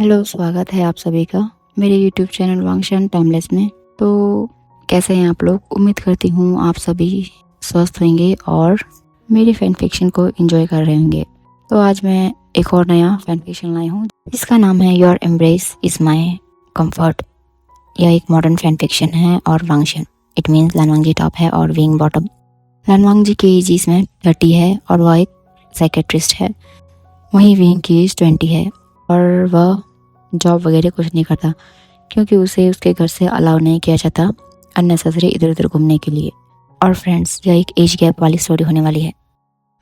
Hello, स्वागत है आप सभी का मेरे यूट्यूब चैनल वांगशन टाइमलेस में। तो कैसे हैं आप लोग? उम्मीद करती हूँ आप सभी स्वस्थ होंगे और मेरी फैन फिक्शन को एंजॉय कर रहे होंगे। तो आज मैं एक और नया फैन फिक्शन लाई हूँ जिसका नाम है your embrace is my comfort. यह एक मॉडर्न फैन फिक्शन है और वांगशन इट मीन्स लानवांग जी टॉप है और विंग बॉटम। लानवांग जी की एज इसमें 30 है और वह एक साइकेट्रिस्ट है। वहीं विंग की एज 20 है और वह जॉब वगैरह कुछ नहीं करता क्योंकि उसे उसके घर से अलाउ नहीं किया जाता अननेसेसरी इधर उधर घूमने के लिए। और फ्रेंड्स, यह एक एज गैप वाली स्टोरी होने वाली है।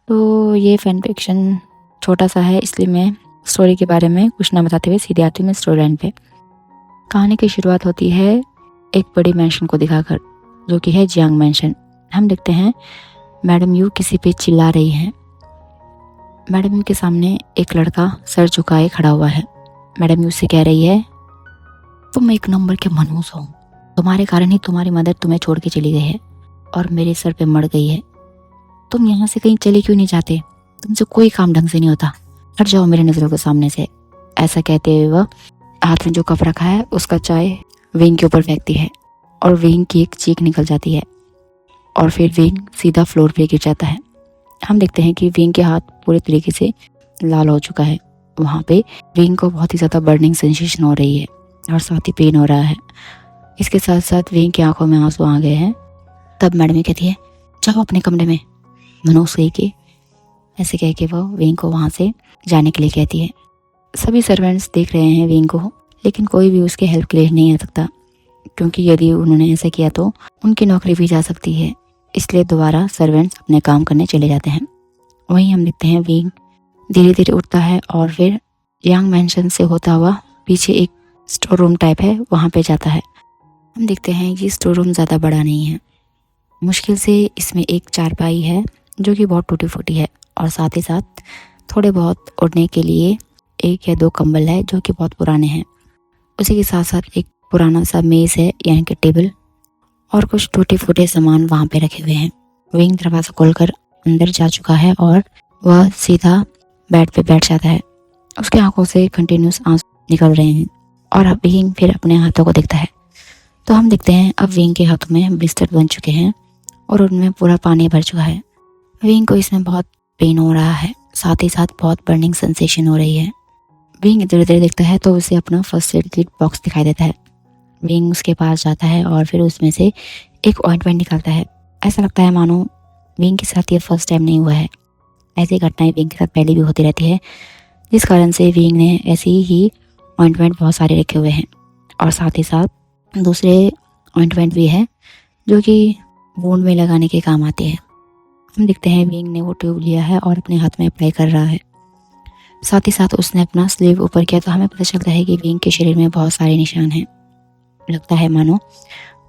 तो ये फैन फिक्शन छोटा सा है, इसलिए मैं स्टोरी के बारे में कुछ ना बताते हुए सीधे आती हूँ मैं स्टोरी लाइन पे। कहानी की शुरुआत होती है एक बड़ी मैंशन को दिखाकर, जो कि है जियांग मैंशन। हम देखते हैं मैडम यू किसी पे चिल्ला रही है। मैडम यू के सामने एक लड़का सर झुकाए खड़ा हुआ है। मैडम यू से कह रही है, तुम एक नंबर के मनहूस हो, तुम्हारे कारण ही तुम्हारी मदर तुम्हें छोड़ के चली गई है और मेरे सर पे मर गई है। तुम यहाँ से कहीं चले क्यों नहीं जाते? तुमसे कोई काम ढंग से नहीं होता, हट जाओ मेरे नजरों के सामने से। ऐसा कहते हुए वह हाथ में जो कप रखा है उसका चाय विंग के ऊपर फेंकती है और विंग की एक चीख निकल जाती है और फिर विंग सीधा फ्लोर पे गिर जाता है। हम देखते हैं कि विंग के हाथ पूरे तरीके से लाल हो चुका है। वहाँ पे विंग को बहुत ही ज़्यादा बर्निंग सेंसेशन हो रही है और साथ ही पेन हो रहा है। इसके साथ साथ विंग की आंखों में आंसू आ गए हैं। तब मैडम ये कहती है, जाओ अपने कमरे में, मनोज सही के। ऐसे कह के वो विंग को वहाँ से जाने के लिए कहती है। सभी सर्वेंट्स देख रहे हैं विंग को, लेकिन कोई भी उसके हेल्प के लिए नहीं आ सकता क्योंकि यदि उन्होंने ऐसा किया तो उनकी नौकरी भी जा सकती है। इसलिए दोबारा सर्वेंट्स अपने काम करने चले जाते हैं। वहीं हम देखते हैं विंग धीरे धीरे उठता है और फिर यांग मैंशन से होता हुआ पीछे एक स्टोर रूम टाइप है वहाँ पे जाता है। हम देखते हैं ये स्टोर रूम ज़्यादा बड़ा नहीं है। मुश्किल से इसमें एक चारपाई है जो कि बहुत टूटी फूटी है और साथ ही साथ थोड़े बहुत ओढ़ने के लिए एक या दो कंबल है जो कि बहुत पुराने हैं। उसी के साथ साथ एक पुराना सा मेज़ है यानी कि टेबल, और कुछ टूटे फूटे सामान वहाँ पे रखे हुए हैं। विंग दरवाज़ा खोलकर अंदर जा चुका है और वह सीधा बेड पे बैठ जाता है। उसके आंखों से कंटिन्यूस आंसू निकल रहे हैं और अब विंग फिर अपने हाथों को देखता है। तो हम देखते हैं अब विंग के हाथों में ब्लिस्टर बन चुके हैं और उनमें पूरा पानी भर चुका है। विंग को इसमें बहुत पेन हो रहा है, साथ ही साथ बहुत बर्निंग सेंसेशन हो रही है। विंग इधर उधर देखता है तो उसे अपना फर्स्ट एड किट बॉक्स दिखाई देता है। विंग उसके पास जाता है और फिर उसमें से एक ऑइंटमेंट निकालता है। ऐसा लगता है मानो विंग के साथ ये फर्स्ट टाइम नहीं हुआ है। ऐसी घटनाएं विंग के साथ पहले भी होती रहती है, जिस कारण से विंग ने ऐसी ही ऑइंटमेंट बहुत सारे रखे हुए हैं और साथ ही साथ दूसरे ऑइंटमेंट भी है जो कि वुंड में लगाने के काम आते हैं। हम देखते हैं विंग ने वो ट्यूब लिया है और अपने हाथ में अप्लाई कर रहा है। साथ ही साथ उसने अपना स्लीव ऊपर किया तो हमें पता चलता है कि विंग के शरीर में बहुत सारे निशान हैं। लगता है मानो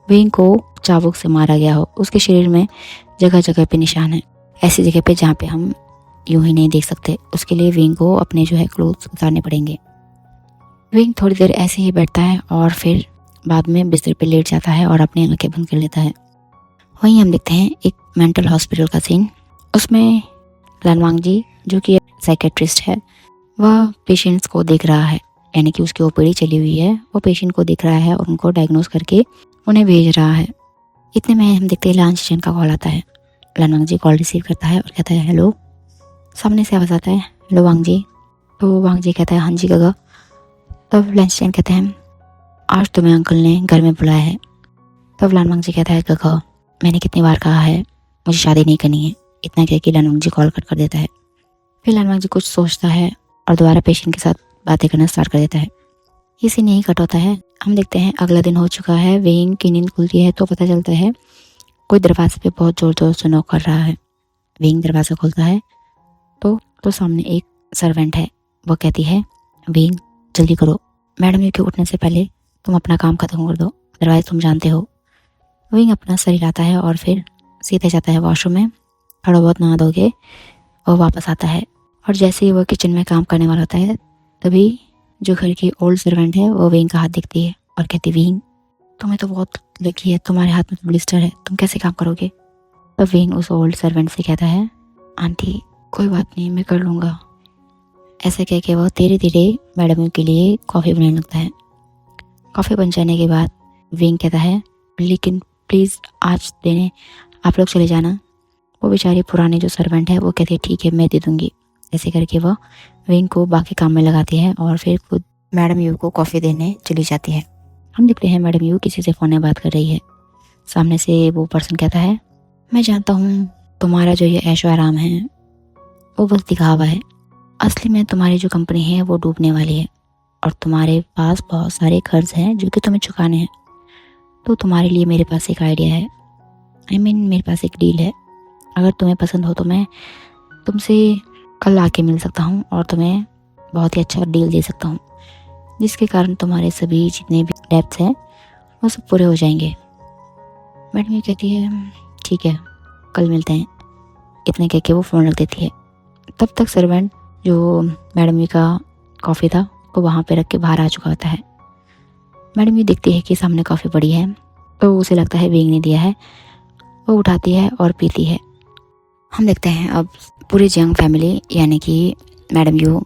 विंग को चाबुक से मारा गया हो। उसके शरीर में जगह जगह पे निशान है, ऐसी जगह पे जहाँ पे हम यूं ही नहीं देख सकते। उसके लिए विंग को अपने जो है क्लोथ्स उतारने पड़ेंगे। विंग थोड़ी देर ऐसे ही बैठता है और फिर बाद में बिस्तर पे लेट जाता है और अपनी आंखें बंद कर लेता है। वहीं हम देखते हैं एक मेंटल हॉस्पिटल का सीन। उसमें लानवांग जी जो कि साइकेट्रिस्ट है, वह पेशेंट्स को देख रहा है, यानी कि उसकी ओपीडी चली हुई है, वो पेशेंट को देख रहा है और उनको डायग्नोस करके उन्हें भेज रहा है। इतने में हम देखते हैं लान शिशन का कॉल आता है। लानवांग जी कॉल रिसीव करता है और कहता है हेलो। सामने से आवाज़ आता है, हेलो वांग जी। तो वांग जी कहता है हाँ जी गगा। तब लानशियन कहते हैं आज तुम्हें अंकल ने घर में बुलाया है। तब लानवांग जी कहता है गगा, मैंने कितनी बार कहा है मुझे शादी नहीं करनी है। इतना कह के लानवांग जी कॉल कट कर देता है। फिर लानवांग जी कुछ सोचता है और दोबारा पेशेंट के साथ बातें करना स्टार्ट कर देता है। ये सीन नहीं कट होता है। हम देखते हैं अगला दिन हो चुका है। विंग की नींद खुलती है तो पता चलता है कोई दरवाजे पे बहुत जोर जोर से नॉक कर रहा है। विंग दरवाज़ा खोलता है तो सामने एक सर्वेंट है। वो कहती है विंग जल्दी करो, मैडम जी के उठने से पहले तुम अपना काम खत्म कर दो, अदरवाइज तुम जानते हो। विंग अपना सर हिलाता है और फिर सीधे जाता है वॉशरूम में, थोड़ा बहुत नहा धो के वो वापस आता है। और जैसे ही वो किचन में काम करने वाला होता है तभी जो घर की ओल्ड सर्वेंट है वो विंग का हाथ देखती है और कहती विंग तुम्हें तो बहुत लगी है, तुम्हारे हाथ में तो ब्लिस्टर है, तुम कैसे काम करोगे? तब विंग उस ओल्ड सर्वेंट से कहता है आंटी कोई बात नहीं, मैं कर लूँगा। ऐसा कह के वह धीरे धीरे मैडम यू के लिए कॉफ़ी बनाने लगता है। कॉफ़ी बन जाने के बाद विंग कहता है, लेकिन प्लीज़ आज देने आप लोग चले जाना। वो बेचारी पुरानी जो सर्वेंट है वो कहती है ठीक है मैं दे दूँगी। ऐसे करके वह विंग को बाकी काम में लगाती है और फिर खुद मैडम यू को कॉफ़ी देने चली जाती है। हम देखते हैं मैडम यू किसी से फ़ोन में बात कर रही है। सामने से वो पर्सन कहता है, मैं जानता हूँ तुम्हारा जो ये ऐशो आराम है वो बस दिखावा है। असली में तुम्हारी जो कंपनी है वो डूबने वाली है और तुम्हारे पास बहुत सारे कर्ज हैं जो कि तुम्हें चुकाने हैं। तो तुम्हारे लिए मेरे पास एक आइडिया है, मेरे पास एक डील है। अगर तुम्हें पसंद हो तो मैं तुमसे कल आके मिल सकता हूँ और तुम्हें बहुत ही अच्छा डील दे सकता हूँ, जिसके कारण तुम्हारे सभी जितने भी डेब्ट्स हैं वो सब पूरे हो जाएंगे। मैडम ये कहती है ठीक है कल मिलते हैं। इतने कह के वो फ़ोन रख देती है। तब तक सर्वेंट जो मैडम यू का कॉफ़ी था वो वहाँ पे रख के बाहर आ चुका होता है। मैडम यू देखती है कि सामने कॉफ़ी पड़ी है तो उसे लगता है विंग ने दिया है। वो उठाती है और पीती है। हम देखते हैं अब पूरी जंग फैमिली यानी कि मैडम यू,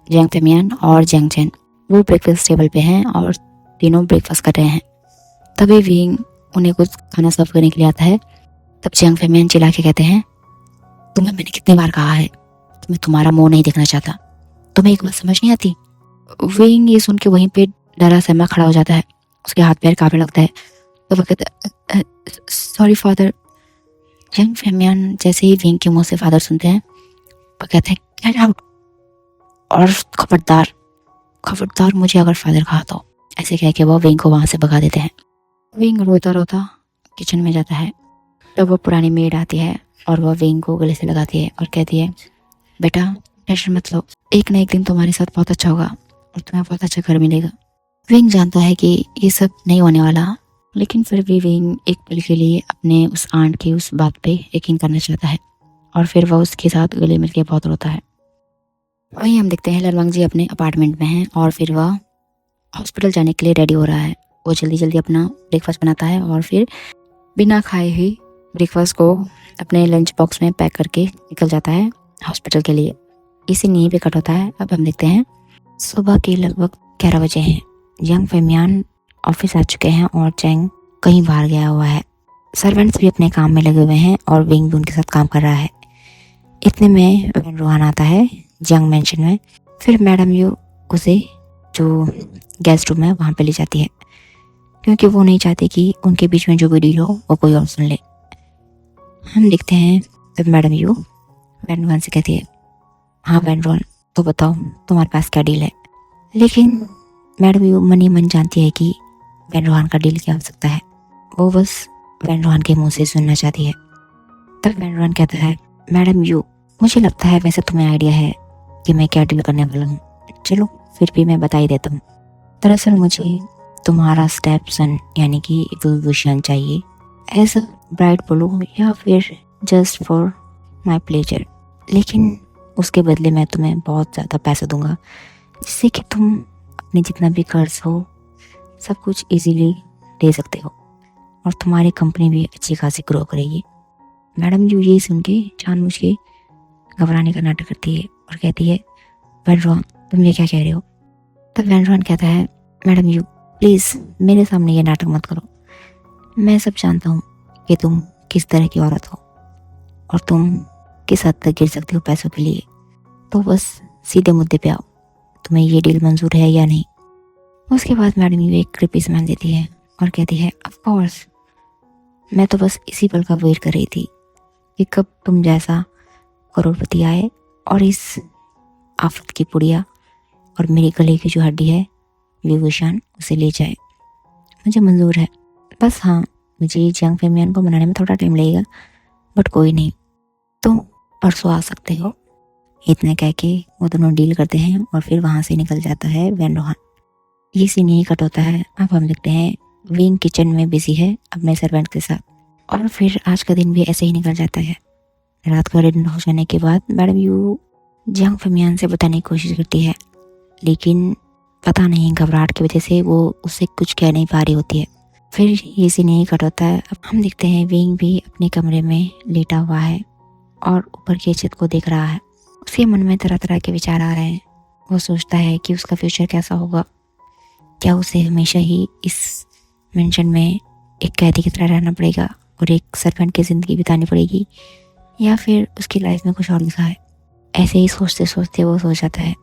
जंग फेमियन और जंग चेन वो ब्रेकफास्ट टेबल पे हैं और तीनों ब्रेकफास्ट कर रहे हैं। तभी विंग उन्हें कुछ खाना सर्व करने के लिए आता है। तब जंग फेमियन चिल्ला के कहते हैं, तुम्हें मैंने कितनी बार कहा है मैं तुम्हारा मुंह नहीं देखना चाहता, तुम्हें एक बात समझ नहीं आती। विंग ये सुन के वहीं पे डरा सहमा खड़ा हो जाता है। उसके हाथ पैर कांपने लगता है। तो वो कहता है सॉरी फादर। जंग फेमियन जैसे ही विंग के मुंह से फादर सुनते हैं वो कहते हैं गेट आउट और खबरदार मुझे अगर फादर कहा तो। ऐसे कह के वो विंग को वहाँ से भगा देते हैं। विंग रोता रोता किचन में जाता है। तब वो पुरानी मेड आती है और वह विंग को गले से लगाती है और कहती है, बेटा टेंशन मत लो, एक ना एक दिन तुम्हारे साथ बहुत अच्छा होगा और तुम्हें बहुत अच्छा घर मिलेगा। विंग जानता है कि ये सब नहीं होने वाला, लेकिन फिर भी विंग एक पल के लिए अपने उस आंट की उस बात पे यकीन करना चाहता है और फिर वह उसके साथ गले मिलके बहुत रोता है। वहीं हम देखते हैं लरवांग जी अपने अपार्टमेंट में हैं और फिर वह हॉस्पिटल जाने के लिए रेडी हो रहा है। वो जल्दी जल्दी अपना ब्रेकफास्ट बनाता है और फिर बिना खाए ही ब्रेकफास्ट को अपने लंच बॉक्स में पैक करके निकल जाता है हॉस्पिटल के लिए। इसी नींव पे कट होता है। अब हम देखते हैं सुबह के लगभग 11 बजे हैं। जंग फेमियान ऑफिस आ चुके हैं और चैंग कहीं बाहर गया हुआ है। सर्वेंट्स भी अपने काम में लगे हुए हैं और विंग भी उनके साथ काम कर रहा है। इतने में वैन रोहान आता है जंग मेंशन में। फिर मैडम यू उसे जो गेस्ट रूम है वहाँ पे ले जाती है, क्योंकि वो नहीं चाहती कि उनके बीच में जो भी डील हो वो कोई और सुन ले। हम देखते हैं जब मैडम यू वैन रोहान से कहती है, हाँ वैन रोहान तो बताओ तुम्हारे पास क्या डील है। लेकिन मैडम यू मन ही मन जानती है कि वैन रोहान का डील क्या हो सकता है। वो बस वैन रोहान के मुंह से सुनना चाहती है। तब वैन रोहान कहता है, मैडम यू मुझे लगता है वैसे तुम्हें आइडिया है कि मैं क्या डील करने वाला हूँ, चलो फिर भी मैं बता ही देता हूँ। दरअसल मुझे तुम्हारा स्टेप सन यानी कि विभूषण चाहिए, एज अ ब्राइड बोलो या फिर जस्ट फॉर माई प्लेजर। लेकिन उसके बदले मैं तुम्हें बहुत ज़्यादा पैसा दूंगा, जिससे कि तुम अपने जितना भी कर्ज हो सब कुछ इजीली दे सकते हो और तुम्हारी कंपनी भी अच्छी खासी ग्रो करेगी। मैडम यू ये सुन के जानबूझ के घबराने का नाटक करती है और कहती है, वैन रोहान तुम ये क्या कह रहे हो। तब वैन रोहान कहता है, मैडम यू प्लीज़ मेरे सामने ये नाटक मत करो, मैं सब जानता हूँ कि तुम किस तरह की औरत हो और तुम किस हद तक गिर सकते हो पैसों के लिए। तो बस सीधे मुद्दे पे आओ, तुम्हें ये डील मंजूर है या नहीं। उसके बाद मैडम यू एक क्रिपी स्माइल देती है और कहती है, ऑफ कोर्स, मैं तो बस इसी पल का वेट कर रही थी कि कब तुम जैसा करोड़पति आए और इस आफत की पुड़िया और मेरे गले की जो हड्डी है विभूषण उसे ले जाए। मुझे मंजूर है, बस हाँ मुझे जंग फेमियन को मनाने में थोड़ा टाइम लगेगा, बट कोई नहीं, तुम परसों आ सकते हो। इतने कह के वो दोनों डील करते हैं और फिर वहाँ से निकल जाता है वैन रोहान। ये सीन यही कट होता है। अब हम देखते हैं विंग किचन में बिजी है अपने सर्वेंट के साथ और फिर आज का दिन भी ऐसे ही निकल जाता है। रात का डिनर हो जाने के बाद मैडम यू जंग फेमियन से बताने की कोशिश करती है, लेकिन पता नहीं घबराहट की वजह से वो उससे कुछ कह नहीं पा रही होती है। फिर ये सीन यही कट होता है। अब हम देखते हैं विंग भी अपने कमरे में लेटा हुआ है और ऊपर की छत को देख रहा है। उसके मन में तरह तरह के विचार आ रहे हैं। वो सोचता है कि उसका फ्यूचर कैसा होगा, क्या उसे हमेशा ही इस मेंशन में एक कैदी की तरह रहना पड़ेगा और एक सर्वेंट की ज़िंदगी बितानी पड़ेगी, या फिर उसकी लाइफ में कुछ और लिखा है। ऐसे ही सोचते सोचते वो सो जाता है।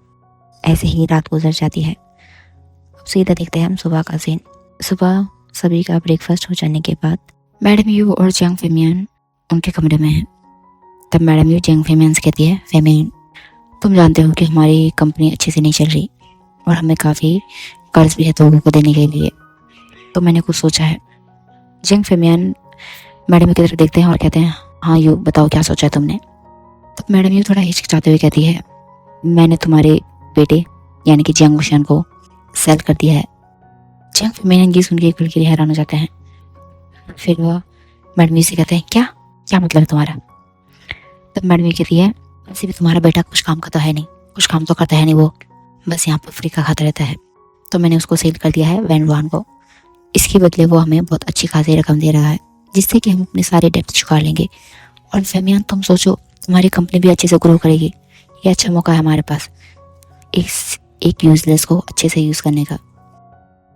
ऐसे ही रात गुजर जाती है। अब सीधा देखते हैं हम सुबह का सीन। सुबह सभी का ब्रेकफास्ट हो जाने के बाद मैडम यू और जंग फेमियन उनके कमरे में है। तब मैडम यू जंग फेमियन से कहती है, फेमियन तुम जानते हो कि हमारी कंपनी अच्छे से नहीं चल रही और हमें काफ़ी कर्ज भी है लोगों को देने के लिए, तो मैंने कुछ सोचा है। जंग फेमियन मैडम यू की तरफ देखते हैं और कहते हैं, हाँ यू बताओ क्या सोचा है तुमने। तब मैडम यू थोड़ा हिचकिचाते हुए कहती है, मैंने तुम्हारे बेटे यानी कि जंग वुशान को सेल कर दिया है। जंग फेमियन ये सुन के एक के लिए हैरान हो जाते हैं। फिर वह मैडम यू से कहते हैं, क्या क्या मतलब है तुम्हारा। तब मैडम यू कहती है, वैसे भी तुम्हारा बेटा कुछ काम का तो है नहीं, कुछ काम तो करता है नहीं, वो बस यहाँ पर फ्री का खाता रहता है, तो मैंने उसको सेल कर दिया है वैन वान को। इसके बदले वो हमें बहुत अच्छी खासी रकम दे रहा है, जिससे कि हम अपने सारे डेप्ट चुका लेंगे। और फेमियन तुम सोचो, तुम्हारी कंपनी भी अच्छे से ग्रो करेगी। ये अच्छा मौका है हमारे पास एक यूजलेस को अच्छे से यूज़ करने का।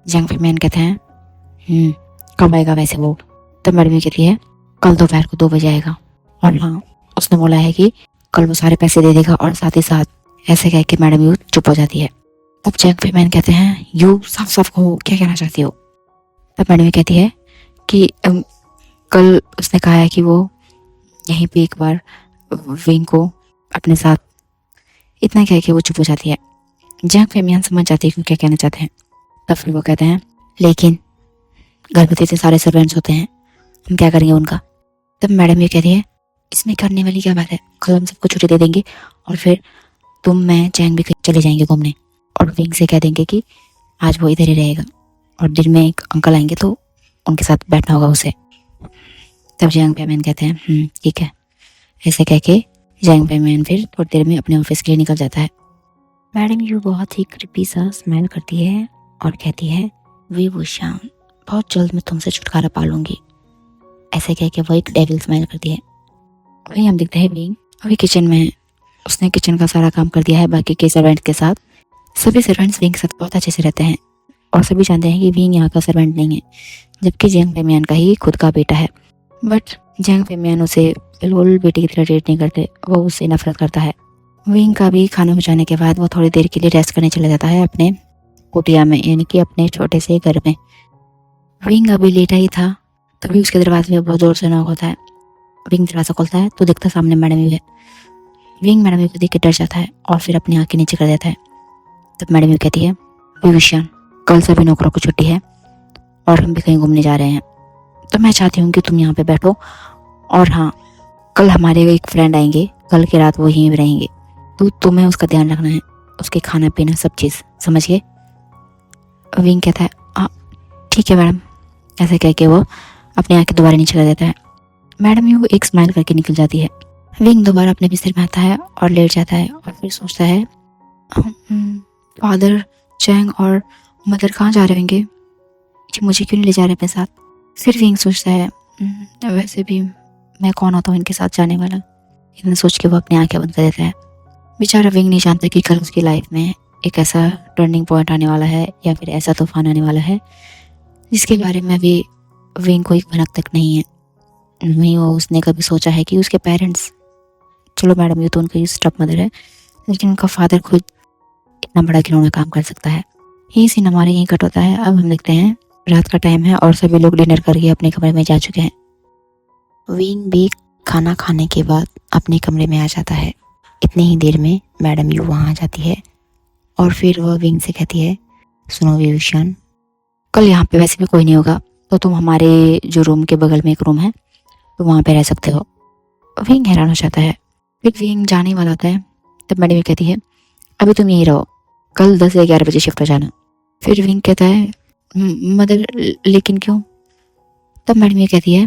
जंग फेमियन कहते हैं, कब आएगा वैसे वो। तब मैडम कहती है, कल दोपहर को 2 बजे आएगा, और हाँ उसने बोला है कि कल वो सारे पैसे दे देगा। और साथ ही साथ ऐसे कह के मैडम यू चुप हो जाती है। तब जंग फेमियन कहते हैं, यू साफ साफ कहो क्या कहना चाहती हो। तब मैडम कहती है कि कल उसने कहा है कि वो यहीं पे एक बार विंग को अपने साथ, इतना कह के वो चुप हो जाती है। जंग फेमियन समझ जाती है कि क्या कहना चाहते हैं। तब फिर वो कहते हैं, लेकिन घर में इतने सारे सर्वेंट्स होते हैं, हम क्या करेंगे उनका। तब मैडम ये कहती है, इसमें करने वाली क्या बात है, कल हम सबको छुट्टी दे देंगे और फिर तुम मैं जैंग भी चले जाएंगे घूमने, और विंग से कह देंगे कि आज वो इधर ही रहेगा, और दिन में एक अंकल आएंगे तो उनके साथ बैठना होगा उसे। तब जैंग पेमैन कहते हैं, ठीक है। ऐसे कह के जैंग पेमैन फिर थोड़ी देर में अपने ऑफिस के लिए निकल जाता है। मैडम यू बहुत ही क्रिपी सा स्माइल करती है और कहती है, वी वुशान बहुत जल्द मैं तुमसे छुटकारा पा लूंगी। ऐसे कह के वो एक डेविल स्माइल करती है। वहीं हम देखते हैं विंग अभी किचन में है। उसने किचन का सारा काम कर दिया है बाकी के सर्वेंट के साथ। सभी सर्वेंट्स विंग के साथ बहुत अच्छे से रहते हैं और सभी जानते हैं कि विंग यहाँ का सर्वेंट नहीं है, जबकि जैंग फेमियन का ही खुद का बेटा है। बट जैंग फेमियन उसे बिल्कुल बेटे की तरह ट्रीट नहीं करते, वो उससे नफरत करता है। विंग का भी खाना हो जाने के बाद वो थोड़ी देर के लिए रेस्ट करने चला जाता है अपने कुटिया में, यानी कि अपने छोटे से घर में। विंग अभी लेटा ही था, तभी उसके दरवाजे में बहुत जोर से नॉक होता है। विंग दरवाजा खोलता है तो दिखता सामने मैडम यू है। विंग मैडम यू को देख के डर जाता है और फिर अपनी आंखें नीचे कर देता है। तब मैडम यू कहती है, विविशन कल सभी नौकरों को छुट्टी है और हम भी कहीं घूमने जा रहे हैं, तो मैं चाहती हूँ कि तुम यहाँ पे बैठो, और हाँ कल हमारे एक फ्रेंड आएंगे, कल की रात वो यहीं रहेंगे, तो तुम्हें उसका ध्यान रखना है, उसके खाना पीना सब चीज़, समझ गए। विंग कहता है, हाँ ठीक है मैडम। ऐसे कह के वो अपनी आंखें दोबारा नीचे कर देता है। मैडम यू एक स्माइल करके निकल जाती है। विंग दोबारा अपने बिस्तर में आता है और लेट जाता है और फिर सोचता है, फादर चैंग और मदर कहाँ जा रहे होंगे, मुझे क्यों नहीं ले जा रहे अपने साथ। फिर विंग सोचता है, वैसे भी मैं कौन होता हूँ इनके साथ जाने वाला। इतना सोच के वो अपनी आंखें बंद कर देता है। बेचारा विंग नहीं जानता कि कल उसकी लाइफ में एक ऐसा टर्निंग पॉइंट आने वाला है या फिर ऐसा तूफान आने वाला है जिसके बारे में भी विंग को एक भनक तक नहीं है। नहीं वो उसने कभी सोचा है कि उसके पेरेंट्स, चलो मैडम ये तो उनकी स्टेप मदर है, लेकिन उनका फादर खुद इतना बड़ा खिलौना काम कर सकता है। यही सीन हमारे यहीं कट होता है। अब हम देखते हैं रात का टाइम है और सभी लोग डिनर करके अपने कमरे में जा चुके हैं। विंग भी खाना खाने के बाद अपने कमरे में आ जाता है। इतनी ही देर में मैडम यू वहाँ आ जाती है और फिर वह विंग से कहती है, सुनो विविशन, कल यहाँ पे वैसे भी कोई नहीं होगा, तो तुम हमारे जो रूम के बगल में एक रूम है तो वहाँ पे रह सकते हो। विंग हैरान हो जाता है। फिर विंग जाने वाला होता है तब मैडम कहती है, अभी तुम यहीं रहो, कल 10 या 11 बजे शिफ्ट हो जाना। फिर विंग कहता है, मदर लेकिन क्यों। तब मैडम ये कहती है,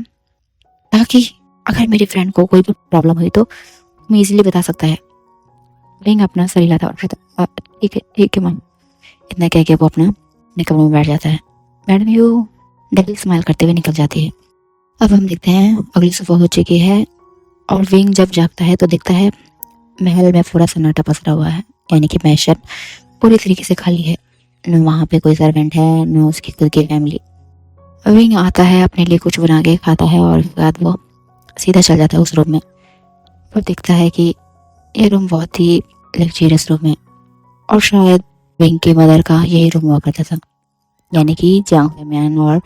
ताकि अगर मेरे फ्रेंड को कोई भी प्रॉब्लम हुई तो मैं इजीली बता सकता है। विंग अपना सर हिलाता है और कहता, ठीक है मैम। इतना कह के वो अपने कमरे में बैठ जाता है। मैडम यू डबल स्माइल करते हुए निकल जाती है। अब हम देखते हैं अगली सुबह हो चुकी है और विंग जब जागता है तो देखता है महल में पूरा सन्नाटा पसरा हुआ है। यानी कि मैंशन पूरी तरीके से खाली है। न वहाँ पे कोई सर्वेंट है, न उसकी खुद की फैमिली। विंग आता है, अपने लिए कुछ बना के खाता है और उसके बाद वो सीधा चल जाता है उस रूम में। फिर दिखता है कि ये रूम बहुत ही लग्जरियस रूम है और शायद विंग की मदर का यही रूम हुआ करता था, यानी कि जांग फैमियान और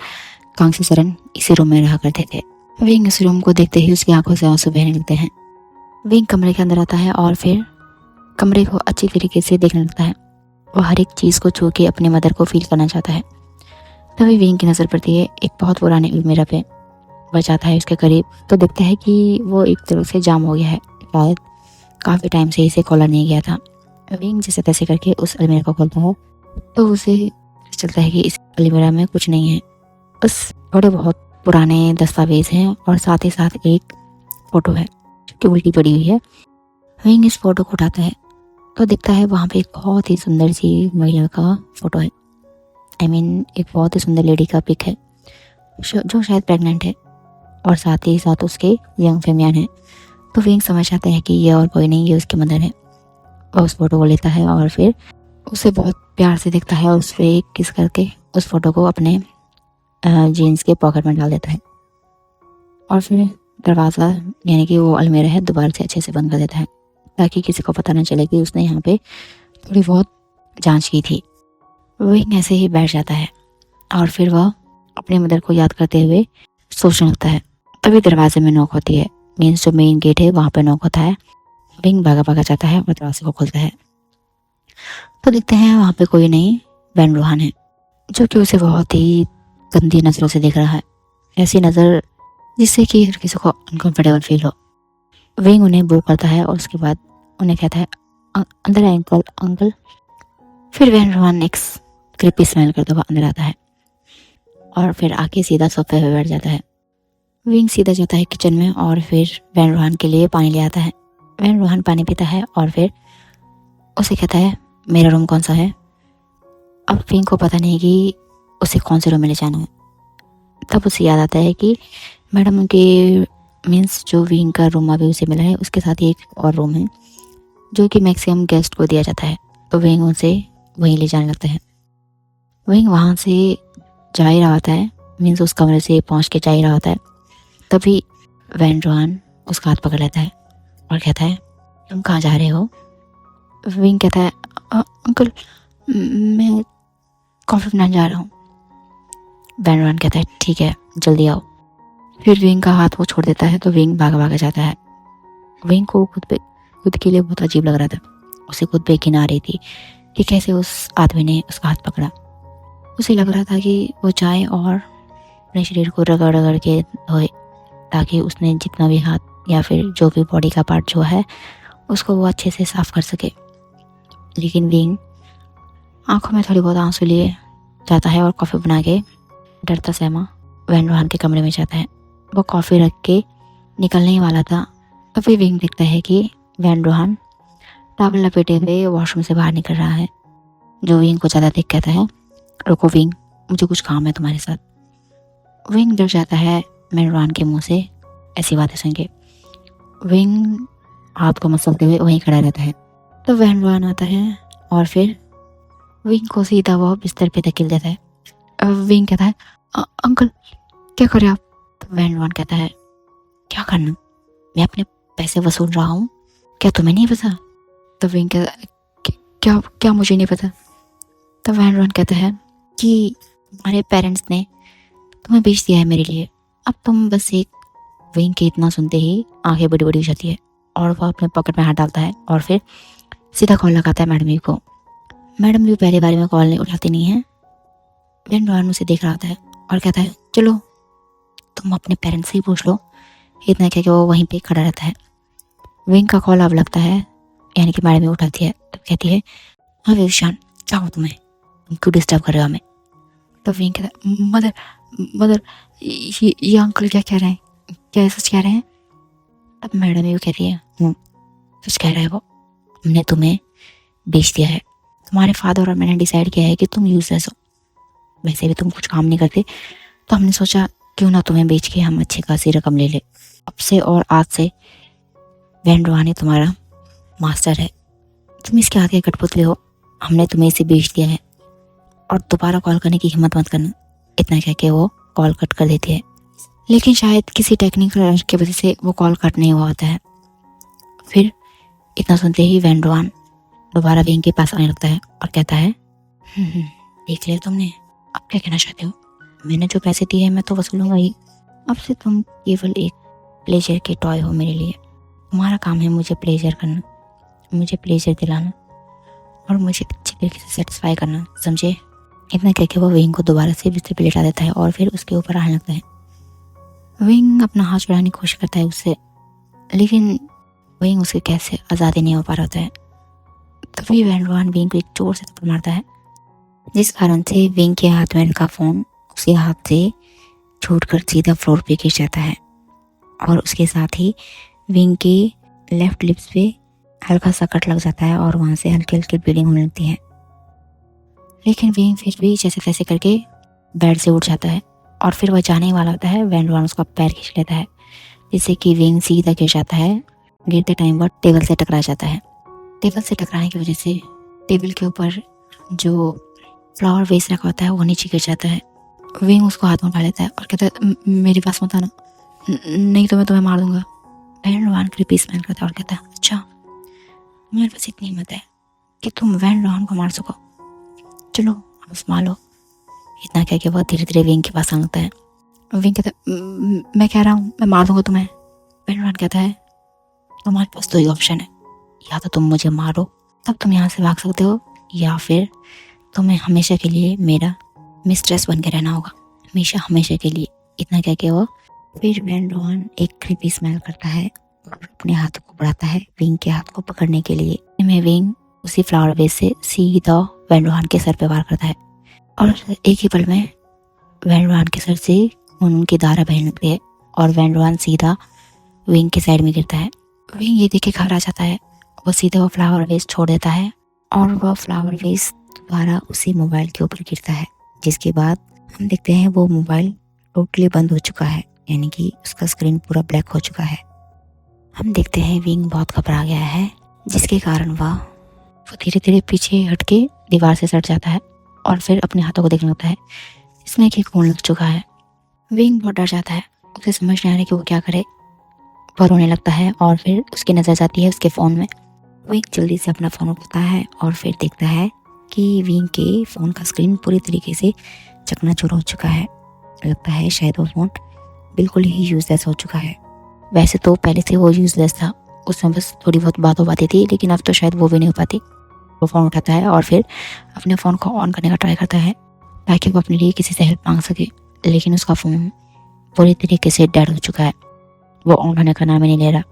कांगसी सरन इसी रूम में रहा करते थे। विंग इस रूम को देखते ही उसकी आंखों से आंसू बहने लगते हैं। विंग कमरे के अंदर आता है और फिर कमरे को अच्छी तरीके से देखने लगता है। वो हर एक चीज़ को छू के अपने मदर को फील करना चाहता है। तभी विंग की नज़र पड़ती है एक बहुत पुराने अलमीरा पे। वह जाता है उसके करीब तो देखता है कि वो एक तरफ से जाम हो गया है, शायद काफ़ी टाइम से इसे खोला नहीं गया था। विंग जैसे तैसे करके उस अलमीरा को खोलता है तो उसे चलता है कि इस अलमीरा में कुछ नहीं है, बस थोड़े बहुत पुराने दस्तावेज हैं और साथ ही साथ एक फ़ोटो है जो कि उल्टी पड़ी हुई है। विंग इस फोटो को उठाता है तो दिखता है वहाँ पे एक बहुत ही सुंदर सी महिला का फोटो है। एक बहुत ही सुंदर लेडी का पिक है जो शायद प्रेग्नेंट है और साथ ही साथ उसके यंग फेमियन है। तो विंग समझ जाते हैं कि ये और कोई नहीं, ये उसकी मदर है। वह उस फोटो को लेता है और फिर उसे बहुत प्यार से देखता है और उस पर एक किस करके उस फोटो को अपने जीन्स के पॉकेट में डाल देता है और फिर दरवाज़ा यानी कि वो अलमीरा है दोबारा से अच्छे से बंद कर देता है ताकि किसी को पता ना चले कि उसने यहाँ पे थोड़ी बहुत जांच की थी। विंग ऐसे ही बैठ जाता है और फिर वह अपने मदर को याद करते हुए सोचने लगता है। तभी दरवाजे में नॉक होती है, मीन्स जो मेन गेट है वहाँ पे नॉक होता है। विंग भागा भागा जाता है और दरवाजे को खोलता है तो देखते हैं वहाँ पे कोई नहीं, वैन रूहान है जो कि उसे बहुत ही गंदी नज़रों से देख रहा है, ऐसी नज़र जिससे कि हर किसी को अनकंफर्टेबल फील हो। विंग उन्हें बो करता है और उसके बाद उन्हें कहता है अंदर आए अंकल अंकल। फिर वैन रूहान एक क्रिपी स्मेल करता हुआ अंदर आता है और फिर आके सीधा सोफे पे बैठ जाता है। विंग सीधा जाता है किचन में और फिर वैन रूहान के लिए पानी ले आता है। वैन रूहान पानी पीता है और फिर उसे कहता है मेरा रूम कौन सा है। अब विंग को पता नहीं कि उसे कौन से रूम में ले जाना है। तब उसे याद आता है कि मैडम के मीन्स जो विंग का रूम अभी उसे मिला है उसके साथ ही एक और रूम है जो कि मैक्सिमम गेस्ट को दिया जाता है। तो विंग उसे वहीं ले जाने लगता है। विंग वहाँ से जा ही रहा होता है, मीन्स उस कमरे से पहुँच के जा ही रहा होता है, तभी वैन रूहान उसका हाथ पकड़ लेता है और कहता है तुम कहाँ जा रहे हो। विंग कहता है अंकल मैं कॉफ़ी बनाने जा रहा हूँ। वैन रूहान कहता है ठीक है जल्दी आओ। फिर विंग का हाथ वो छोड़ देता है तो विंग भागा भागा जाता है। विंग को खुद के लिए बहुत अजीब लग रहा था, उसे खुद पे यकीन आ रही थी कि कैसे उस आदमी ने उसका हाथ पकड़ा। उसे लग रहा था कि वो जाए और अपने शरीर को रगड़ रगड़ के धोए ताकि उसने जितना भी हाथ या फिर जो भी बॉडी का पार्ट जो है उसको वो अच्छे से साफ कर सके। लेकिन विंग आंखों में थोड़ी बहुत आंसू लिए जाता है और कॉफ़ी बना के डरता सहमा वैन रूहान के कमरे में जाता है। वो कॉफ़ी रख के निकलने ही वाला था तभी विंग देखता है कि वैन रूहान टॉवल लपेटे हुए वॉशरूम से बाहर निकल रहा है। जो विंग को ज़्यादा देख कहता है रुको विंग मुझे कुछ काम है तुम्हारे साथ। विंग डर जाता है वैन रूहान के मुंह से ऐसी बातें सुन के। विंग हाथ को मसलते हुए वहीं खड़ा रहता है। तो वैन रूहान आता है और फिर विंग को सीधा वो बिस्तर पे धकेल देता है। विंग कहता है अंकल क्या करें आप। तो वैन रूहान कहता है क्या करना, मैं अपने पैसे वसूल रहा हूँ, क्या तुम्हें नहीं पता। तो विंग कहता है क्या क्या मुझे नहीं पता। तो वैन रूहान कहता है कि हमारे पेरेंट्स ने तुम्हें बेच दिया है मेरे लिए, अब तुम बस एक। विंग के इतना सुनते ही आंखें बड़ी बड़ी हो जाती है और वह अपने पॉकेट में हाथ डालता है और फिर सीधा कॉल लगाता है मैडम जी को। मैडम भी पहले बारे में कॉल नहीं उठाती नहीं है। वैन रूहान उसे देख रहा होता है और कहता है चलो तुम अपने पेरेंट्स से ही पूछ लो। इतना कह के वो वहीं पे खड़ा रहता है। विंग का कॉल अब लगता है, यानी कि मैडम उठाती है तो कहती है हाँ विशान क्या हो तुम्हें, तुम क्यों डिस्टर्ब कर रहे हो हमें। तो विंग कहता है मदर ये अंकल क्या कह रहे हैं, क्या सच कह रहे हैं। अब मैडम ये कहती है सच कह रहे हैं वो, हमने तुम्हें बेच दिया है। तुम्हारे फादर और मैंने डिसाइड किया है कि तुम यूजलेस हो, वैसे भी तुम कुछ काम नहीं करते, तो हमने सोचा क्यों ना तुम्हें बेच के हम अच्छी खासी रकम ले ले। अब से और आज से वैन रूहान तुम्हारा मास्टर है, तुम इसके हाथ के कठपुतली हो, हमने तुम्हें इसे बेच दिया है और दोबारा कॉल करने की हिम्मत मत करना। इतना कह के वो कॉल कट कर देती है। लेकिन शायद किसी टेक्निकल एरर की वजह से वो कॉल कट नहीं हुआ होता है। फिर इतना सुनते ही वैन रोहान दोबारा विंग के पास आने लगता है और कहता है, देख लिया तुमने, अब क्या कहना चाहते हो? मैंने जो पैसे दिए हैं मैं तो वसूलूंगा ही। अब से तुम केवल एक प्लेजर के टॉय हो मेरे लिए। तुम्हारा काम है मुझे प्लेजर करना, मुझे प्लेजर दिलाना और मुझे अच्छी तरीके से सेटिस्फाई करना, समझे? इतना कह के वो विंग को दोबारा से बिस्तर पे लेटा देता है और फिर उसके ऊपर आने लगता है। विंग अपना हाथ छुड़ाने की कोशिश करता है उससे, लेकिन विंग उसके कैसे आज़ादी नहीं हो पा रहा होता है। तभी वैन रोहान विंग को एक जोर से थप्पड़ मारता है, जिस कारण से विंग के हाथ में रखा फ़ोन उसके हाथ से छूटकर सीधा फ्लोर पे गिर जाता है और उसके साथ ही विंग के लेफ्ट लिप्स पे हल्का सा कट लग जाता है और वहाँ से हल्की हल्की ब्लीडिंग होने लगती है। लेकिन विंग फिर भी जैसे तैसे करके बेड से उठ जाता है और फिर वह जाने ही वाला होता है। वैन रोहान उसका पैर खींच लेता है, जिससे कि विंग सीधा गिर जाता है। गिरते टाइम वह टेबल से टकरा जाता है। टेबल से टकराने की वजह से टेबल के ऊपर जो फ्लावर वेस रखा होता है वो नीचे गिर जाता है। विंग उसको हाथ में उठा लेता है और कहता है, मेरे पास मत आना, नहीं तो मैं तुम्हें मार दूंगा। वैन रोहान क्रीपी स्माइल करता है और कहता है, अच्छा मेरे पास इतनी हिम्मत है कि तुम वैन रोहान को मार सको, चलो आजमा लो। इतना कह के वो धीरे धीरे विंग के पास आने लगता है। विंग कहता है, मैं कह रहा हूँ मैं मार दूंगा तुम्हें। वैन रोहान कहता है, तुम्हारे पास दो ही ऑप्शन है, या तो तुम मुझे मारो तब तुम यहाँ से भाग सकते हो, या फिर तुम्हें हमेशा के लिए मेरा मिस्ट्रेस बन के रहना होगा, हमेशा हमेशा के लिए। इतना कह के वो फिर वैन रोहान एक क्रीपी स्माइल करता है और अपने हाथों को बढ़ाता है विंग के हाथ को पकड़ने के लिए। मैं विंग उसी फ्लावर वेस से सीधा वैन रोहान के सर पे वार करता है और एक ही पल में वैन रोहान के सर से उनकी धारा बहने लगती है और वैन रोहान सीधा विंग के साइड में गिरता है। विंग ये देख के घबरा जाता है, वो सीधा वो फ्लावर वेस छोड़ देता है और वह फ्लावर वेस दोबारा उसी मोबाइल के ऊपर गिरता है, जिसके बाद हम देखते हैं वो मोबाइल टोटली बंद हो चुका है, यानी कि उसका स्क्रीन पूरा ब्लैक हो चुका है। हम देखते हैं विंग बहुत घबरा गया है, जिसके कारण वो धीरे धीरे पीछे हटके दीवार से सट जाता है और फिर अपने हाथों को देखने लगता है जिसमें कि खून लग चुका है। विंग बहुत डर जाता है, उसे समझ नहीं आ रहा कि वो क्या करे। वो रोने लगता है और फिर उसकी नज़र जाती है उसके फ़ोन में। विंग जल्दी से अपना फ़ोन उठाता है और फिर देखता है कि विंग के फ़ोन का स्क्रीन पूरी तरीके से चकनाचूर हो चुका है। लगता है शायद वो फ़ोन बिल्कुल ही यूज़लेस हो चुका है। वैसे तो पहले से वो यूज़लेस था, उसमें बस थोड़ी बहुत बात हो पाती थी, लेकिन अब तो शायद वो भी नहीं हो पाती। वो फ़ोन उठाता है और फिर अपने फ़ोन को ऑन करने का ट्राई करता है ताकि वो अपने लिए किसी से हेल्प मांग सके, लेकिन उसका फ़ोन पूरी तरीके से डेड हो चुका है। वो ऑन होने का नाम ही नहीं ले रहा।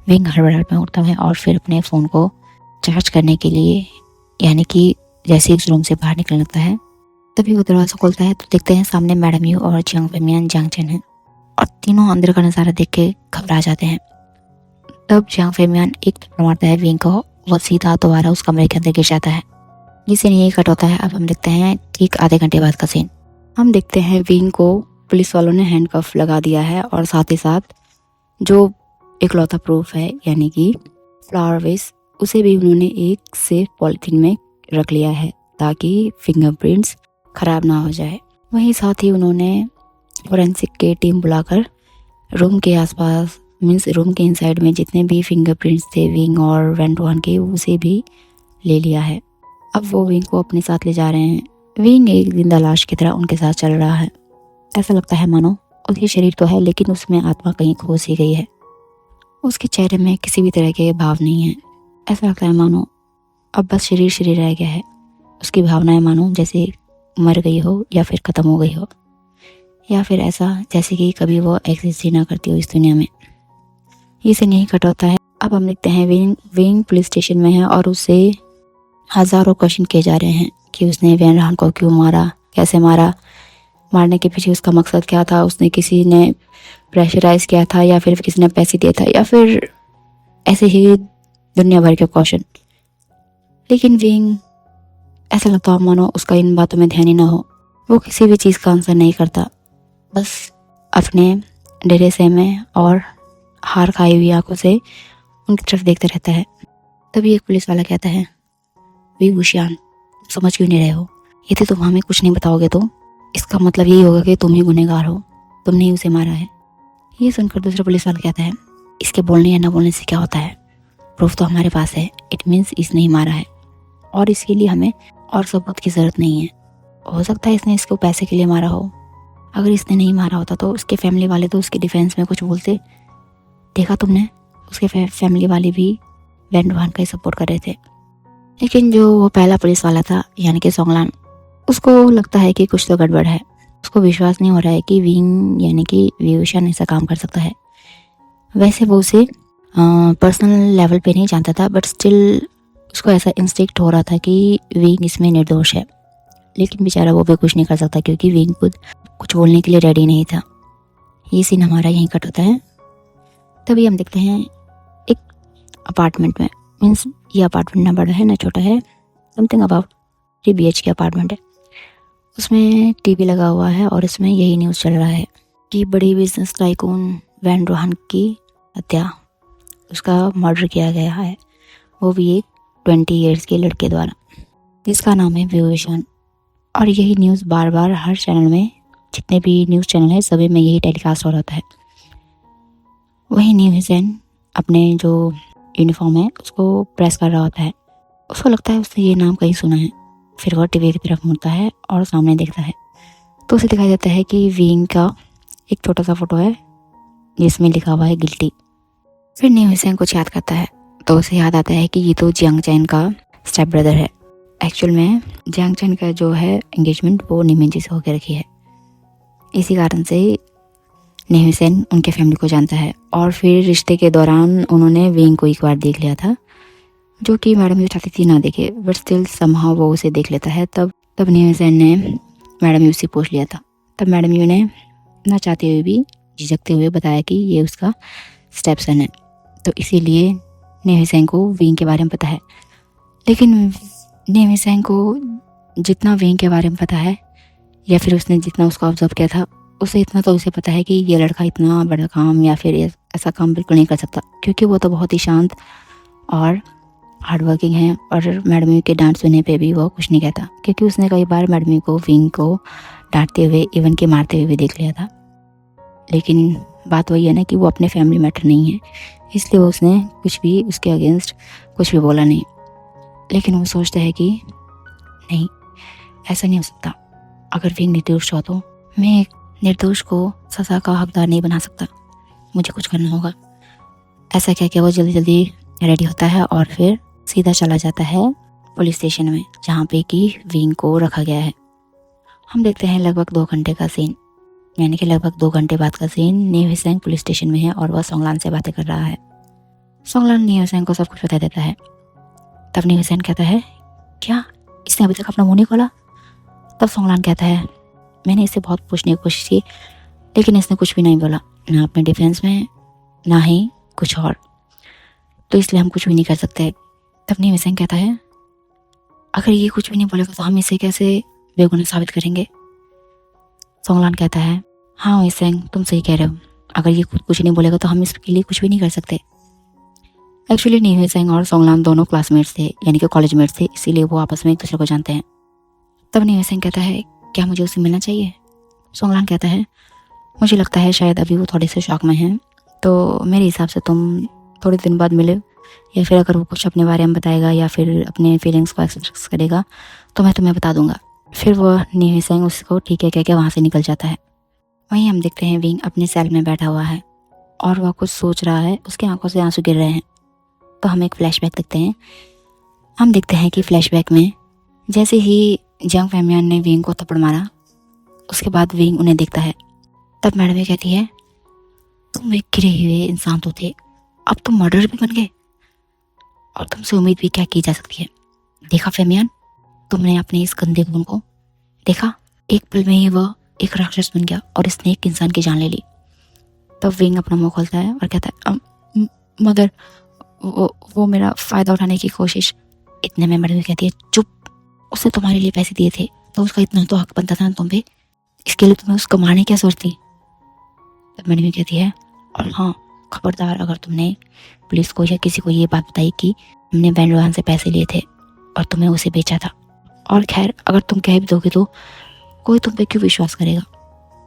विंग हड़बड़ाहट में उठता है और फिर अपने फ़ोन को चार्ज करने के लिए, यानी कि जैसे उस रूम से बाहर निकलने लगता है, तभी वो दरवाज़ा खोलता है तो देखते हैं सामने मैडम यू और जियांग फेमियान जियांग चेन है और तीनों अंदर का नज़ारा देख के घबरा जाते हैं। तब जियांग फेमियान एक थप्पड़ मारता है विंग को, वो सीधा दोबारा उस कमरे के अंदर गिर जाता है। ये सीन यही कट होता है। अब हम देखते हैं ठीक आधे घंटे बाद का सीन। हम देखते हैं विंग को पुलिस वालों ने हैंडकफ लगा दिया है और साथ ही साथ जो इकलौता प्रूफ है, यानी कि फ्लावर वेस, उसे भी उन्होंने एक सेफ पॉलिथीन में रख लिया है ताकि फिंगरप्रिंट्स खराब ना हो जाए। वहीं साथ ही उन्होंने फोरेंसिक की टीम बुलाकर रूम के आसपास, मीन्स रूम के इनसाइड में जितने भी फिंगरप्रिंट्स थे विंग और वैन रोहान के, उसे भी ले लिया है। अब वो विंग को अपने साथ ले जा रहे हैं। विंग एक जिंदा लाश की तरह उनके साथ चल रहा है। ऐसा लगता है मानो उसकी शरीर तो है लेकिन उसमें आत्मा कहीं खो सी गई है। उसके चेहरे में किसी भी तरह के भाव नहीं है। ऐसा लगता है मानो अब बस शरीर शरीर रह गया है। उसकी भावनाएं मानो जैसे मर गई हो या फिर ख़त्म हो गई हो, या फिर ऐसा जैसे कि कभी वो एग्जिस्ट ही ना करती हो इस दुनिया में। ये से नहीं कट होता है। अब हम देखते हैं विंग पुलिस स्टेशन में है और उससे हज़ारों क्वेश्चन किए जा रहे हैं कि उसने वैन रोहान को क्यों मारा, कैसे मारा, मारने के पीछे उसका मकसद क्या था, उसने किसी ने प्रेशराइज किया था या फिर किसी ने पैसे दिए था, या फिर ऐसे ही दुनिया भर के क्वेश्चन। लेकिन विंग ऐसा लगता हो मानो उसका इन बातों में ध्यान ही ना हो। वो किसी भी चीज़ का आंसर नहीं करता, बस अपने डेरे से में और हार खाई हुई आंखों से उनकी तरफ देखते रहता है। तभी एक पुलिस वाला कहता है, वी वुशियान, समझ क्यों नहीं रहे हो? यदि तुम हमें कुछ नहीं बताओगे तो इसका मतलब यही होगा कि तुम ही गुनहगार हो, तुमने ही उसे मारा है। ये सुनकर दूसरा पुलिस वाला कहता है, इसके बोलने या ना बोलने से क्या होता है? प्रूफ तो हमारे पास है, इट मीन्स इसने ही मारा है और इसके लिए हमें और सबूत की ज़रूरत नहीं है। हो सकता है इसने इसको पैसे के लिए मारा हो। अगर इसने नहीं मारा होता तो उसके फैमिली वाले तो उसके डिफेंस में कुछ बोलते। देखा तुमने, उसके फैमिली वाले भी वैन रोहन का ही सपोर्ट कर रहे थे। लेकिन जो वो पहला पुलिस वाला था यानी कि सोंगलान, उसको लगता है कि कुछ तो गड़बड़ है। उसको विश्वास नहीं हो रहा है कि विंग यानी कि विवुशियान ऐसा काम कर सकता है। वैसे वो उसे पर्सनल लेवल पे नहीं जानता था, बट स्टिल उसको ऐसा इंस्टिक्ट हो रहा था कि विंग इसमें निर्दोष है। लेकिन बेचारा वो भी कुछ नहीं कर सकता क्योंकि विंग खुद कुछ बोलने के लिए रेडी नहीं था। ये सीन हमारा यहीं कट होता है। तभी हम देखते हैं एक अपार्टमेंट में, मीन्स ये अपार्टमेंट ना बड़ा है ना छोटा है, समथिंग अबाउट 3 BHK अपार्टमेंट है। उसमें टीवी लगा हुआ है और इसमें यही न्यूज़ चल रहा है कि बड़ी बिजनेस टाइकून वैन रोहन की हत्या, उसका मर्डर किया गया है, वो भी एक 20 ईयर्स के लड़के द्वारा, जिसका नाम है विवुशियान। और यही न्यूज़ बार बार हर चैनल में, जितने भी न्यूज़ चैनल है सभी में यही टेलीकास्ट हो रहा है। वही न्यूज़ अपने जो यूनिफॉर्म है उसको प्रेस कर रहा होता है। उसको लगता है उसने ये नाम कहीं सुना है। फिर वो टीवी की तरफ मुड़ता है और सामने देखता है तो उसे दिखाई देता है कि विंग का एक छोटा सा फोटो है जिसमें लिखा हुआ है गिल्टी। फिर न्यूज़ कुछ याद करता है तो उसे याद आता है कि ये तो जियांग चैन का स्टेप ब्रदर है। एक्चुअल में जियांग चैन का जो है एंगेजमेंट वो निमिंजी से होकर रखी है। इसी कारण से नेहुसेन उनके फैमिली को जानता है और फिर रिश्ते के दौरान उन्होंने विंग को एक बार देख लिया था, जो कि मैडम ये चाहती थी ना देखे, बट स्टिल समहाउ वो उसे देख लेता है। तब नेहुसेन ने मैडम यू से पूछ लिया था। तब मैडम यू ने ना चाहते हुए भी झिझकते हुए बताया कि ये उसका स्टेप सन है, तो इसीलिए नेहुसेन को विंग के बारे में पता है। लेकिन नेहुसेन को जितना विंग के बारे में पता है या फिर उसने जितना उसको ऑब्जर्व किया था, उसे इतना तो उसे पता है कि ये लड़का इतना बड़ा काम या फिर ऐसा काम बिल्कुल नहीं कर सकता, क्योंकि वो तो बहुत ही शांत और हार्ड वर्किंग है। और मैडम यू के डांट सुनने पे भी वो कुछ नहीं कहता, क्योंकि उसने कई बार मैडम यू को विंग को डांटते हुए इवन के मारते हुए भी देख लिया था। लेकिन बात वही है ना कि वो अपने फैमिली मैटर नहीं है, इसलिए वो उसने कुछ भी उसके अगेंस्ट कुछ भी बोला नहीं। लेकिन वो सोचता है कि नहीं, ऐसा नहीं हो सकता। अगर विंग निर्दोष हो तो मैं एक निर्दोष को सज़ा का हकदार नहीं बना सकता, मुझे कुछ करना होगा। ऐसा कह के वो जल्दी जल्दी रेडी होता है और फिर सीधा चला जाता है पुलिस स्टेशन में, जहाँ पे कि विंग को रखा गया है। हम देखते हैं लगभग 2 घंटे का सीन, यानी कि लगभग 2 घंटे बाद का सीन। नेहुसेन पुलिस स्टेशन में है और वह सोंगलान से बातें कर रहा है। सोंगलान नेहुसेन को सब कुछ बता देता है। तब नेहुसेन कहता है, क्या इसने अभी तक अपना मुंह नहीं खोला? तब सोंगलान कहता है, मैंने इसे बहुत पूछने की कोशिश की लेकिन इसने कुछ भी नहीं बोला, ना अपने डिफेंस में ना ही कुछ और, तो इसलिए हम कुछ भी नहीं कर सकते। तब नेहुसेन कहता है, अगर ये कुछ भी नहीं बोलेगा तो हम इसे कैसे बेगुनाह साबित करेंगे? सोंगलान कहता है, हाँ नेहुसेन, तुम सही कह रहे हो, अगर ये खुद कुछ नहीं बोलेगा तो हम इसके लिए कुछ भी नहीं कर सकते। एक्चुअली नेहुसेन और सोंगलान दोनों क्लासमेट्स थे, यानी कि कॉलेज मेट्स थे, इसीलिए वो आपस में एक दूसरे को जानते हैं। तब नेहुसेन कहता है, क्या मुझे उससे मिलना चाहिए? सोंगलान कहता है, मुझे लगता है शायद अभी वो थोड़े से शॉक में हैं, तो मेरे हिसाब से तुम थोड़े दिन बाद मिले, या फिर अगर वो कुछ अपने बारे में बताएगा या फिर अपने फीलिंग्स को एक्सप्रेस करेगा तो मैं तुम्हें बता दूंगा। फिर वह नेहुसेन उसको ठीक है कह के वहाँ से निकल जाता है। वहीं हम देखते हैं विंग अपने सेल में बैठा हुआ है और वह कुछ सोच रहा है, उसके आंखों से आंसू गिर रहे हैं। तो हम एक फ्लैशबैक देखते हैं। हम देखते हैं कि फ्लैशबैक में जैसे ही जियांग फैमियान ने विंग को थप्पड़ मारा, उसके बाद विंग उन्हें देखता है। तब मैडम ये कहती है, तुम एक गिरे हुए इंसान तो थे, अब तुम मर्डर भी बन गए, और तुमसे उम्मीद भी क्या की जा सकती है? देखा फैमियान, तुमने अपने इस गंदे खून को देखा, एक पल में ही वह एक राक्षस बन गया और इसने एक इंसान की जान ले ली। तब विंग अपना मुंह खोलता है और कहता है, मगर वो मेरा फ़ायदा उठाने की कोशिश। इतने में मैडम कहती है, चुप, उसने तुम्हारे लिए पैसे दिए थे तो उसका इतना तो हक बनता था ना तुम पे, इसके लिए तुम्हें उसको मारने की क्या जरूरत थी? तब मैडम कहती है, और हाँ, खबरदार अगर तुमने पुलिस को या किसी को ये बात बताई कि हमने वैन रोहन से पैसे लिए थे और तुम्हें उसे बेचा था। और खैर अगर तुम कह भी दोगे तो कोई तुम पे क्यों विश्वास करेगा।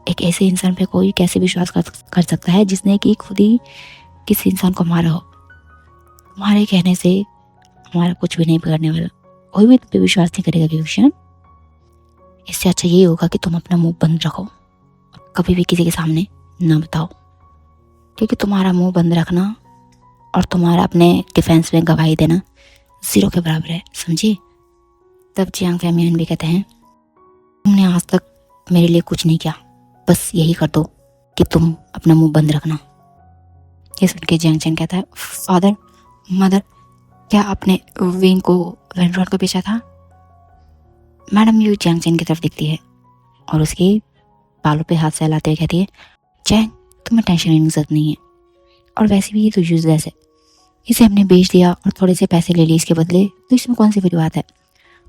एक ऐसे इंसान पे कोई कैसे विश्वास कर सकता है जिसने कि खुद ही किसी इंसान को मारा हो। तुम्हारे कहने से हमारा कुछ भी नहीं बिगड़ने वाला, कोई भी तुम पे विश्वास नहीं करेगा विभूषण। इससे अच्छा ये होगा कि तुम अपना मुंह बंद रखो, कभी भी किसी के सामने ना बताओ, क्योंकि तुम्हारा मुंह बंद रखना और तुम्हारा अपने डिफेंस में गवाही देना 0 के बराबर है, समझिए। तब जियांग फैमियन भी कहते हैं तुमने आज तक मेरे लिए कुछ नहीं किया, बस यही कर दो कि तुम अपना मुंह बंद रखना। ये सुन के जियांग चैन कहता है फादर मदर, क्या आपने विंग को वैन रोहन को बेचा था? मैडम यू जियांग चैन की तरफ देखती है और उसके बालों पे हाथ सहलाते हुए कहती है चैन तुम्हें टेंशन लेने की जरूरत नहीं है, और वैसे भी ये तो यूजलेस है, इसे हमने बेच दिया और थोड़े से पैसे ले लिए इसके बदले, तो इसमें कौन सी बड़ी बात है,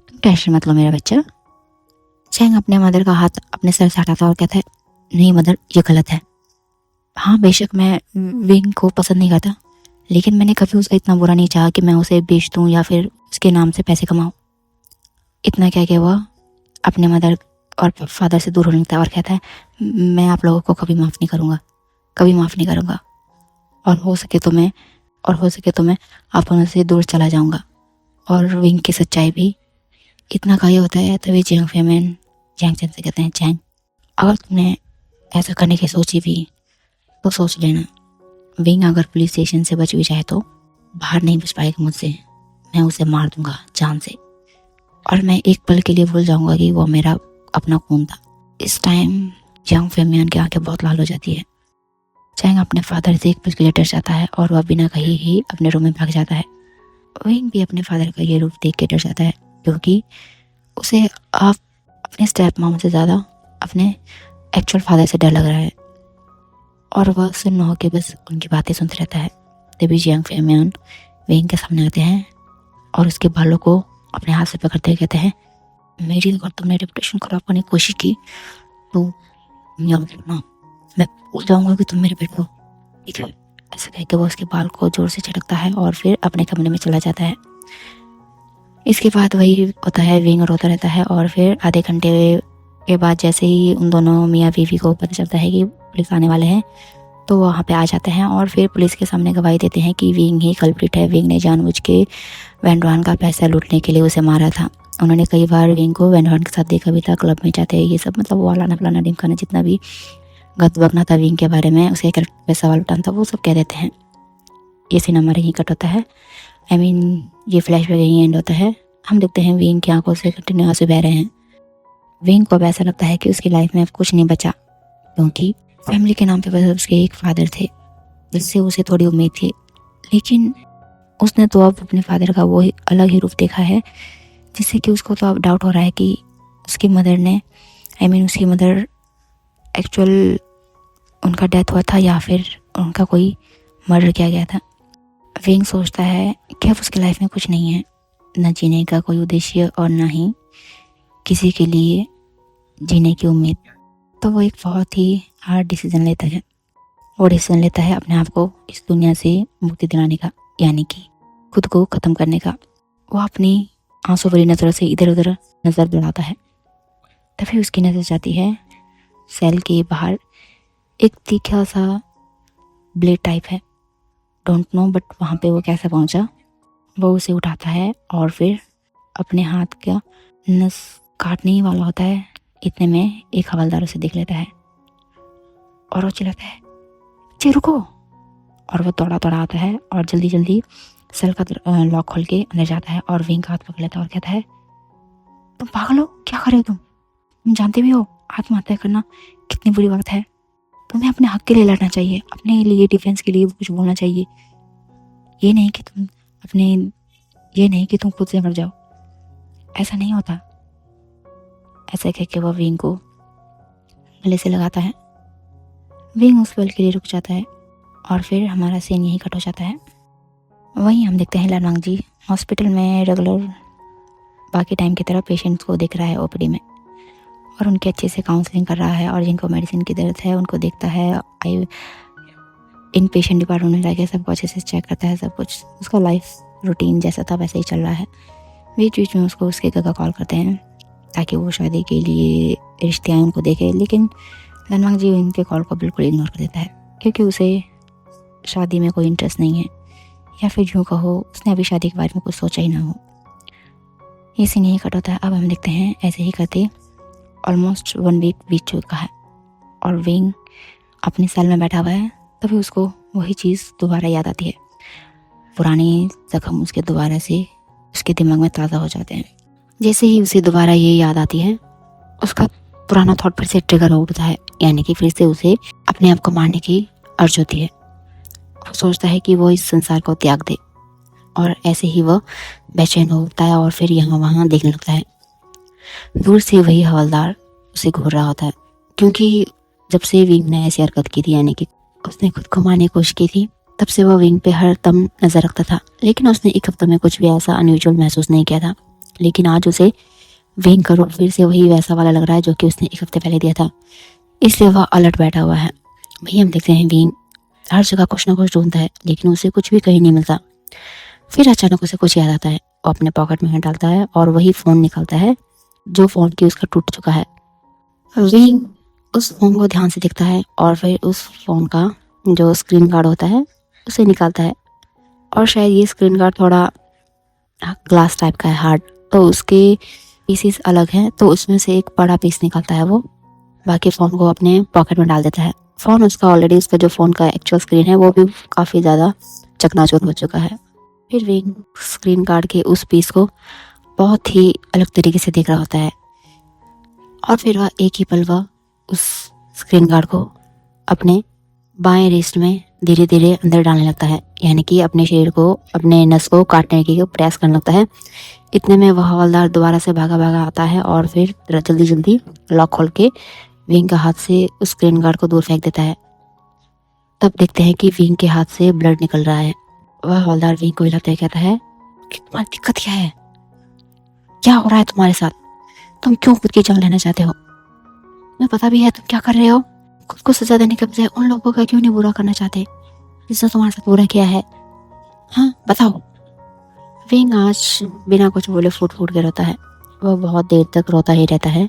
तुम टेंशन मत लो मेरा बच्चा। चैंग अपने मदर का हाथ अपने सर से हटाता और कहता है नहीं मदर ये गलत है। हाँ बेशक मैं विंग को पसंद नहीं करता, लेकिन मैंने कभी उसका इतना बुरा नहीं चाहा कि मैं उसे बेच दूँ या फिर उसके नाम से पैसे कमाऊँ। इतना क्या कि वह अपने मदर और फादर से दूर होने लगता है और कहता है मैं आप लोगों को कभी माफ़ नहीं करूँगा, कभी माफ़ नहीं करूँगा, और हो सके तो मैं आप लोगों से दूर चला जाऊँगा। और विंग की सच्चाई भी इतना का होता है। तभी जियांग फैमियन जियांग चैन से कहते हैं चैंग अगर तुमने ऐसा करने की सोची भी तो सोच लेना, विंग अगर पुलिस स्टेशन से बच भी जाए तो बाहर नहीं बच पाएगा मुझसे, मैं उसे मार दूंगा जान से, और मैं एक पल के लिए भूल जाऊंगा कि वो मेरा अपना खून था। इस टाइम जियांग फैमियन की आंखें बहुत लाल हो जाती है। चैंग अपने फादर से एक पल के लिए डर जाता है और वह बिना कहीं ही अपने रूम में भाग जाता है। विंग भी अपने फादर का ये रूप देख के डर जाता है, क्योंकि उसे आप अपने स्टेप मॉम से ज़्यादा अपने एक्चुअल फादर से डर लग रहा है, और वह सुन हो के बस उनकी बातें सुनते रहता है। तभी जियांग फैमियन विंग के सामने आते हैं और उसके बालों को अपने हाथ से पकड़ते हुए कहते हैं मेरी अगर तुमने रेपुटेशन खराब करने की कोशिश की तो याद रखना मैं भूल जाऊंगा कि तुम मेरे बेटे हो, ठीक है। ऐसा कह के वो उसके बाल को जोर से झटकता है और फिर अपने कमरे में चला जाता है। इसके बाद वही होता है, विंग रोता रहता है, और फिर आधे घंटे के बाद जैसे ही उन दोनों मियाँ बीवी को पता चलता है कि पुलिस आने वाले हैं तो वहाँ पे आ जाते हैं और फिर पुलिस के सामने गवाही देते हैं कि विंग ही कल्प्रिट है, विंग ने जानबूझ के वैन रोहन का पैसा लूटने के लिए उसे मारा था। उन्होंने कई बार विंग को वैन रोहन के साथ देखा भी था, क्लब में जाते हैं, ये सब मतलब वो वाला फलाना ढिमकाना जितना भी गत बकना था विंग के बारे में, उसके कैरेक्टर पे सवाल उठाना था, वो सब कह देते हैं। ये सीन हमारे यहीं कट होता है, ये फ्लैशबैक यहीं एंड होता है। हम देखते हैं विंग की आंखों से कंटिन्यू आंसू बह रहे हैं। विंग को अब ऐसा लगता है कि उसकी लाइफ में अब कुछ नहीं बचा, क्योंकि फैमिली के नाम पे बस उसके एक फादर थे जिससे उसे थोड़ी उम्मीद थी, लेकिन उसने तो अब अपने फादर का वो अलग ही रूप देखा है, जिससे कि उसको तो अब डाउट हो रहा है कि उसकी मदर ने उसकी मदर एक्चुअल उनका डेथ हुआ था या फिर उनका कोई मर्डर किया गया था। विंग सोचता है कि अब उसकी लाइफ में कुछ नहीं है, न जीने का कोई उद्देश्य और ना ही किसी के लिए जीने की उम्मीद। तो वो एक बहुत ही हार्ड डिसीजन लेता है। वो डिसीजन लेता है अपने आप को इस दुनिया से मुक्ति दिलाने का, यानी कि खुद को ख़त्म करने का। वो अपनी आंसू भरी नज़रों से इधर उधर नज़र दौड़ाता है। तभी उसकी नज़र जाती है सेल के बाहर एक तीखा सा ब्लेड टाइप है, डोंट नो बट वहाँ पे वो कैसे पहुँचा। वो उसे उठाता है और फिर अपने हाथ का नस काटने ही वाला होता है, इतने में एक हवलदार उसे देख लेता है और वो चिल्लाता है चे रुको, और वो दौड़ा आता है और जल्दी जल्दी सेल का लॉक खोल के अंदर जाता है और विंग का हाथ पकड़ लेता है और कहता है तुम पागल हो, क्या कर रहे हो तुम जानते भी हो आत्महत्या करना कितनी बुरी बात है। तुम्हें अपने हक के लिए लड़ना चाहिए, अपने लिए डिफेंस के लिए कुछ बोलना चाहिए, ये नहीं कि तुम खुद से मर जाओ, ऐसा नहीं होता। ऐसा कह के वह विंग को गले से लगाता है। विंग उस पल के लिए रुक जाता है और फिर हमारा सीन यहीं कट हो जाता है। वहीं हम देखते हैं लानवांग जी हॉस्पिटल में रेगुलर बाकी टाइम की तरह पेशेंट्स को देख रहा है ओपीडी में, और उनके अच्छे से काउंसलिंग कर रहा है, और जिनको मेडिसिन की ज़रूरत है उनको देखता है, इन पेशेंट डिपार्टमेंट में जाके सबको अच्छे से चेक करता है, सब कुछ उसका लाइफ रूटीन जैसा था वैसे ही चल रहा है। बीच बीच में उसको उसके काका कॉल करते हैं ताकि वो शादी के लिए रिश्ते आए उनको देखे, लेकिन लनवांग जी उनके कॉल को बिल्कुल इग्नोर कर देता है क्योंकि उसे शादी में कोई इंटरेस्ट नहीं है, या फिर यूँ कहो उसने अभी शादी के बारे में कुछ सोचा ही ना हो। ये सीन यही कट होता है। अब हम देखते हैं ऐसे ही करते ऑलमोस्ट 1 वीक बीत चुका है और विंग अपनी सेल में बैठा हुआ है। तभी उसको वही चीज़ दोबारा याद आती है, पुराने जख्म उसके दोबारा से उसके दिमाग में ताज़ा हो जाते हैं। जैसे ही उसे दोबारा ये याद आती है उसका पुराना थॉट फिर से ट्रिगर हो उठता है, यानी कि फिर से उसे अपने आप को मारने की अर्ज होती है। वो सोचता है कि वो इस संसार को त्याग दे और ऐसे ही वह बेचैन होता है और फिर यहाँ वहाँ देखने लगता है। दूर से वही हवलदार उसे घूर रहा होता है, क्योंकि जब से विंग ने ऐसी हरकत की थी, यानी कि उसने खुद को मारने की कोशिश की थी, तब से वह विंग पे हर दम नजर रखता था। लेकिन उसने 1 हफ्ते में कुछ भी ऐसा अनयूजुअल महसूस नहीं किया था। लेकिन आज उसे विंग का रूप फिर से वही वैसा वाला लग रहा है जो कि उसने 1 हफ्ते पहले दिया था, इसलिए वह अलर्ट बैठा हुआ है। वही हम देखते हैं विंग हर जगह कुछ ना कुछ ढूंढता है, लेकिन उसे कुछ भी कहीं नहीं मिलता। फिर अचानक उसे कुछ याद आता है, वो अपने पॉकेट में हाथ डालता है और वही फ़ोन निकलता है जो फ़ोन की उसका टूट चुका है। विंग उस फ़ोन को ध्यान से देखता है और फिर उस फ़ोन का जो स्क्रीन गार्ड होता है उसे निकालता है, और शायद ये स्क्रीन गार्ड थोड़ा ग्लास टाइप का है, हार्ड, तो उसके पीसेस अलग हैं, तो उसमें से एक बड़ा पीस निकालता है वो, बाकी फ़ोन को अपने पॉकेट में डाल देता है। फ़ोन उसका ऑलरेडी उसका जो फ़ोन का एक्चुअल स्क्रीन है वो भी काफ़ी ज़्यादा चकनाचूर हो चुका है। फिर विंग स्क्रीन गार्ड के उस पीस को बहुत ही अलग तरीके से देख रहा होता है और फिर वह एक ही पल वह उस स्क्रीन गार्ड को अपने बाएं रिस्ट में धीरे धीरे अंदर डालने लगता है, यानी कि अपने शरीर को, अपने नस को काटने की प्रयास करने लगता है। इतने में वह हवलदार दोबारा से भागा भागा आता है और फिर जल्दी जल्दी लॉक खोल के विंग के हाथ से उस स्क्रीन गार्ड को दूर फेंक देता है। तब देखते हैं कि विंग के हाथ से ब्लड निकल रहा है। वह हवलदार विंग को हिलाते हुए कहता है कि तुम्हारी दिक्कत क्या है, क्या हो रहा है तुम्हारे साथ, तुम क्यों खुद की जान लेना चाहते हो? तुम्हें पता भी है तुम क्या कर रहे हो? खुद को सजा देने के बजाय उन लोगों का क्यों नहीं बुरा करना चाहते जिसने तुम्हारे साथ बुरा किया है? हाँ बताओ। विंग आज बिना कुछ बोले फूट फूट के रोता है। वह बहुत देर तक रोता ही रहता है।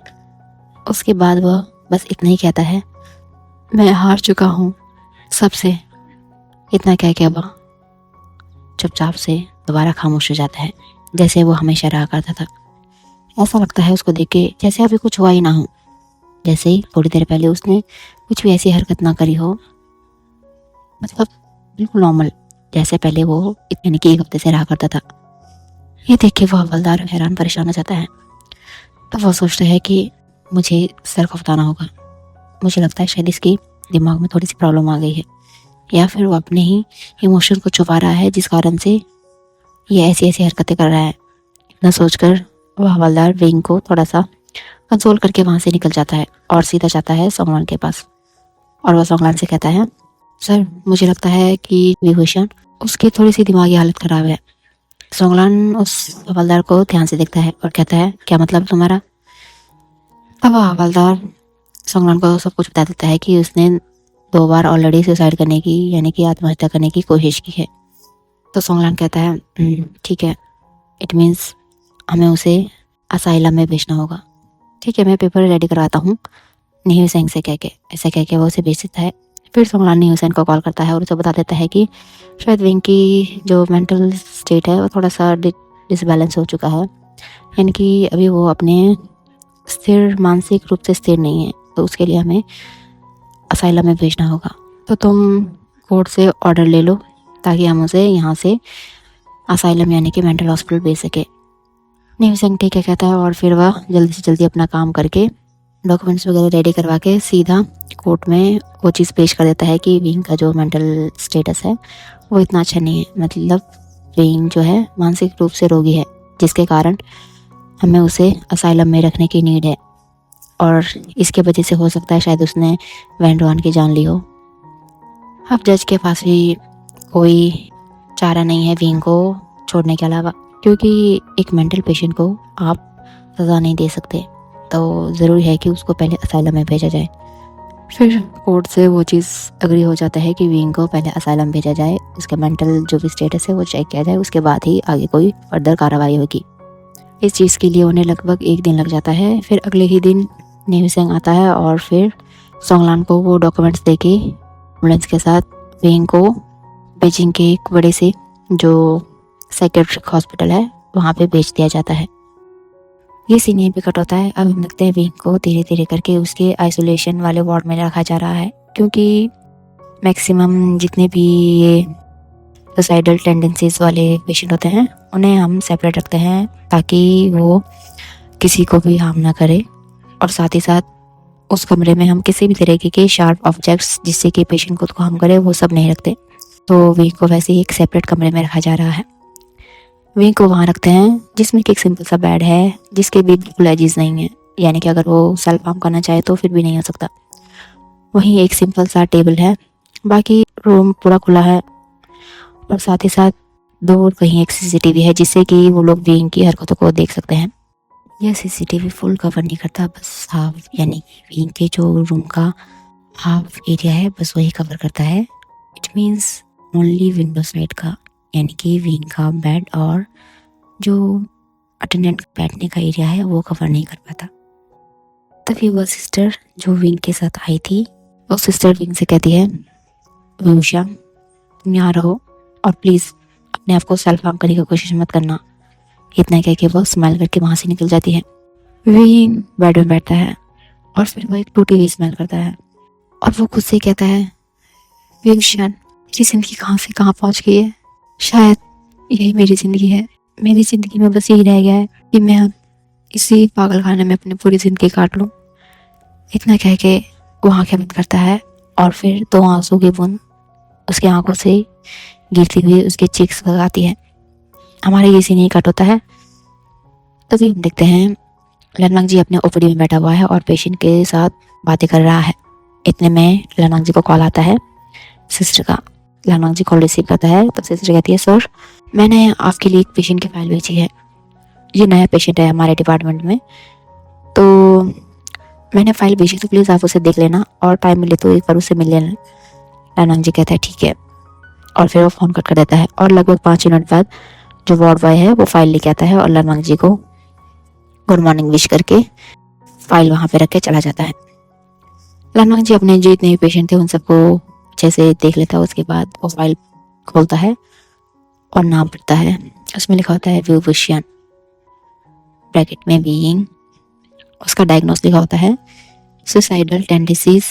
उसके बाद वह बस इतना ही कहता है, मैं हार चुका हूँ सबसे। इतना कह के वह चुपचाप से दोबारा खामोश हो जाता है, जैसे वो हमेशा रहा करता था। ऐसा लगता है उसको देख के जैसे अभी कुछ हुआ ही ना हो, जैसे ही थोड़ी देर पहले उसने कुछ भी ऐसी हरकत ना करी हो, मतलब बिल्कुल नॉर्मल, जैसे पहले वो यानी कि 1 हफ्ते से रहा करता था। ये देख के वह हवलदार हैरान परेशान हो जाता है। तो वह सोचता है कि मुझे सर को बताना होगा। मुझे लगता है शायद इसके दिमाग में थोड़ी सी प्रॉब्लम आ गई है, या फिर वो अपने ही इमोशन को छुपा रहा है जिस कारण से ये ऐसी ऐसी हरकतें कर रहा है। इतना सोचकर वह हवलदार विंग को थोड़ा सा कंसोल करके वहाँ से निकल जाता है और सीधा जाता है सोंगलान के पास। और वह सोंगलान से कहता है, सर मुझे लगता है कि विभूषण उसकी थोड़ी सी दिमागी हालत ख़राब है। सोंगलान उस हवलदार को ध्यान से देखता है और कहता है, क्या मतलब तुम्हारा? अब वह हवलदार सोंगलान को सब कुछ बता देता है कि उसने 2 बार ऑलरेडी सुसाइड करने की, यानी कि आत्महत्या करने की कोशिश की है। तो सोंगलान कहता है, ठीक है, इट मीन्स हमें उसे असाइलम में भेजना होगा। ठीक है, मैं पेपर रेडी करवाता हूँ न्यू सेंग से, कह के ऐसा कह के वो उसे भेज देता है। फिर सोंगलान न्यू सेंग को कॉल करता है और उसे बता देता है कि शायद विंग की जो मेंटल स्टेट है वो थोड़ा सा डिसबैलेंस हो चुका है, यानी कि अभी वो अपने स्थिर, मानसिक रूप से स्थिर नहीं है, तो उसके लिए हमें असाइलम में भेजना होगा। तो तुम कोर्ट से ऑर्डर ले लो ताकि हम उसे यहाँ से असाइलम यानी कि मेंटल हॉस्पिटल भेज सके। न्यू सेंग ठीक है कहता है और फिर वह जल्दी से जल्दी अपना काम करके डॉक्यूमेंट्स वगैरह रेडी करवा के सीधा कोर्ट में वो चीज़ पेश कर देता है कि विंग का जो मेंटल स्टेटस है वो इतना अच्छा नहीं है, मतलब विंग जो है मानसिक रूप से रोगी है, जिसके कारण हमें उसे असाइलम में रखने की नीड है, और इसके वजह से हो सकता है शायद उसने वैन डुआन की जान ली हो। अब जज के पास भी कोई चारा नहीं है विंग को छोड़ने के अलावा, क्योंकि एक मेंटल पेशेंट को आप सज़ा नहीं दे सकते, तो ज़रूरी है कि उसको पहले असाइलम में भेजा जाए। फिर कोर्ट से वो चीज़ अग्री हो जाता है कि विंग को पहले असाइलम भेजा जाए, उसका मेंटल जो भी स्टेटस है वो चेक किया जाए, उसके बाद ही आगे कोई फर्दर कार्रवाई होगी। इस चीज़ के लिए उन्हें लगभग 1 दिन लग जाता है। फिर अगले ही दिन न्यूसेंग आता है और फिर सोंगलान को वो डॉक्यूमेंट्स देके एम्बुलेंस के साथ विंग को बीजिंग के एक बड़े से जो साइकेट्रिक हॉस्पिटल है वहाँ पे भेज दिया जाता है। ये सीन यहीं पे कट होता है। अब हम देखते हैं विंग को धीरे धीरे करके उसके आइसोलेशन वाले वार्ड में रखा जा रहा है, क्योंकि मैक्सिमम जितने भी ये सुसाइडल टेंडेंसीज वाले पेशेंट होते हैं उन्हें हम सेपरेट रखते हैं ताकि वो किसी को भी हार्म ना करे, और साथ ही साथ उस कमरे में हम किसी भी तरीके के शार्प ऑब्जेक्ट्स जिससे कि पेशेंट खुद को हार्म करे वो सब नहीं रखते। तो विंग को वैसे ही एक सेपरेट कमरे में रखा जा रहा है। विंग को वहाँ रखते हैं जिसमें कि एक सिंपल सा बेड है जिसके भी बिल्कुल एजिज नहीं है, यानी कि अगर वो सेल्फ हार्म करना चाहे तो फिर भी नहीं हो सकता। वहीं एक सिंपल सा टेबल है, बाकी रूम पूरा खुला है, और साथ ही साथ दूर कहीं एक सीसीटीवी है जिससे कि वो लोग विंग की हरकतों को देख सकते हैं। यह सीसीटीवी फुल कवर नहीं करता, बस हाफ, यानी कि विंग के जो रूम का हाफ एरिया है बस वही कवर करता है। It means only window side का, यानी कि विंग का बेड और जो अटेंडेंट बैठने का एरिया है वो कवर नहीं कर पाता। तभी वह सिस्टर जो विंग के साथ आई थी, वो सिस्टर विंग से कहती है, विंग तुम यहाँ रहो और प्लीज़ अपने आप को सेल्फ हार्म करने की कोशिश मत करना। इतना कह के वो स्माइल करके वहाँ से निकल जाती है। विंग बेड में बैठता है और फिर वो एक टूटी हुई स्मेल करता है और वो खुद से कहता है, विंगशन मेरी ज़िंदगी कहाँ से कहाँ पहुँच गई है, शायद यही मेरी ज़िंदगी है। मेरी ज़िंदगी में बस यही रह गया है कि मैं अब इसी पागल खाने में अपनी पूरी ज़िंदगी काट लूँ। इतना कह के वो आँखें बंद करता है और फिर 2 आंसू की बूंद उसकी आंखों से गिरती हुई उसके चीक्स पर आती है। हमारे ये सीन ही कट होता है। तभी हम देखते हैं लनवांग जी अपने ओपीडी में बैठा हुआ है और पेशेंट के साथ बातें कर रहा है। इतने में लनवांग जी को कॉल आता है सिस्टर का। लनवांग जी कॉल रिसीव करता है तो सिस्टर कहती है, सर मैंने आपके लिए एक पेशेंट की फाइल भेजी है, ये नया पेशेंट है हमारे डिपार्टमेंट में, तो मैंने फाइल भेजी तो प्लीज़ आप उसे देख लेना और टाइम मिले तो एक बार उससे मिल लेना। लनवांग जी कहता है ठीक है, और फिर वो फ़ोन कट कर देता है। और लगभग 5 मिनट बाद जो वार्ड बॉय है वो फाइल लेके आता है और लनवांग जी को गुड मॉर्निंग विश करके फाइल वहाँ पे रख के चला जाता है। लनवांग जी अपने जो जितने भी पेशेंट थे उन सबको अच्छे से देख लेता है। उसके बाद वो फाइल खोलता है और नाम पढ़ता है। उसमें लिखा होता है विवुशियन, ब्रैकेट में बीइंग, उसका डायग्नोस लिखा होता है सुसाइडल टेंडेंसीज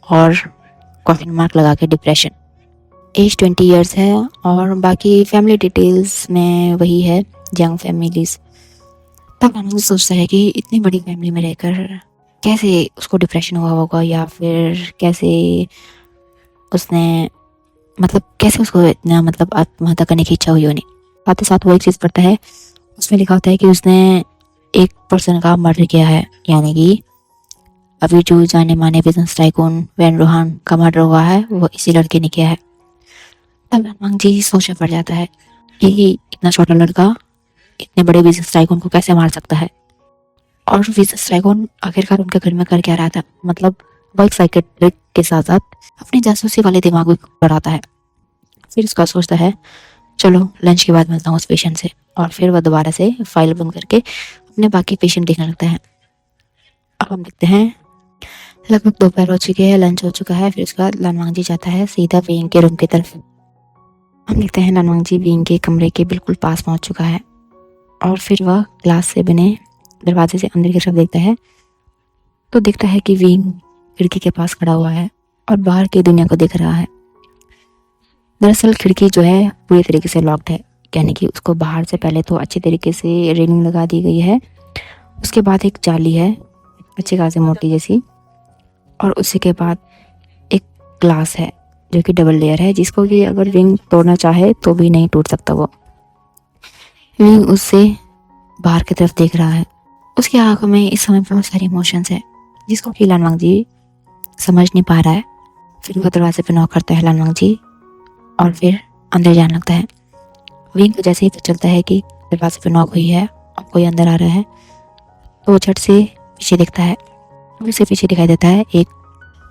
और क्वेश्चन मार्क लगा के डिप्रेशन। एज 20 ईयर्स है और बाकी फैमिली डिटेल्स में वही है, यंग फैमिलीज। तब हम सोचता है कि इतनी बड़ी फैमिली में रहकर कैसे उसको डिप्रेशन हुआ होगा, या फिर कैसे उसने कैसे उसको इतना आत्महत्या करने की इच्छा हुई होनी। साथ ही साथ वो एक चीज़ पढ़ता है, उसमें लिखा होता है कि उसने एक पर्सन का मर्डर किया है, यानी कि अभी जो जाने माने बिजनेस टाइकून वैन रोहान का मर्डर हुआ है वो इसी लड़के ने किया है। तब लनवांग जी सोचा पड़ जाता है कि इतना छोटा लड़का इतने बड़े बिजनेस टाइकून को कैसे मार सकता है, और बिजनेस टाइकून आखिरकार उनके घर में कर क्या रहा था। वो एक साइकेट्रिक के साथ साथ अपने जासूसी वाले दिमाग भी बढ़ाता है। फिर उसका सोचता है चलो लंच के बाद मिलता हूँ उस पेशेंट से, और फिर वह दोबारा से फाइल बंद करके अपने बाकी पेशेंट देखने लगता है। अब हम देखते हैं लगभग दोपहर हो चुकी है, लंच हो चुका है। फिर उसके बाद लनवांग जी जाता है सीधा विंग के रूम की तरफ। हम देखते हैं लनवांग जी विंग के कमरे के बिल्कुल पास पहुंच चुका है और फिर वह ग्लास से बने दरवाजे से अंदर की तरफ देखता है तो देखता है कि विंग खिड़की के पास खड़ा हुआ है और बाहर की दुनिया को देख रहा है। दरअसल खिड़की जो है पूरी तरीके से लॉक्ड है, यानी कि उसको बाहर से पहले तो अच्छी तरीके से रेलिंग लगा दी गई है, उसके बाद एक जाली है अच्छी खासी मोटी जैसी, और उसी के बाद एक ग्लास है जो कि डबल लेयर है, जिसको कि अगर विंग तोड़ना चाहे तो भी नहीं टूट सकता। वो विंग उससे बाहर की तरफ देख रहा है। उसकी आंखों में इस समय बहुत सारे इमोशंस है जिसको कि लनवांग जी समझ नहीं पा रहा है। फिर वो दरवाजे पे नॉक करता है लनवांग जी और फिर अंदर जाने लगता है। विंग को जैसे ही पता चलता है कि दरवाजे पे नॉक हुई है और कोई अंदर आ रहा है तो वो झट से पीछे देखता है। उसे पीछे दिखाई देता है एक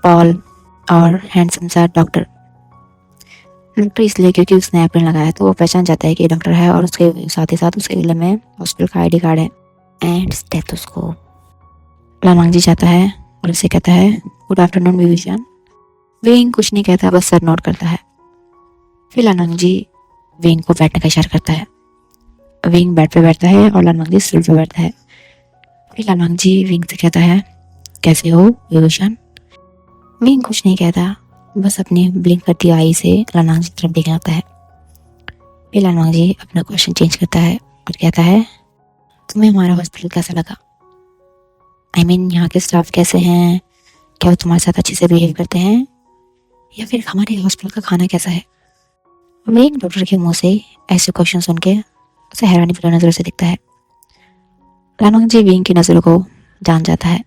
पॉल और हैंडसम सा डॉक्टर। डॉक्टर इसलिए क्योंकि उसने एप्रन लगाया तो वो पहचान जाता है कि डॉक्टर है, और उसके साथ ही साथ उसके गले में हॉस्पिटल का आईडी कार्ड है एंड स्टेथोस्कोप। लामांग जी जाता है और उसे कहता है गुड आफ्टरनून विविशन। विंग कुछ नहीं कहता, बस सर नोट करता है। फिर लामांग जी विंग को बैठने का इशारा करता है। विंग बेड पे बैठता है और लामांग जी स्टूल पे बैठता है। फिर लामांग जी विंग से कहता है कैसे हो विभूषण। विंग कुछ नहीं कहता, बस अपनी ब्लिंक करती आई से लामांग जी की तरफ देखने लगता है। फिर लामांग जी अपना क्वेश्चन चेंज करता है और कहता है तुम्हें हमारा हॉस्पिटल कैसा लगा? आई मीन यहाँ के स्टाफ कैसे हैं? क्या वो तुम्हारे साथ अच्छे से बिहेव करते हैं? या फिर हमारे हॉस्पिटल का खाना कैसा है? विंग डॉक्टर के मुंह से ऐसे क्वेश्चन सुन के उसे हैरानी भरी नजरों से दिखता है। लामांग जी विंग की नजरों को जान जाता है।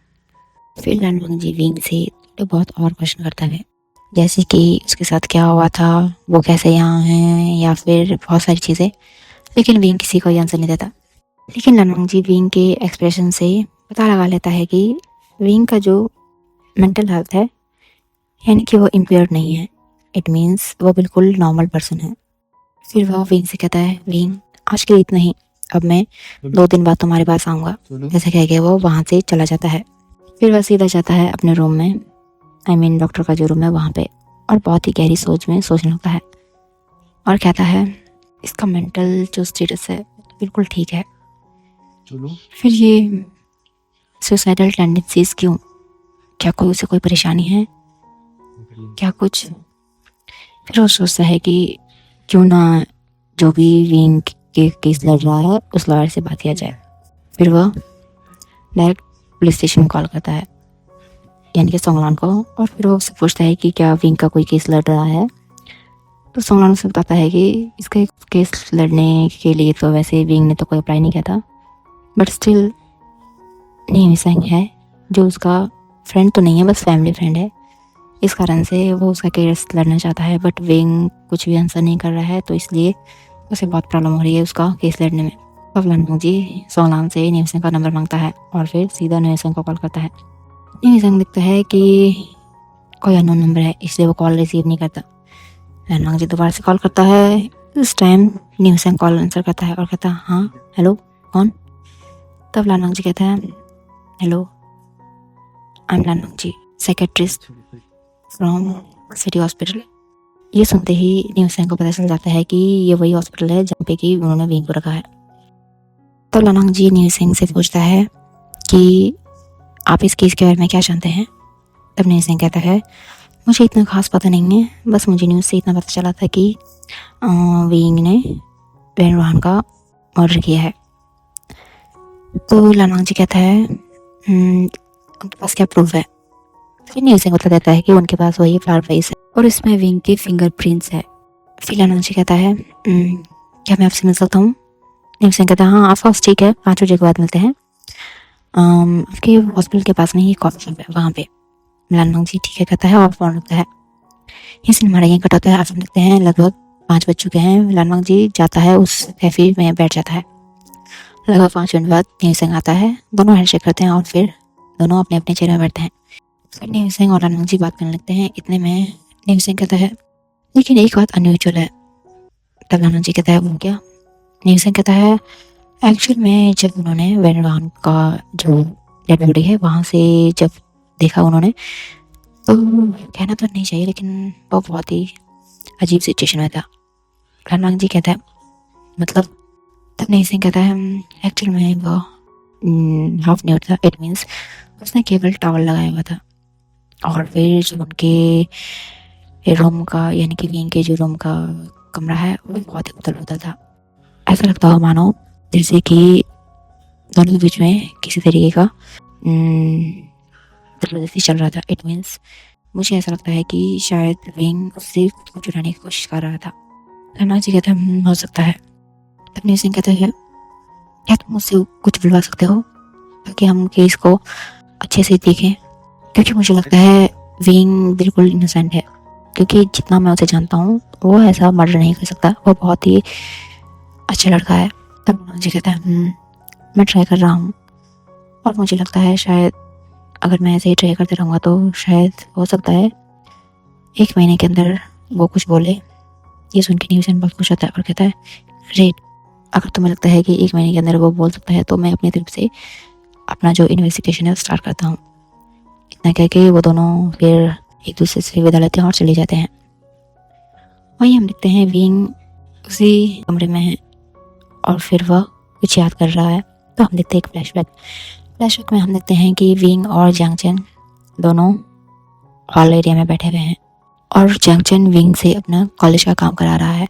फिर लामांग जी विंग से तो बहुत और क्वेश्चन करता है, जैसे कि उसके साथ क्या हुआ था, वो कैसे यहाँ है, या फिर बहुत सारी चीज़ें। लेकिन विंग किसी को आंसर नहीं देता। लेकिन लामांग जी विंग के एक्सप्रेशन से पता लगा लेता है कि विंग का जो मेंटल हेल्थ है यानी कि वो इम्पेयर्ड नहीं है। इट मीन्स वो बिल्कुल नॉर्मल पर्सन है। फिर वह विंग से कहता है विंग आज के लिए इतना ही, अब मैं 2 दिन बाद तुम्हारे पास आऊँगा। जैसे कह के वो वहाँ से चला जाता है। फिर वह सीधा जाता है अपने रूम में, आई मीन डॉक्टर का जो रूम है वहाँ पे, और बहुत ही गहरी सोच में सोचने लगता है और कहता है इसका मेंटल जो स्टेटस है बिल्कुल ठीक है। फिर ये सुसाइडल टेंडेंसीज क्यों? क्या कोई उसे कोई परेशानी है, क्या कुछ? फिर वो सोचता है कि क्यों ना जो भी विंग के केस लड़ रहा है उस लॉयर से बात किया जाए। फिर वह डायरेक्ट पुलिस स्टेशन में कॉल करता है, यानी कि सोंगलान को, और फिर वो उससे पूछता है कि क्या विंग का कोई केस लड़ रहा है। तो सोंगलान उसे बताता है कि इसका केस लड़ने के लिए तो वैसे विंग ने तो कोई अप्लाई नहीं किया था, बट स्टिल न्यूसेंग है जो उसका फ्रेंड तो नहीं है, बस फैमिली फ्रेंड है। इस कारण से वो उसका केस लड़ना चाहता है, बट विंग कुछ भी आंसर नहीं कर रहा है, तो इसलिए उसे बहुत प्रॉब्लम हो रही है उसका केस लड़ने में। तब लामांग जी सोंगलान से न्यूसेंग का नंबर मांगता है और फिर सीधा न्यूसेंग को कॉल करता है। न्यूसेंग दिखता है कि कोई अननोन नंबर है, इसलिए वो कॉल रिसीव नहीं करता। लामांग जी दोबारा से कॉल करता है। इस टाइम न्यूसेंग कॉल आंसर करता है और कहता है हाँ हेलो कौन? तब लामांग जी कहता है hello I am Lamang ji, psychiatrist from city hospital. ये सुनते ही न्यूसेंग को पता चल जाता है कि ये वही हॉस्पिटल है जहाँ पे कि उन्होंने विंग को रखा है। तो लामांग जी न्यूसेंग से पूछता है कि आप इस केस के बारे में क्या जानते हैं? तब न्यूसेंग कहता है मुझे इतना खास पता नहीं है, बस मुझे न्यूज़ से इतना पता चला था कि विंग ने वेन रोहान का मर्डर किया है। तो लामांग जी कहता है उनके पास क्या प्रूफ है? फिर न्यूसेंग बता देता है कि उनके पास वही फ्लावर फेस है और इसमें विंग के फिंगरप्रिंट्स है। फिर लामांग जी कहता है क्या मैं आपसे मिल सकता हूँ? न्यूसेंग कहता है हाँ ऑफकोर्स ठीक है, 5 बजे के बाद मिलते हैं। आपके हॉस्पिटल के पास में ही कॉफी शॉप है, वहाँ पे। लामांग जी ठीक है कहता है और फ़ोन रखता है। ये सिनेमा यहीं कट होता है। आप देखते हैं लगभग 5 बज चुके हैं। लामांग जी जाता है उस कैफे में बैठ जाता है। लगभग 5 मिनट बाद न्यूसेंग आता है, दोनों हैंडशेक करते हैं और फिर दोनों अपने अपने चेयर में बैठते हैं। फिर न्यूसेंग और लामांग जी बात करने लगते हैं। इतने में न्यूसेंग कहता है लेकिन एक बात अनयूजुअल है। तब लामांग जी कहता है वो क्या? न्यूसेंग कहता है एक्चुअल में जब उन्होंने वेन रोहान का जो डेड बॉडी है वहाँ से जब देखा उन्होंने, तो कहना तो नहीं चाहिए लेकिन वो बहुत ही अजीब सिचुएशन में था। लामांग जी कहता है मतलब? तब न्यूसेंग कहता है एक्चुअल में वो हाफ न्यूड था। इट मीन्स उसने केवल टॉवल लगाया हुआ था, और फिर जो उनके रूम का यानी कि विंग के जो रूम का कमरा है वो बहुत ही उथल पुथल था। ऐसा लगता हो मानो जैसे कि दोनों के बीच में किसी तरीके का जबरदस्ती चल रहा था। इट मीन्स मुझे ऐसा लगता है कि शायद विंग उससे खुद को चुराने की कोशिश कर रहा था। लामांग जी कहता है हो सकता है। तब न्यूसेंग कहता है क्या तुम मुझसे कुछ बुलवा सकते हो ताकि हम केस को अच्छे से देखें? क्योंकि मुझे लगता है विंग बिल्कुल इनोसेंट है, क्योंकि जितना मैं उसे जानता हूँ वो ऐसा मर्डर नहीं कर सकता, वो बहुत ही अच्छा लड़का है। तब मुझे कहता है मैं ट्राई कर रहा हूँ और मुझे लगता है शायद अगर मैं ऐसे ही ट्राई करते रहूँगा तो शायद हो सकता है 1 महीने के अंदर वो कुछ बोले। ये सुन के न्यूज़न बहुत खुश होता है और कहता है ग्रेट, अगर तुम्हें लगता है कि 1 महीने के अंदर वो बोल सकता है तो मैं अपनी तरफ से अपना जो इन्वेस्टिगेशन है वो स्टार्ट करता हूँ। इतना कह के वो दोनों फिर एक दूसरे से विदा लेते हैं और चले जाते हैं। वहीं हम देखते हैं विंग उसी कमरे में है और फिर वह कुछ याद कर रहा है। तो हम देखते हैं एक फ्लैशबैक में हम देखते हैं कि विंग और जंगचन दोनों हॉल एरिया में बैठे हुए हैं और जंगचन विंग से अपना कॉलेज का काम करा रहा है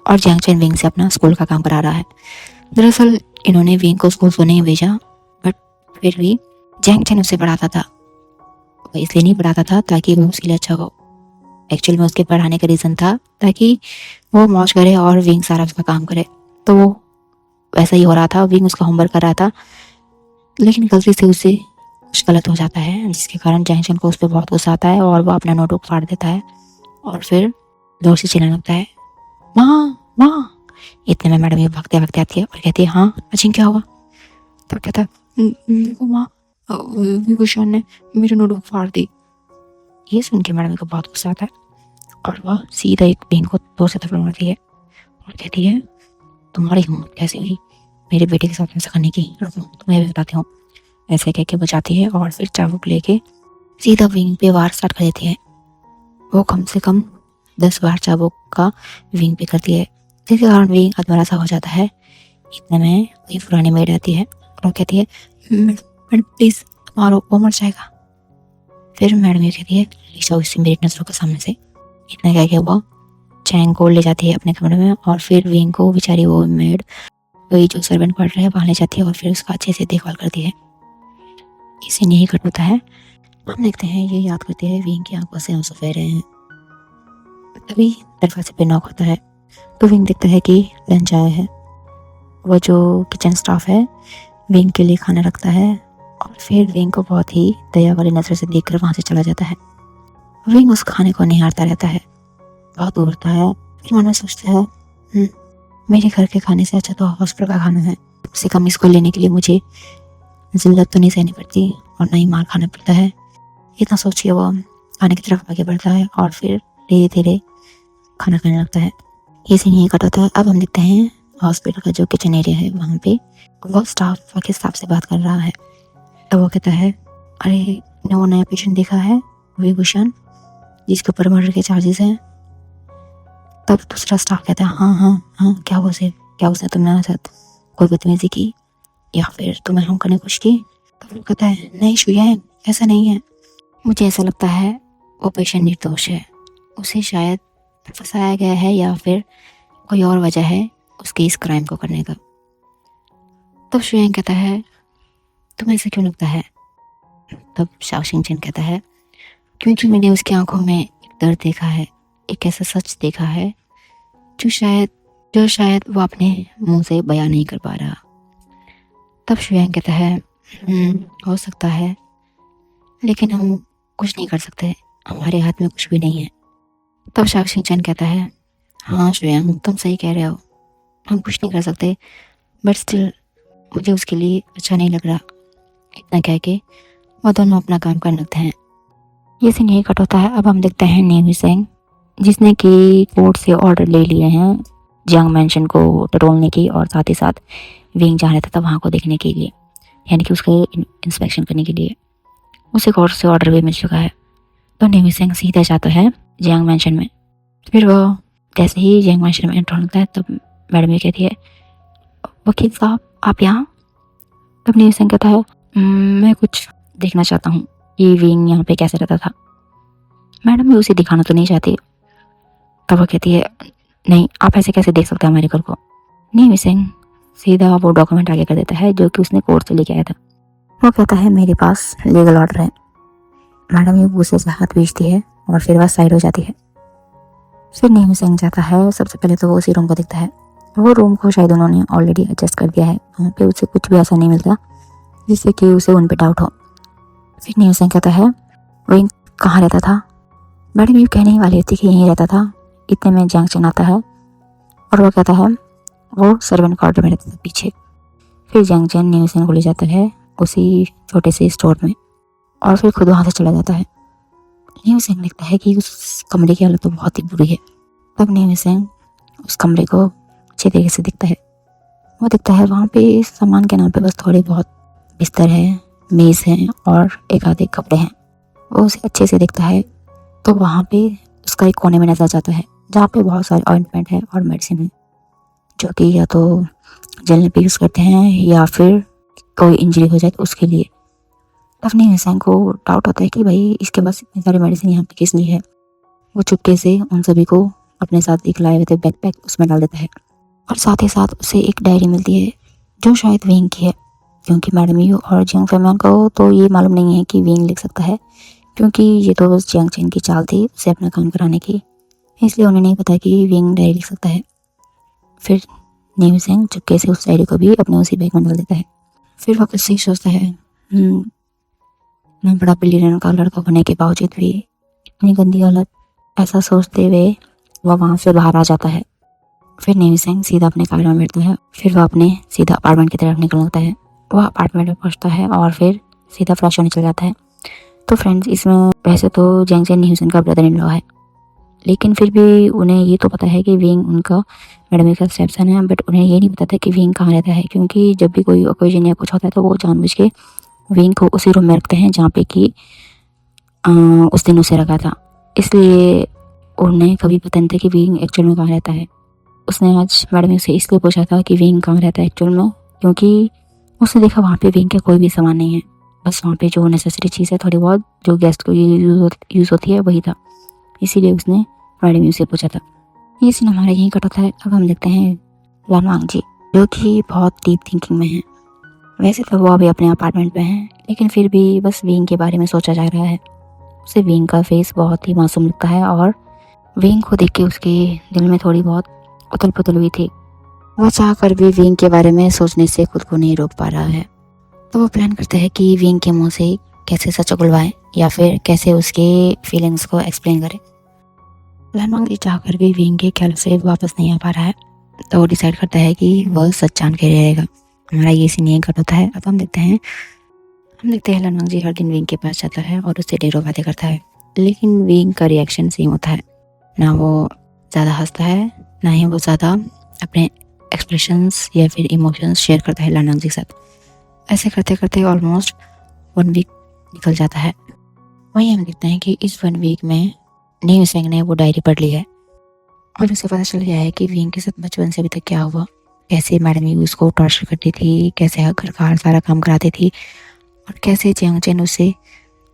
और जंगचन विंग से अपना स्कूल का काम करा रहा है। दरअसल इन्होंने विंग को स्कूल तो नहीं भेजा, बट फिर भी जंगचन उसे पढ़ाता था। वो इसलिए नहीं पढ़ाता था ताकि वो उसके लिए अच्छा हो, एक्चुअल में उसके पढ़ाने का रीज़न था ताकि वो मौज करे और विंग सारा उसका काम करे। तो वो वैसा ही हो रहा था, विंग उसका होमवर्क कर रहा था लेकिन गलती से उसे कुछ गलत हो जाता है जिसके कारण जंगचन को उस पर बहुत गुस्सा आता है और वो अपना नोटबुक फाड़ देता है और फिर जोर से चिल्लाने लगता है माँ माँ। इतने में मैडम ये भागते भागते आती है और कहती है हाँ अचिन क्या हुआ? तो कहता है माँ विभूषण ने मेरी नोटबुक फाड़ दी। ये सुन के मैडम को बहुत गुस्सा आता है और वह सीधा एक विंग को जोर से थप्पड़ मारती है और कहती है तुम्हारी हिम्मत कैसे हुई मेरे बेटे के साथ ऐसा करने की? रुको तुम्हें भी बताती हूँ। ऐसे कह के बचाती है और फिर चाबुक लेके सीधा विंग पे वार स्टार्ट कर देती है। वो कम से कम 10 बार चाबुक का विंग पे करती है जिसके कारण विंग अधमरा सा हो जाता है। इतने में वही पुरानी मेड आती है और वो कहती है मैडम प्लीज़ मारो वो मर जाएगा। फिर मैडम ये कहती है लीजा उससे मेरी नज़रों के सामने से। इतना कह के वो चैंग को ले जाती है अपने कमरे में और फिर विंग को बेचारी वो मेड वही जो सर्वेंट क्वार्टर है वहाँ ले जाती है और फिर उसका अच्छे से देखभाल करती है। इसे नहीं कट होता है। हम देखते हैं ये याद करते हैं विंग की आंखों से आंसू बह रहे हैं। तभी दरवाजे पे नॉक होता है तो विंग देखता है कि लंच आया है। वो जो किचन स्टाफ है विंग के लिए खाना रखता है और फिर विंग को बहुत ही दया वाली नज़र से देखकर वहाँ से चला जाता है। विंग उस खाने को निहारता रहता है, बहुत उड़ता है। फिर मन में सोचता है मेरे घर के खाने से अच्छा तो हॉस्पिटल का खाना है, कम से कम इसको लेने के लिए मुझे जिल्लत तो नहीं सहनी पड़ती और ना ही मार खाना पड़ता है। इतना सोचिए वो खाने की तरफ आगे बढ़ता है और फिर धीरे धीरे खाना खाने लगता है। ये सीन यही कट होता है। अब हम देखते हैं हॉस्पिटल का जो किचन एरिया है वहाँ पे वो स्टाफ के स्टाफ से बात कर रहा है। तो वो कहता है अरे वो नया पेशेंट देखा है विभूषण जिसके ऊपर मर्डर के चार्जेस हैं। तब दूसरा स्टाफ कहता है हाँ हाँ हाँ क्या उसे तुमने साथ कोई बदतमीजी की या फिर तुम्हें हम करने की कोशिश की? तो वो कहता है नहीं शुया है, ऐसा नहीं है, मुझे ऐसा लगता है वो पेशेंट निर्दोष है, उसे शायद फंसाया गया है या फिर कोई और वजह है उसके इस क्राइम को करने का। तब शुया कहता है तुम्हें ऐसा क्यों लगता है? तब शाओशिंगचन कहता है क्योंकि मैंने उसकी आंखों में एक दर्द देखा है, एक ऐसा सच देखा है जो शायद वो अपने मुंह से बयान नहीं कर पा रहा। तब शुयांग कहता है हो सकता है लेकिन हम कुछ नहीं कर सकते, हमारे हाथ में कुछ भी नहीं है। तब शाओशिंगचन कहता है हाँ शुयांग तुम सही कह रहे हो, हम कुछ नहीं कर सकते बट स्टिल मुझे उसके लिए अच्छा नहीं लग रहा। इतना कह के वो दोनों अपना काम करने लगते हैं। ये सीन यही कट होता है। अब हम देखते हैं नेमी सिंह जिसने कि कोर्ट से ऑर्डर ले लिए हैं जंग मैंशन को टटोलने की और साथ ही साथ विंग जा रहा था वहाँ को देखने के लिए, यानी कि उसके इंस्पेक्शन करने के लिए उसे कोर्ट से ऑर्डर भी मिल चुका है। तो नेमी सिंह सीधा जाता है जंग मैंशन में। फिर वो जैसे ही जंग मैंशन में एंटर होता है तब मैडम ये कहती है वकील साहब आप यहाँ? तब नेमी सिंह कहता है मैं कुछ देखना चाहता हूँ कि विंग यहाँ पे कैसे रहता था। मैडम भी उसे दिखाना तो नहीं चाहती। तब वो कहती है नहीं आप ऐसे कैसे देख सकते हैं हमारे घर को? नेमी सिंह सीधा वो डॉक्यूमेंट आगे कर देता है जो कि उसने कोर्ट से लेके आया था। वो कहता है मेरे पास लीगल ऑर्डर है। मैडम ये गुस्से से हाथ खींचती है और फिर वह साइड हो जाती है। फिर नेमी सिंह जाता है। सबसे पहले तो वो उसी रूम को देखता है। वो रूम को शायद उन्होंने ऑलरेडी एडजस्ट कर दिया है, वहाँ पे उसे कुछ भी ऐसा नहीं मिलता जिससे कि उसे उन पर डाउट हो। फिर नेमी सिंह कहता है विंग कहाँ रहता था? मैडम ये कहने ही वाली थी कि यहीं रहता था। इतने में जंगचन आता है और वो कहता है वो सर्वेंट क्वार्टर में रहता था पीछे। फिर जंगचन नेमी सिंह को ले जाता है उसी छोटे से स्टोर में और फिर खुद वहाँ से चला जाता है। न्यू सिंह लिखता है कि उस कमरे की हालत तो बहुत ही बुरी है। तब न्यू सिंह उस कमरे को अच्छे तरीके से दिखता है। वो दिखता है वहाँ पे सामान के नाम पे बस थोड़े बहुत बिस्तर है, मेज़ है और एक आधे कपड़े हैं। वो उसे अच्छे से दिखता है तो वहाँ पे उसका एक कोने में नजर जाता है जहाँ पे बहुत सारे ऑइंटमेंट है और मेडिसिन है, जो कि या तो जलने पे यूज़ करते हैं या फिर कोई इंजरी हो जाए तो उसके लिए। तब न्यू सिंह को डाउट होता है कि भाई इसके पास इतनी सारी मेडिसिन यहाँ पे किस लिए है। वो चुपके से उन सभी को अपने साथ एक लाए हुए थे बैकपैक उसमें डाल देता है और साथ ही साथ उसे एक डायरी मिलती है जो शायद विंग की है, क्योंकि मैडम यू और जियांग फैमियन को तो ये मालूम नहीं है कि विंग लिख सकता है, क्योंकि ये तो बस जियांग चेन की चाल थी उसे अपना काम कराने की, इसलिए उन्हें नहीं पता कि विंग डायरी लिख सकता है। फिर न्यू सिंह चुपके से उस डायरी को भी अपने उसी बैग में डाल देता है। फिर वापस से सोचता है मैं बड़ा बिलियनर का लड़का होने के बावजूद भी इतनी गंदी हालत, ऐसा सोचते हुए वह वहाँ से बाहर आ जाता है। फिर न्यू सिंह सीधा अपने कार में बैठता है। फिर वह अपने सीधा अपार्टमेंट की तरफ निकल जाता है। वह अपार्टमेंट में पहुँचता है और फिर सीधा फ्रेश होने चल जाता है। तो फ्रेंड्स, इसमें वैसे तो जियांग चेन न्यू सिंह का ब्रदर इन लॉ है, लेकिन फिर भी उन्हें ये तो पता है कि विंग उनका मैडम का स्टेपसन है, बट उन्हें ये नहीं पता था कि विंग कहाँ रहता है, क्योंकि जब भी कोई ओकेजन या कुछ होता है तो वो जानबूझ के विंग को उसी रूम में रखते हैं जहाँ पे कि उस दिन उसे रखा था। इसलिए उन्हें कभी पता नहीं था कि विंग एक्चुअल में कहाँ रहता है। उसने आज मैडम से इसलिए पूछा था कि विंग कहाँ रहता है एक्चुअल में, क्योंकि उसने देखा वहाँ पे विंग का कोई भी सामान नहीं है, बस वहाँ पे जो नेसेसरी चीज़ है थोड़ी बहुत जो गेस्ट को यूज़ होती है वही था, इसीलिए उसने मैडम से पूछा था। ये सीन हमारा यहीं कट होता है। अब हम देखते हैं लानवांग जी, जो कि बहुत डीप थिंकिंग में है। वैसे तो वो अभी अपने अपार्टमेंट में है, लेकिन फिर भी बस विंग के बारे में सोचा जा रहा है। उसे विंग का फेस बहुत ही मासूम लगता है और विंग को देख के उसके दिल में थोड़ी बहुत उथल पुथल हुई थी। वह चाह कर भी विंग के बारे में सोचने से खुद को नहीं रोक पा रहा है। तो वो प्लान करता है कि विंग के मुंह से कैसे सच उगलवाए या फिर कैसे उसके फीलिंग्स को एक्सप्लेन करे। लानवांग जी चाह कर भी विंग के ख्याल से वापस नहीं आ पा रहा है, तो वो डिसाइड करता है कि वह सच जान के रहेगा। हमारा ये सीन यही कट होता है। अब हम देखते हैं लानवांग जी हर दिन विंग के पास जाता है और उससे ढेरों बातें करता है, लेकिन विंग का रिएक्शन सेम होता है। ना वो ज़्यादा हंसता है, ना ही वो ज़्यादा अपने एक्सप्रेशंस या फिर इमोशंस शेयर करता है लानवांग जी के साथ। ऐसे करते करते ऑलमोस्ट 1 वीक निकल जाता है। वहीं हम देखते हैं कि इस 1 वीक में न्यू सिंह ने वो डायरी पढ़ ली है और उसे पता चल गया है कि विंग के साथ बचपन से अभी तक क्या हुआ, कैसे मैडम यू उसको टॉर्चर करती थी, कैसे घर का हर सारा काम कराती थी और कैसे जियांग चेन उसे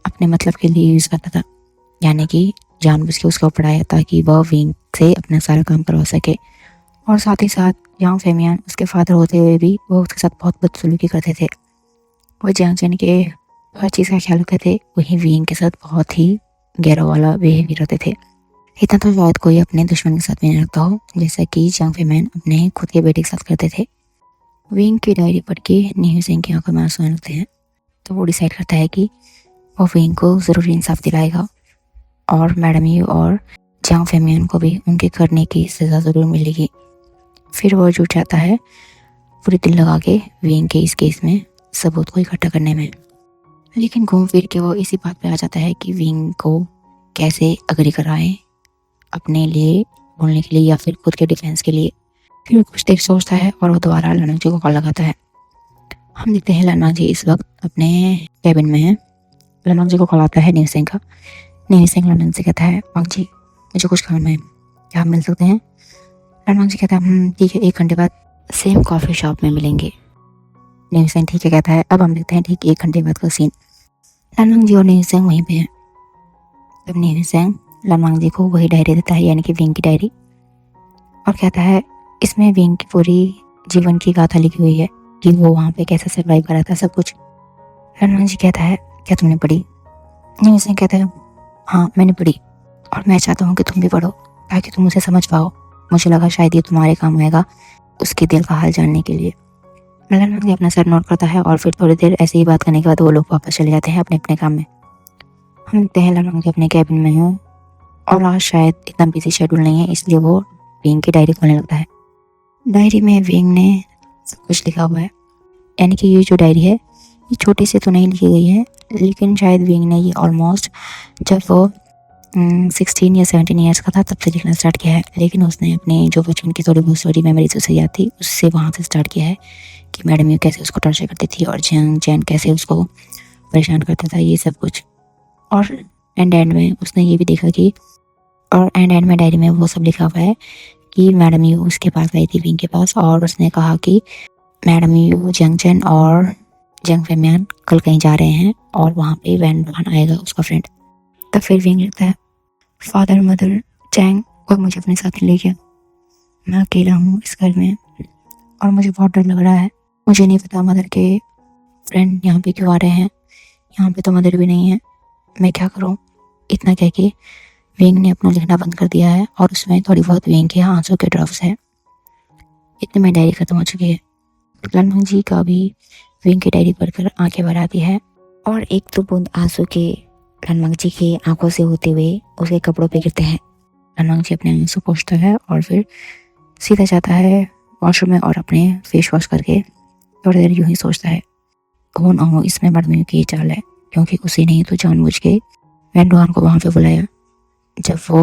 अपने मतलब के लिए यूज़ करता था, यानी कि जानबूझ के उसको पढ़ाया ताकि वह विंग से अपना सारा काम करवा सके। और साथ ही साथ जियांग फैमियन उसके फादर होते हुए भी वो उसके साथ बहुत बदसलूकी करते थे। वो जियांग चेन के हर चीज़ का ख्याल रखते थे, वहीं विंग के साथ बहुत ही गहरा वाला बिहेवियर होते थे। इतना तो शायद कोई अपने दुश्मन के साथ भी नहीं रखता हो, जैसा कि जियांग फैमियन अपने खुद के बेटे के साथ करते थे। विंग की डायरी पढ़ के न्यू सिंह की आंखों में आंसू आने लगते हैं, तो वो डिसाइड करता है कि वो विंग को ज़रूर इंसाफ दिलाएगा और मैडम यू और जियांग फैमियन को भी उनके करने की सज़ा ज़रूर मिलेगी। फिर वो जुट जाता है पूरी दिल लगा के विंग के इस केस में सबूत को इकट्ठा करने में, लेकिन घूम फिर के वो इसी बात पे आ जाता है कि विंग को कैसे अग्री कराएं अपने लिए बोलने के लिए या फिर खुद के डिफेंस के लिए। फिर वो कुछ देर सोचता है और वो दोबारा लानवांग जी को कॉल लगाता है। हम देखते हैं लानवांग जी इस वक्त अपने कैबिन में है। लानवांग जी को कॉल आता है न्यू सिंह का। न्यू सिंह लानवांग से कहता है, वांग जी मुझे कुछ काम है, क्या आप मिल सकते हैं? लानवांग जी कहता है ठीक है, 1 घंटे बाद सेम कॉफ़ी शॉप में मिलेंगे। न्यू सिंह ठीक है कहता है। अब हम देखते हैं ठीक 1 घंटे बाद का सीन। लानवांग जी और न्यू सिंह वहीं पे हैं। तब न्यू सिंह लानवांग जी को वही डायरी देता है, यानी कि विंग की डायरी, और कहता है इसमें विंग की पूरी जीवन की गाथा लिखी हुई है कि वो वहाँ पे कैसे सर्वाइव करा था सब कुछ। लानवांग जी कहता है क्या तुमने पढ़ी? न्यू सिंह कहता है हाँ मैंने पढ़ी और मैं चाहता हूँ कि तुम भी पढ़ो ताकि तुम उसे समझ पाओ। मुझे लगा शायद ये तुम्हारे काम आएगा उसके दिल का हाल जानने के लिए। लानवांग जी अपना सर नोट करता है और फिर थोड़ी देर ऐसे ही बात करने के बाद वो लोग वापस चले जाते हैं अपने अपने काम में। हम देखते हैं लानवांग जी अपने कैबिन में हैं और आज शायद इतना बिजी शेड्यूल नहीं है, इसलिए वो विंग की डायरी खोलने लगता है। डायरी में विंग ने सब कुछ लिखा हुआ है, यानी कि ये जो डायरी है ये छोटी सी तो नहीं लिखी गई है, लेकिन शायद विंग ने ये ऑलमोस्ट जब वो 16 या 17 ईयर्स का था तब से लिखना स्टार्ट किया है। लेकिन उसने अपने जो बचपन की थोड़ी बहुत स्टोरी मेमोरीज उसे याद थी, उससे वहाँ से स्टार्ट किया है कि मैडम यू कैसे उसको टॉर्चर करती थी और जंग जैन कैसे उसको परेशान करता था, ये सब कुछ। और एंड में उसने ये भी देखा कि एंड में डायरी में वो सब लिखा हुआ है कि मैडम यू उसके पास आई थी, विंग के पास, और उसने कहा कि मैडम यू जंग जैन और जंग फेमियान कल कहीं जा रहे हैं और वहाँ पे वैन रोहान आएगा उसका फ्रेंड। तब फिर विंग लगता है फादर मदर चैंग और मुझे अपने साथ ले गया। मैं अकेला हूँ इस घर में और मुझे बहुत डर लग रहा है। मुझे नहीं पता मदर के फ्रेंड यहाँ पे क्यों आ रहे हैं, यहाँ पे तो मदर भी नहीं है, मैं क्या करूँ। इतना कह के विंग ने अपना लिखना बंद कर दिया है और उसमें थोड़ी बहुत विंग के आंसू के ड्रॉप्स है। इतने में डायरी खत्म हो चुकी है। लनमंग जी का भी विंग की डायरी पढ़कर आंखें भर आती है और एक तो बूंद आंसू के लनमंग जी की आंखों से होते हुए उसके कपड़ों पे गिरते हैं। लनमंग जी अपने आंसू पोंछता है और फिर सीधा जाता है वॉशरूम में और अपने फेस वॉश करके थोड़ी देर यूं ही सोचता है, हो ना हो इसमें मैडम की चाल है, क्योंकि उसी ने तो जानबूझ के वैन रोहान को वहाँ पे बुलाया जब वो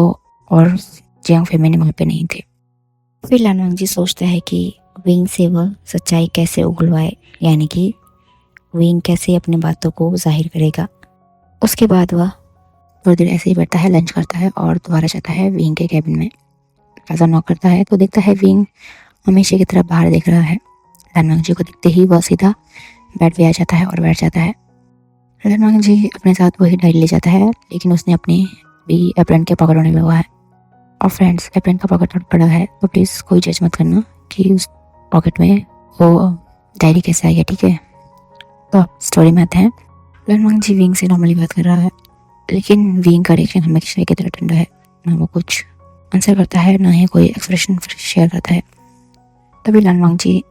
और जियांग फेमिन वहाँ पे नहीं थे। फिर लनमंग जी सोचता है कि विंग से वह सच्चाई कैसे उगलवाए, यानी कि विंग कैसे अपनी बातों को जाहिर करेगा। उसके बाद वह थोड़ी देर ऐसे ही बैठता है, लंच करता है और दोबारा जाता है विंग के कैबिन में। दरवाजा नॉक करता है तो देखता है विंग हमेशा की तरफ बाहर देख रहा है। लनमंग जी को देखते ही वह सीधा बेड पे आ जाता है और बैठ जाता है। लनमंग जी अपने साथ वही डायरी ले जाता है, लेकिन उसने अपने भी एप्रन के पॉकेट होने लगा है। और फ्रेंड्स, एप्रन का पॉकेट थोड़ा बड़ा है तो प्लीज़ कोई जज मत करना कि उस पॉकेट में वो डायरी कैसे आई है, ठीक है। तो आप स्टोरी में आते हैं। लनमंग जी विंग से नॉर्मली बात कर रहा है, लेकिन विंग का रिएक्शन हमेशा की तरह ठंडा है। ना वो कुछ आंसर करता है, ना ही कोई एक्सप्रेशन शेयर करता है। तभी लनमंग जी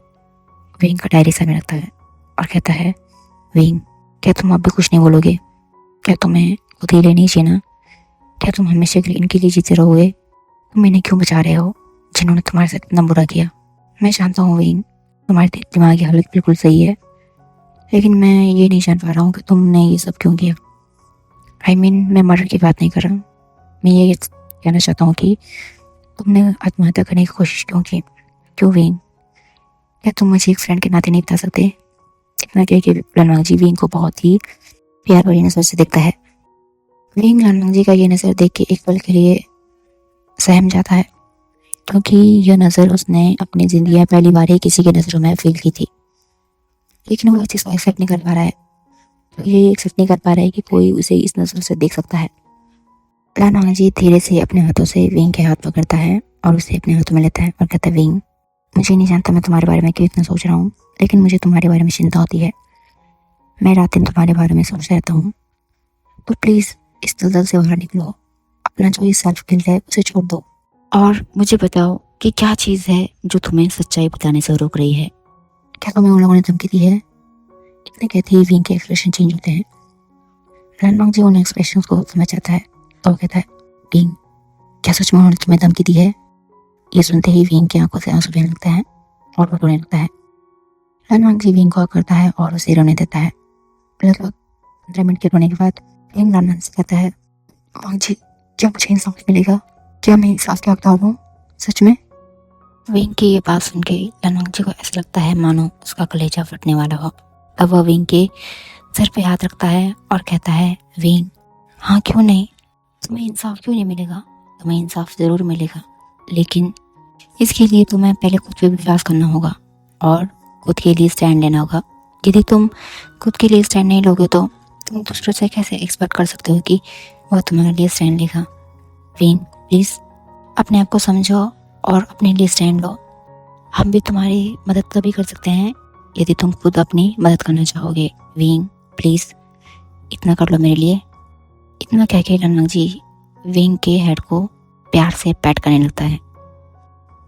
विंग का डायरी सामने रखता है और कहता है, विंग क्या तुम अब भी कुछ नहीं बोलोगे? क्या तुम्हें खुद ही लेनी चाहिए ना? क्या तुम हमेशा के लिए इनके लिए जीते रहोगे? तुम इन्हें क्यों बचा रहे हो जिन्होंने तुम्हारे साथ इतना बुरा किया? मैं जानता हूँ विंग, तुम्हारी दिमागी हालत बिल्कुल सही है, लेकिन मैं ये नहीं जान पा रहा हूँ कि तुमने ये सब क्यों किया। मैं मर्डर की बात नहीं कर रहा, मैं ये कहना चाहता हूँ कि तुमने आत्महत्या करने की कोशिश क्यों की? क्यों विंग? क्या तुम मुझे एक फ्रेंड के नाते नहीं बता सकते? इतना कह के लनमंग जी विंग को बहुत ही प्यार भरी नजर से देखता है। विंग लनमंग जी का ये नज़र देख के एक पल के लिए सहम जाता है, क्योंकि यह नज़र उसने अपनी ज़िंदगी में पहली बार ही किसी की नज़रों में फील की थी। लेकिन वो इस चीज़ को एक्सेप्ट नहीं कर पा रहा है। ये एक्सेप्ट नहीं कर पा रहा है कि कोई उसे इस नज़र से देख सकता है। लनमंग जी धीरे से अपने हाथों से विंग के हाथ पकड़ता है और उसे अपने हाथों में लेता है और कहता है, विंग मुझे नहीं जानता मैं तुम्हारे बारे में क्यों इतना सोच रहा हूँ, लेकिन मुझे तुम्हारे बारे में चिंता होती है। मैं रात दिन तुम्हारे बारे में सोचता रहता हूँ, तो प्लीज़ इस दलदल से बाहर निकलो। अपना जो ये सेल्फ गिल्ट है उसे छोड़ दो और मुझे बताओ कि क्या चीज़ है जो तुम्हें सच्चाई बताने से रोक रही है। क्या तुम्हें उन लोगों ने धमकी दी है? इतने कहते ही विंग के एक्सप्रेशन चेंज होते हैं। लनमंग जी उन एक्सप्रेशन को समझ जाता है तो कहता है, विंग क्या सच में उन्होंने तुम्हें धमकी दी है? ये सुनते ही विंग की आंखों से आंसू बहने लगता है और वो रोने लगता है। लनमंग जी विंग को हक करता है और उसे रोने देता है। लगभग 15 मिनट के रोने के बाद विंग लनमंग से कहता है, मंग जी क्या मुझे इंसाफ मिलेगा? क्या मैं इंसाफ के हकदार हूँ सच में? विंग की ये बात सुन के लनमंग जी को ऐसा लगता है मानो उसका कलेजा फटने वाला हो। तब वह विंग के सर पे हाथ रखता है और कहता है, विंग हाँ क्यों नहीं, तुम्हें इंसाफ क्यों नहीं मिलेगा? तुम्हें इंसाफ ज़रूर मिलेगा, लेकिन इसके लिए तुम्हें पहले खुद पे विश्वास करना होगा और खुद के लिए स्टैंड लेना होगा। यदि तुम खुद के लिए स्टैंड नहीं लोगे तो तुम दूसरों से कैसे एक्सपेक्ट कर सकते हो कि वह तुम्हारे लिए स्टैंड लेगा? विंग प्लीज़ अपने आप को समझो और अपने लिए स्टैंड लो। हम भी तुम्हारी मदद तभी कर सकते हैं यदि तुम खुद अपनी मदद करना चाहोगे। विंग प्लीज़ इतना कर लो मेरे लिए। इतना कह के लनमंग जी विंग के हेड को प्यार से पैट करने लगता है।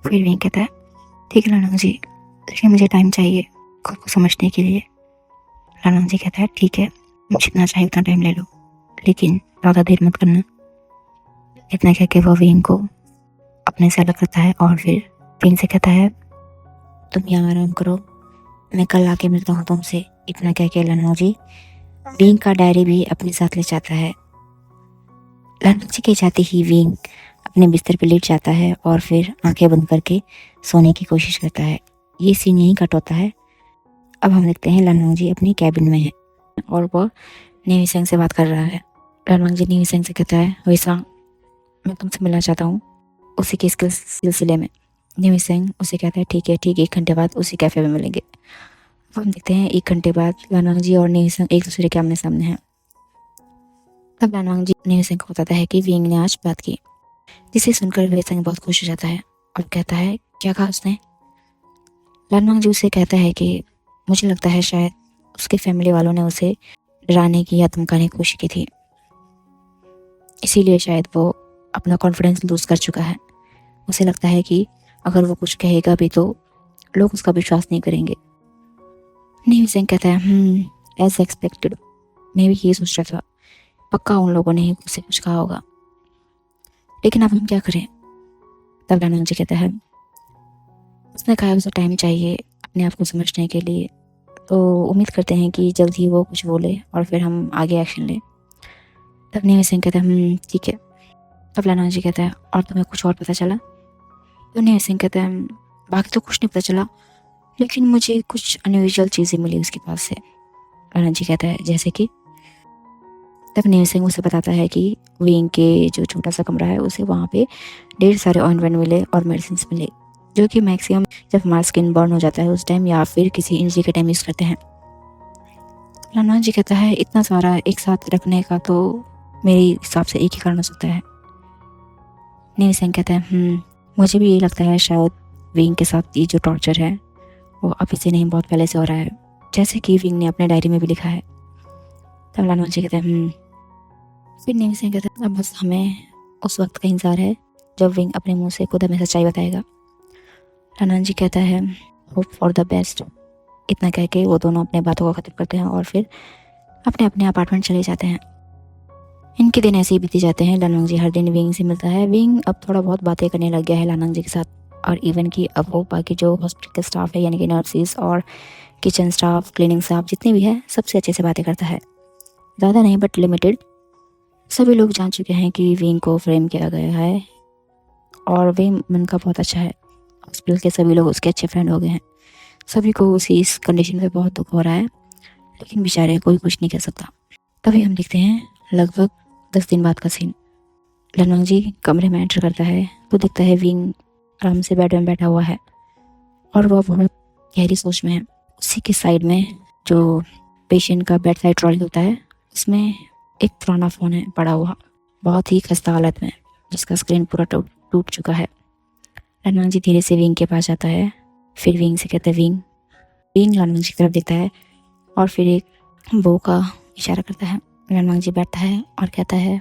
फिर विंग कहता है, ठीक है लनमंग जी, लेकिन मुझे टाइम चाहिए खुद को समझने के लिए। लनमंग जी कहता है, ठीक है मुझे जितना चाहिए उतना टाइम ले लो, लेकिन ज़्यादा देर मत करना। इतना कह के वो विंग को अपने से अलग करता है और फिर विंग से कहता है, तुम यहाँ आराम करो, मैं कल आके मिलता हूँ तुमसे। इतना कह के लनमंग जी विंग का डायरी भी अपने साथ ले जाता है। लंच के जाते ही विंग अपने बिस्तर पर लेट जाता है और फिर आंखें बंद करके सोने की कोशिश करता है। ये सीन यहीं कट होता है। अब हम देखते हैं लनवांग जी अपनी कैबिन में है और वो न्यू सेंग से बात कर रहा है। लनवांग जी न्यू सेंग से कहता है, वेसांग, मैं तुमसे मिलना चाहता हूँ उसी के सिलसिले में। न्यू सेंग उसे कहता है, ठीक है, ठीक, 1 घंटे बाद उसी कैफ़े में मिलेंगे। अब हम देखते हैं 1 घंटे बाद लनवांग जी और न्यू सेंग एक दूसरे के आमने सामने हैं। तब लनवांग जी न्यू सेंग को बताता है कि विंग ने आज बात की, जिसे सुनकर वेसांग बहुत खुश हो जाता है और कहता है, क्या कहा उसने? लनवांग जी उसे कहता है कि मुझे लगता है शायद उसके फैमिली वालों ने उसे डराने की या धमकाने की कोशिश की थी, इसीलिए शायद वो अपना कॉन्फिडेंस लूज कर चुका है। उसे लगता है कि अगर वो कुछ कहेगा भी तो लोग उसका विश्वास नहीं करेंगे। न्यू सेंग कहता है, एज एक्सपेक्टेड, मैं भी ये सोच रहा था, पक्का उन लोगों ने ही उसे कुछ कहा होगा, लेकिन अब हम क्या करें? तब लनवांग जी कहता है, उसने कहा उसे टाइम चाहिए अपने आप को समझने के लिए, तो उम्मीद करते हैं कि जल्द ही वो कुछ बोले और फिर हम आगे एक्शन लें। तब न्यू सेंग कहता है, ठीक है। तब लनवांग जी कहता है, और तुम्हें कुछ और पता चला? तो न्यू सेंग कहता है, बाकी तो कुछ नहीं पता चला, लेकिन मुझे कुछ अनयूजुअल चीज़ें मिली उसके पास से। लनवांग जी कहता है, जैसे कि? तब न्यू सेंग उसे बताता है कि विंग के जो छोटा सा कमरा है उसे वहाँ पे ढेर सारे ऑइंटमेंट मिले और मेडिसिन मिले, जो कि मैक्सिमम जब हमारा स्किन बर्न हो जाता है उस टाइम या फिर किसी इंजरी के टाइम यूज़ करते हैं। लनवांग जी कहता है, इतना सारा एक साथ रखने का तो मेरे हिसाब से एक ही कारण हो सकता है। न्यू सेंग कहता है, मुझे भी यही लगता है, शायद विंग के साथ ये जो टॉर्चर है वो अभी से नहीं बहुत पहले से हो रहा है, जैसे कि विंग ने अपने डायरी में भी लिखा है। तब लनवांग जी कहते हैं, फिर न्यू सेंग कहता है, अब बस हमें उस वक्त का इंतजार है जब विंग अपने मुंह से खुद हमें सच्चाई बताएगा। लनवांग जी कहता है, होप फॉर द बेस्ट। इतना कह के वो दोनों अपने बातों को ख़त्म करते हैं और फिर अपने अपने अपार्टमेंट चले जाते हैं। इनके दिन ऐसे ही बीते जाते हैं। लनवांग जी हर दिन विंग से मिलता है। विंग अब थोड़ा बहुत बातें करने लग गया है लनवांग जी के साथ, और इवन कि अब वो बाकी जो हॉस्पिटल के स्टाफ है, यानी कि नर्सिस और किचन स्टाफ, क्लीनिंग स्टाफ जितने भी है, सबसे अच्छे से बातें करता है। ज़्यादा नहीं बट लिमिटेड। सभी लोग जान चुके हैं कि विंग को फ्रेम किया गया है और विंग मन का बहुत अच्छा है। हॉस्पिटल के सभी लोग उसके अच्छे फ्रेंड हो गए हैं। सभी को उसी इस कंडीशन पे बहुत दुख हो रहा है, लेकिन बेचारे कोई कुछ नहीं कर सकता। तभी हम देखते हैं लगभग 10 दिन बाद का सीन। लनवांग जी कमरे में एंटर करता है तो दिखता है विंग आराम से बेड में बैठा हुआ है और वह बहुत गहरी सोच में है। उसी के साइड में जो पेशेंट का बेड साइड ट्रॉली होता है, उसमें एक पुराना फ़ोन है पड़ा हुआ, बहुत ही खस्ता हालत में, जिसका स्क्रीन पूरा टूट चुका है। लनवांग जी धीरे से विंग के पास जाता है, फिर विंग से कहता है, विंग। विंग लनवांग जी की तरफ देखता है और फिर एक बो का इशारा करता है। लनवांग जी बैठता है और कहता है,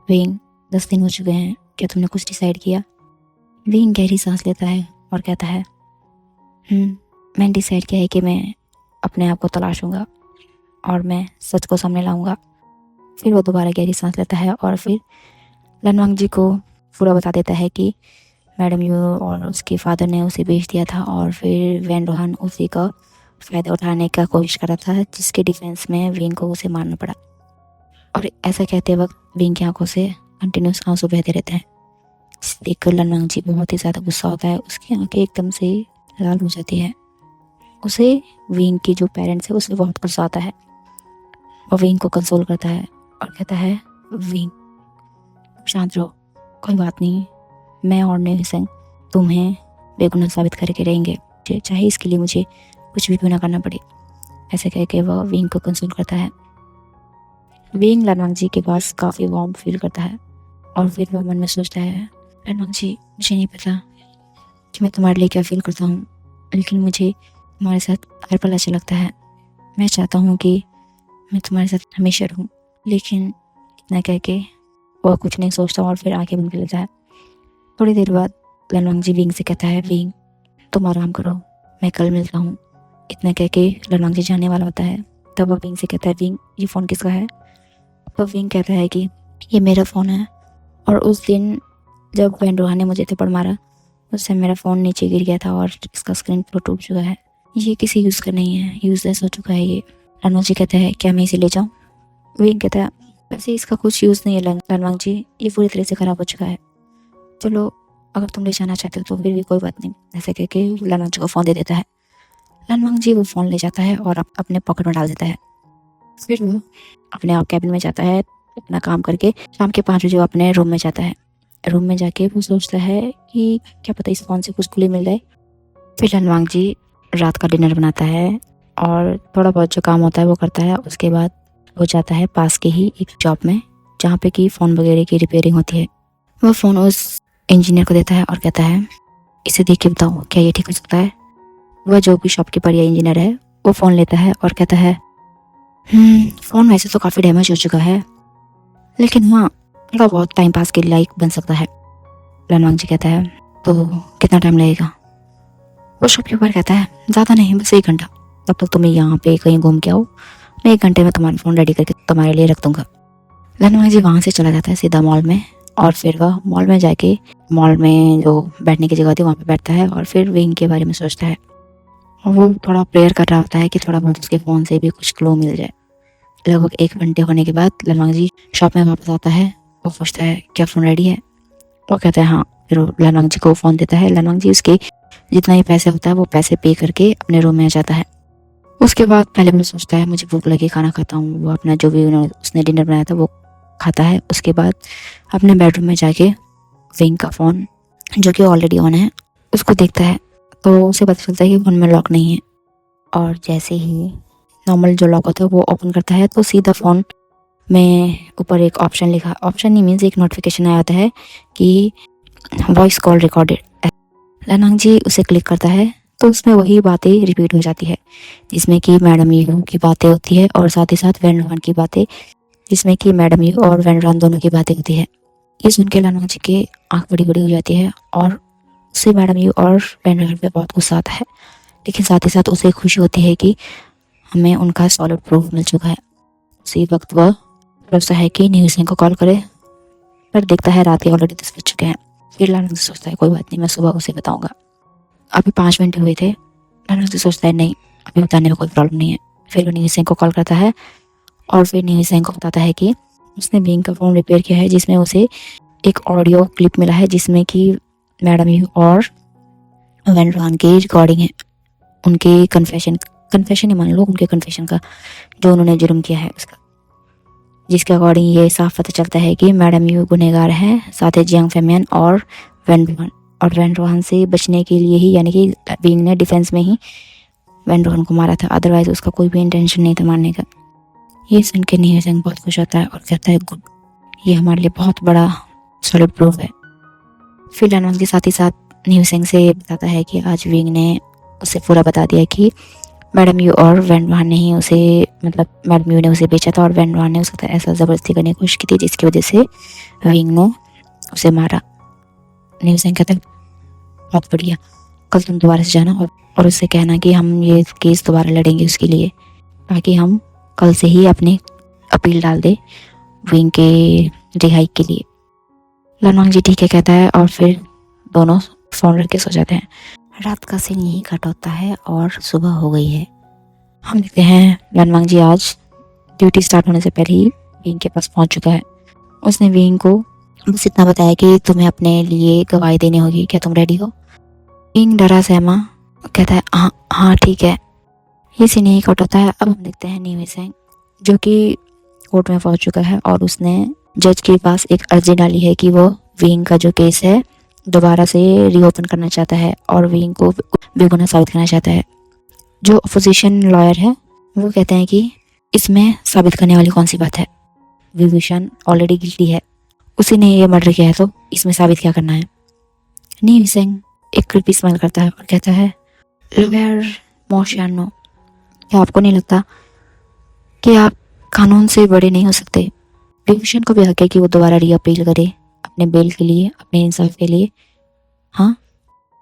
विंग 10 दिन हो चुके हैं, क्या तुमने कुछ डिसाइड किया? विंग गहरी सांस लेता है और कहता है, मैंने डिसाइड किया है कि मैं अपने आप को तलाशूंगा और मैं सच को सामने लाऊंगा। फिर वो दोबारा गहरी सांस लेता है और फिर लनवांग जी को पूरा बता देता है कि मैडम यू और उसके फादर ने उसे बेच दिया था और फिर वैन रोहन उसी का फ़ायदा उठाने का कोशिश कर रहा था, जिसके डिफेंस में विंग को उसे मारना पड़ा। और ऐसा कहते वक्त विंग की आंखों से कंटिन्यूस आंसू बहते रहते हैं। जिसे देखकर लनवांग जी बहुत ही ज़्यादा गुस्सा होता है। उसकी आंखें एकदम से लाल हो जाती है। उसे विंग की जो पेरेंट्स है उससे बहुत गुस्सा आता है। वो विंग को कंसोल करता है और कहता है, विंग शांत रहो, कोई बात नहीं, मैं और न्यू सेंग तुम्हें बेगुनाह साबित करके रहेंगे, चाहे इसके लिए मुझे कुछ भी क्यों ना करना पड़े। ऐसे कह के वह विंग को कंसोल करता है। विंग लनवांग जी के पास काफ़ी वार्म फील करता है और फिर वह मन में सोचता है, लनवांग जी, मुझे नहीं पता कि मैं तुम्हारे लिए क्या फील करता हूँ, लेकिन मुझे तुम्हारे साथ हर पल अच्छा लगता है। मैं चाहता हूँ कि मैं तुम्हारे साथ हमेशा रहूँ। लेकिन इतना कह के वह कुछ नहीं सोचता और फिर आगे बढ़ लेता है। थोड़ी देर बाद लनवांग जी विंग से कहता है, विंग तुम आराम करो, मैं कल मिलता हूँ। इतना कह के लनवांग जी जाने वाला होता है। तब वह विंग से कहता है, विंग ये फ़ोन किसका है? तब विंग कहता है कि ये मेरा फ़ोन है, और उस दिन जब वैन रोहन ने मुझे थप्पड़ मारा उस समय मेरा फ़ोन नीचे गिर गया था और इसका स्क्रीन पूरा टूट चुका है। ये किसी यूज़ का नहीं है, यूज़लेस हो चुका है ये। लनवांग जी कहते हैं क्या मैं इसे ले जाऊँ? विंग कहता है वैसे इसका कुछ यूज़ नहीं है लनवांग जी, ये पूरी तरह से ख़राब हो चुका है। चलो अगर तुम ले जाना चाहते हो तो फिर भी कोई बात नहीं, ऐसे कह के लनवांग जी को फ़ोन दे देता है। लनवांग जी वो फ़ोन ले जाता है और अपने पॉकेट में डाल देता है। फिर वो अपने आप कैबिन में जाता है, अपना काम करके शाम के 5 बजे वो अपने रूम में जाता है। रूम में जाके वो सोचता है कि क्या पता इस फ़ोन से कुछ क्लू मिल जाए। फिर लनवांग जी रात का डिनर बनाता है और थोड़ा बहुत जो काम होता है वो करता है। उसके बाद वो जाता है पास के ही एक शॉप में जहाँ पे कि फ़ोन वगैरह की रिपेयरिंग होती है। वो फ़ोन उस इंजीनियर को देता है और कहता है इसे देख के बताओ क्या ये ठीक हो सकता है? वह जो भी शॉपकीपर या इंजीनियर है वो फ़ोन लेता है और कहता है फ़ोन वैसे तो काफ़ी डैमेज हो चुका है, लेकिन हाँ थोड़ा बहुत टाइम पास के लायक बन सकता है। लनवांग जी कहता है तो कितना टाइम लगेगा? वो शॉपकीपर कहता है ज़्यादा नहीं, बस 1 घंटा। तब तक तुम्हें यहाँ पे कहीं घूम के आओ, मैं 1 घंटे में तुम्हारा फ़ोन रेडी करके तुम्हारे लिए रख दूँगा। लनवांग जी वहाँ से चला जाता है सीधा मॉल में और फिर वह मॉल में जाके मॉल में जो बैठने की जगह होती है वहाँ पे बैठता है और फिर विंग के बारे में सोचता है। और वो थोड़ा प्रेयर कर रहा होता है कि थोड़ा बहुत उसके फ़ोन से भी कुछ क्लू मिल जाए। लगभग 1 घंटे होने के बाद लनवांग जी शॉप में वापस आता है। वो पूछता है क्या फ़ोन रेडी है? वो कहता है हाँ। फिर लनवांग जी को फ़ोन देता है। लनवांग जी उसके जितना ही पैसे होता है वो पैसे पे करके अपने रूम में आ जाता है। उसके बाद पहले वो सोचता है मुझे भूख लगी, खाना खाता हूँ। वो अपना जो भी उसने डिनर बनाया था वो खाता है। उसके बाद अपने बेडरूम में जाके विंग का फ़ोन जो कि ऑलरेडी ऑन है उसको देखता है तो उसे पता चलता है कि फ़ोन में लॉक नहीं है। और जैसे ही नॉर्मल जो लॉक होता है वो ओपन करता है तो सीधा फ़ोन में ऊपर एक ऑप्शन लिखा, ऑप्शन नहीं मीन्स एक नोटिफिकेशन आया होता है कि वॉइस कॉल रिकॉर्डेड। लनवांग जी उसे क्लिक करता है तो उसमें वही बातें रिपीट हो जाती है जिसमें कि मैडम यू की बातें होती है और साथ ही साथ वैन रॉन की बातें, जिसमें कि मैडम यू और वैन रॉन दोनों की बातें होती है। ये सुन के लनवांग जी की आँख बड़ी बड़ी हो जाती है और उसे मैडम यू और वैन रॉन पे बहुत गुस्सा आता है, लेकिन साथ ही साथ उसे खुशी होती है कि हमें उनका सॉलिड प्रूफ मिल चुका है। उसी वक्त वह सोचता है कि न्यूज़ सिंह को कॉल करे, पर देखता है रात के ऑलरेडी 10 बज चुके हैं। फिर लनवांग जी सोचता है कोई बात नहीं, मैं सुबह उसे बताऊंगा। अभी 5 मिनट हुए थे। लनवांग जी सोचता है नहीं, अभी बताने में कोई प्रॉब्लम नहीं है। फिर वो न्यूज़ सिंह को कॉल करता है और फिर न्यूज़ सिंह को बताता है कि उसने विंग का फ़ोन रिपेयर किया है, जिसमें उसे एक ऑडियो क्लिप मिला है जिसमें कि मैडम यू और वैन रॉन की रिकॉर्डिंग है, उनके कन्फेशन ही मान लो, उनके कन्फेशन का जो उन्होंने जुर्म किया है उसका, जिसके अकॉर्डिंग ये साफ पता चलता है कि मैडम यू गुनहगार हैं, साथ ही जियांग फेमियन और वैन रॉन। और वैन रॉन से बचने के लिए ही, यानी कि विंग ने डिफेंस में ही वैन रॉन को मारा था, अदरवाइज उसका कोई भी इंटेंशन नहीं था मारने का। ये सुन के न्यू सिंह बहुत खुश होता है और कहता है गुड, ये हमारे लिए बहुत बड़ा सॉलिड प्रूफ है। फिर लनवांग के साथ ही साथ न्यू सिंह से बताता है कि आज विंग ने उसे पूरा बता दिया कि मैडम यू और वैन रॉन ने ही उसे, मतलब मैडम यू ने उसे बेचा था और वैन रॉन ने उसके साथ ऐसा ज़बरदस्ती करने की कोशिश की थी जिसकी वजह से विंग ने उसे मारा। न्यू सिंह कहता है बहुत बढ़िया, कल तुम दोबारा से जाना और उससे कहना कि हम ये केस दोबारा लड़ेंगे उसके लिए, ताकि हम कल से ही अपनी अपील डाल दे विंग के रिहाई के लिए। लनवांग जी ठीक है कहता है और फिर दोनों फ़ोन रख के सो जाते हैं। रात का सीन यही कट होता है और सुबह हो गई है। हम देखते हैं लनवांग जी आज ड्यूटी स्टार्ट होने से पहले ही विंग के पास पहुंच चुका है। उसने विंग को बस इतना बताया कि तुम्हें अपने लिए गवाही देनी होगी, क्या तुम रेडी हो? विंग डरा सहमा कहता है हाँ हाँ ठीक है। ये सीन यही कट होता है। अब हम देखते हैं न्यू सिंह जो कि कोर्ट में पहुंच चुका है और उसने जज के पास एक अर्जी डाली है कि वो विंग का जो केस है दोबारा से रीओपन करना चाहता है और विंग को बेगुनाह साबित करना चाहता है। जो अपोजिशन लॉयर है वो कहते हैं कि इसमें साबित करने वाली कौन सी बात है, विभूषण ऑलरेडी गिल्टी है, उसी ने ये मर्डर किया है, तो इसमें साबित क्या करना है। न्यू सिंह एक क्रिपी स्माइल करता है और कहता है लॉयर मोशियानो, क्या आपको नहीं लगता कि आप कानून से बड़े नहीं हो सकते? विभूषण को भी हक है कि वो दोबारा रीअपील करे अपने बेल के लिए, अपने इंसाफ के लिए। हाँ,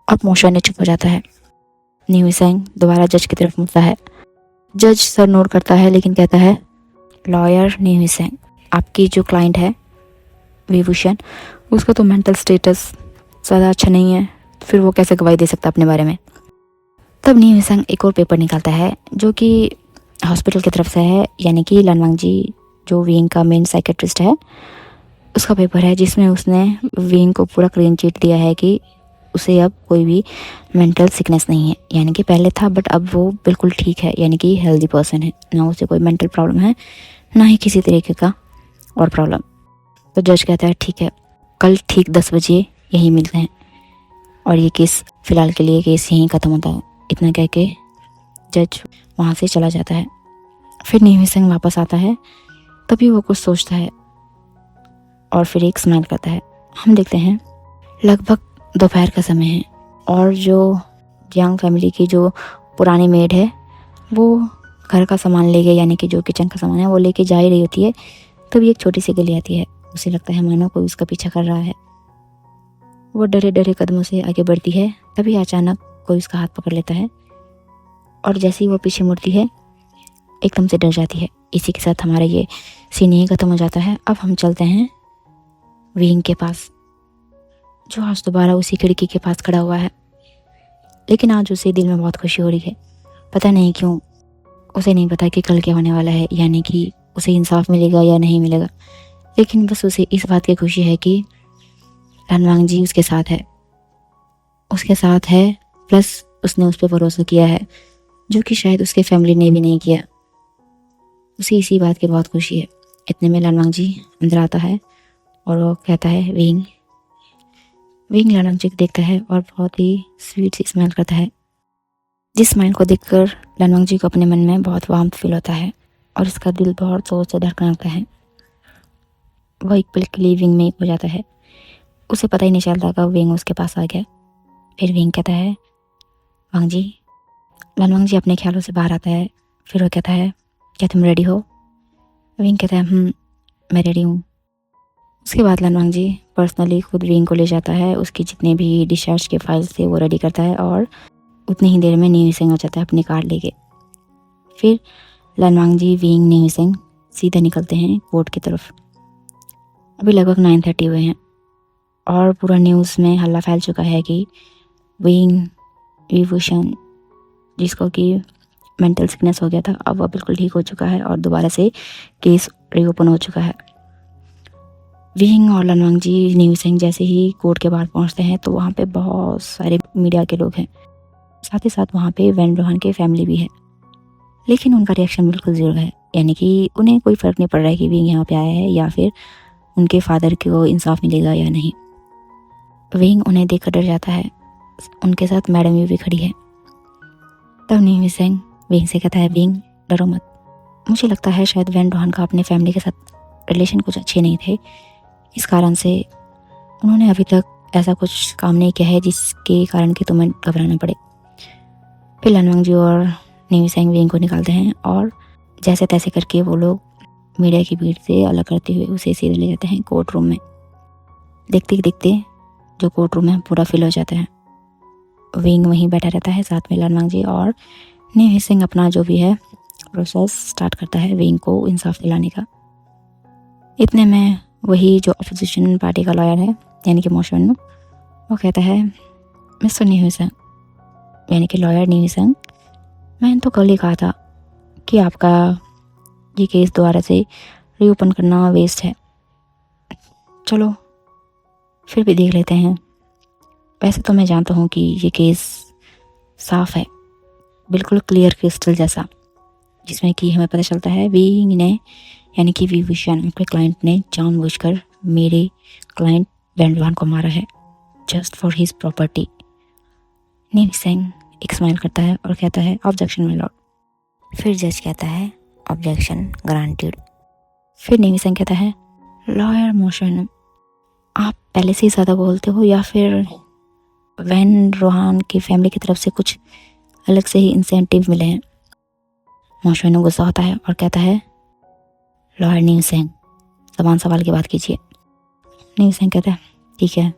अब मोशन ने चुप हो जाता है। न्यू सिंह दोबारा जज की तरफ मुड़ता है। जज सर नोट करता है लेकिन कहता है लॉयर न्यू सिंह, आपकी जो क्लाइंट है विभूषण, उसका तो मेंटल स्टेटस ज़्यादा अच्छा नहीं है, फिर वो कैसे गवाही दे सकता अपने बारे में। तब न्यू सिंह एक और पेपर निकालता है जो कि हॉस्पिटल की तरफ से है, यानी कि लनवांग जी जो विंग का मेन साइकेट्रिस्ट है उसका पेपर है, जिसमें उसने विंग को पूरा क्लीन चिट दिया है कि उसे अब कोई भी मेंटल सिकनेस नहीं है। यानी कि पहले था बट अब वो बिल्कुल ठीक है, यानी कि हेल्दी पर्सन है, ना उसे कोई मेंटल प्रॉब्लम है ना ही किसी तरीके का और प्रॉब्लम। तो जज कहता है ठीक है, कल ठीक 10 बजे यहीं मिलते हैं और ये केस फ़िलहाल के लिए केस यहीं ख़त्म होता है। इतना कह के जज वहाँ से चला जाता है। फिर निमी सिंह वापस आता है, तभी वो कुछ सोचता है और फिर एक स्माइल करता है। हम देखते हैं लगभग दोपहर का समय है और जो यांग फैमिली की जो पुरानी मेड है वो घर का सामान ले गई, यानी कि जो किचन का सामान है वो लेके जा ही रही होती है। तभी एक छोटी सी गली आती है, उसे लगता है मानो कोई उसका पीछा कर रहा है। वो डरे डरे कदमों से आगे बढ़ती है, तभी अचानक कोई उसका हाथ पकड़ लेता है और जैसे ही वो पीछे मुड़ती है एकदम से डर जाती है। इसी के साथ हमारा ये सीन यहीं ख़त्म हो जाता है। अब हम चलते हैं विंग के पास, जो आज दोबारा उसी खिड़की के पास खड़ा हुआ है। लेकिन आज उसे दिल में बहुत खुशी हो रही है, पता नहीं क्यों। उसे नहीं पता कि कल क्या होने वाला है, यानी कि उसे इंसाफ मिलेगा या नहीं मिलेगा, लेकिन बस उसे इस बात की खुशी है कि लनवांग जी उसके साथ है, प्लस उसने उस पर भरोसा किया है जो कि शायद उसके फैमिली ने भी नहीं किया। उसे इसी बात की बहुत खुशी है। इतने में लनवांग जी अंदर आता है और वो कहता है विंग लनवांग जी को देखता है और बहुत ही स्वीट सी स्माइल करता है, जिस स्माइल को देखकर लनवांग जी को अपने मन में बहुत वार्म फील होता है और इसका दिल बहुत जोर से धड़कने लगता है। वह एक पल के लिए विंग में हो जाता है, उसे पता ही नहीं चलता कब विंग उसके पास आ गया। फिर विंग कहता है वांग जी। लनवांग जी अपने ख्यालों से बाहर आता है। फिर वो कहता है क्या तुम रेडी हो? विंग कहता है मैं रेडी हूँ। उसके बाद लनवांग जी पर्सनली खुद विंग को ले जाता है, उसकी जितने भी डिस्चार्ज के फाइल्स थे वो रेडी करता है और उतनी ही देर में निमी सिंह हो जाता है अपनी कार लेके। फिर लनवांग जी विंग निमी सिंह सीधे निकलते हैं कोर्ट की तरफ। अभी लगभग 9:30 हुए हैं और पूरा न्यूज़ में हल्ला फैल चुका है कि विंग विभूषण, जिसको कि मेंटल सिकनेस हो गया था, अब वह बिल्कुल ठीक हो चुका है और दोबारा से केस रीओपन हो चुका है। विंग और लनवांग जी निमी सिंह जैसे ही कोर्ट के बाहर पहुंचते हैं तो वहाँ पे बहुत सारे मीडिया के लोग हैं, साथ ही साथ वहाँ पे वैन रोहन के फैमिली भी है, लेकिन उनका रिएक्शन बिल्कुल ज़ीरो है। यानी कि उन्हें कोई फ़र्क नहीं पड़ रहा है कि विंग यहाँ पे आया है या फिर उनके फादर को इंसाफ मिलेगा या नहीं। विंग उन्हें देखकर डर जाता है, उनके साथ मैडम भी खड़ी है। तब निमी सिंह विंग से कहता है विंग डरो मत, मुझे लगता है शायद वैन रोहन का अपने फैमिली के साथ रिलेशन कुछ अच्छे नहीं थे, इस कारण से उन्होंने अभी तक ऐसा कुछ काम नहीं किया है जिसके कारण कि तुम्हें घबराना पड़े। फिर लनवांग जी और निमी सिंह विंग को निकालते हैं और जैसे तैसे करके वो लोग मीडिया की भीड़ से अलग करते हुए उसे सीधे ले जाते हैं कोर्ट रूम में। देखते देखते जो कोर्ट रूम है पूरा फिल हो जाता है। विंग वहीं बैठा रहता है साथ में लनवांग जी और निमी सिंह अपना जो भी है प्रोसेस स्टार्ट करता है विंग को इंसाफ दिलाने का। इतने में वही जो अपोजिशन पार्टी का लॉयर है यानी कि मोशन, वो कहता है मिस्टर निमी सिंह, यानी कि लॉयर निमी सिंह, मैंने तो कल ही कहा था कि आपका ये केस दोबारा से रीओपन करना वेस्ट है, चलो फिर भी देख लेते हैं। वैसे तो मैं जानता हूँ कि ये केस साफ है, बिल्कुल क्लियर क्रिस्टल जैसा, जिसमें कि हमें पता चलता है विंग ने यानी कि विभूषण आपके क्लाइंट ने जानबूझकर मेरे क्लाइंट वैन रोहन को मारा है जस्ट फॉर हिज प्रॉपर्टी। निमी सिंह एक स्माइल करता है और कहता है ऑब्जेक्शन माय लॉर्ड। फिर जज कहता है ऑब्जेक्शन ग्रांटेड। फिर निमी सिंह कहता है लॉयर मोशन, आप पहले से ही ज़्यादा बोलते हो या फिर वैन रोहन की फैमिली की तरफ से कुछ अलग से ही इंसेंटिव मिले हैं? मोशन में गुस्सा होता है और कहता है लॉयर निमी सिंह, समान सवाल की बात कीजिए। निमी सिंह कहता है ठीक है,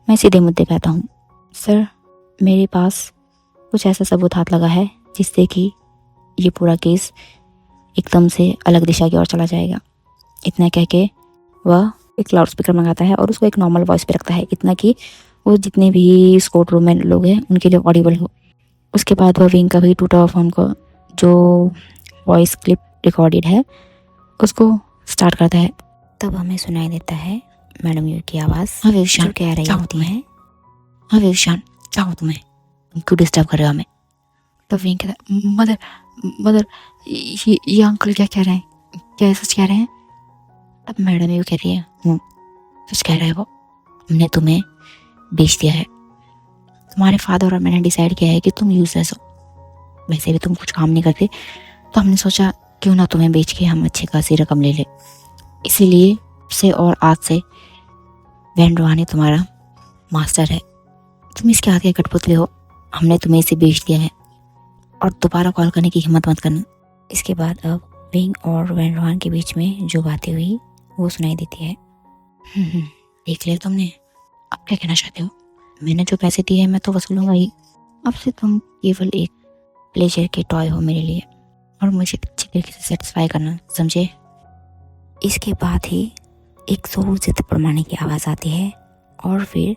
मैं सीधे मुद्दे पे आता हूँ। सर, मेरे पास कुछ ऐसा सबूत हाथ लगा है जिससे कि ये पूरा केस एकदम से अलग दिशा की ओर चला जाएगा। इतना कह के वह एक लाउड स्पीकर मंगाता है और उसको एक नॉर्मल वॉइस पे रखता है, इतना कि वो जितने भी इस कोर्ट रूम में लोग हैं उनके लिए ऑडिबल हो। उसके बाद वह विंग का भी टूटा हुआ फोन को जो वॉइस क्लिप रिकॉर्डेड है उसको स्टार्ट करता है। तब हमें सुनाई देता है मैडम यू की आवाज़। हाँ विशान, जो कह रही होती है, हाँ विशान क्या हो तुम्हें, तुम क्यों डिस्टर्ब कर रहे हो हमें। तब विंग कहता है मदर मदर ये अंकल क्या कह रहे हैं, क्या सच कह रहे हैं। तब मैडम यू कह रही है सच कह रहे हैं वो, हमने तुम्हें बेच दिया है। तुम्हारे फादर और मैंने डिसाइड किया है कि तुम यूजलेस हो, वैसे भी तुम कुछ काम नहीं करते, तो हमने सोचा क्यों ना तुम्हें बेच के हम अच्छी खासी रकम ले ले। इसीलिए से और आज से वैन रोहानी तुम्हारा मास्टर है, तुम इसके आगे कठपुतली हो, हमने तुम्हें इसे बेच दिया है और दोबारा कॉल करने की हिम्मत मत करना। इसके बाद अब विंग और वैन रोहान के बीच में जो बातें हुई वो सुनाई देती है। देख लिया तुमने, अब क्या कहना चाहते हो। मैंने जो पैसे दिए हैं मैं तो वसूलूंगा ही, अब से तुम केवल एक प्लेजर के टॉय हो मेरे लिए और मुझे अच्छी तरीके से सेटिस्फाई करना, समझे। इसके बाद ही एक जोर से थप्पड़ मारने की आवाज़ आती है और फिर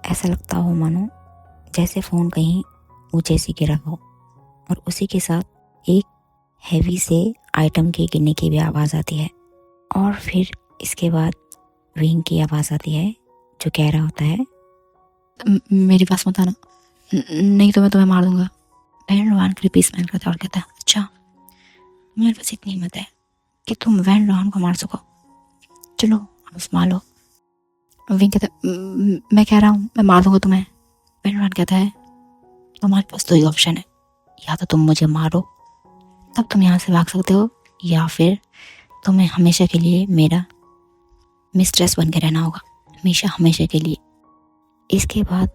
ऐसा लगता हो मानो जैसे फ़ोन कहीं ऊंचे से गिरा हो, और उसी के साथ एक हैवी से आइटम के गिरने की भी आवाज़ आती है। और फिर इसके बाद विंग की आवाज़ आती है जो कह रहा होता है मेरे पास मत आना, नहीं तो मैं तुम्हें मार दूंगा। वैन रोहान क्रीपी स्माइल करता और कहता अच्छा मेरे पास इतनी हिम्मत है कि तुम वैन रोहान को मार सको, चलो हम मार लो। विंग कहता मैं कह रहा हूँ मैं मार दूंगा तुम्हें। वैन रोहान कहता है तुम्हारे पास तो ये ऑप्शन है, या तो तुम मुझे मारो तब तुम यहाँ से भाग सकते हो, या फिर तुम्हें हमेशा के लिए मेरा मिस्ट्रेस बन के रहना होगा, हमेशा हमेशा के लिए। इसके बाद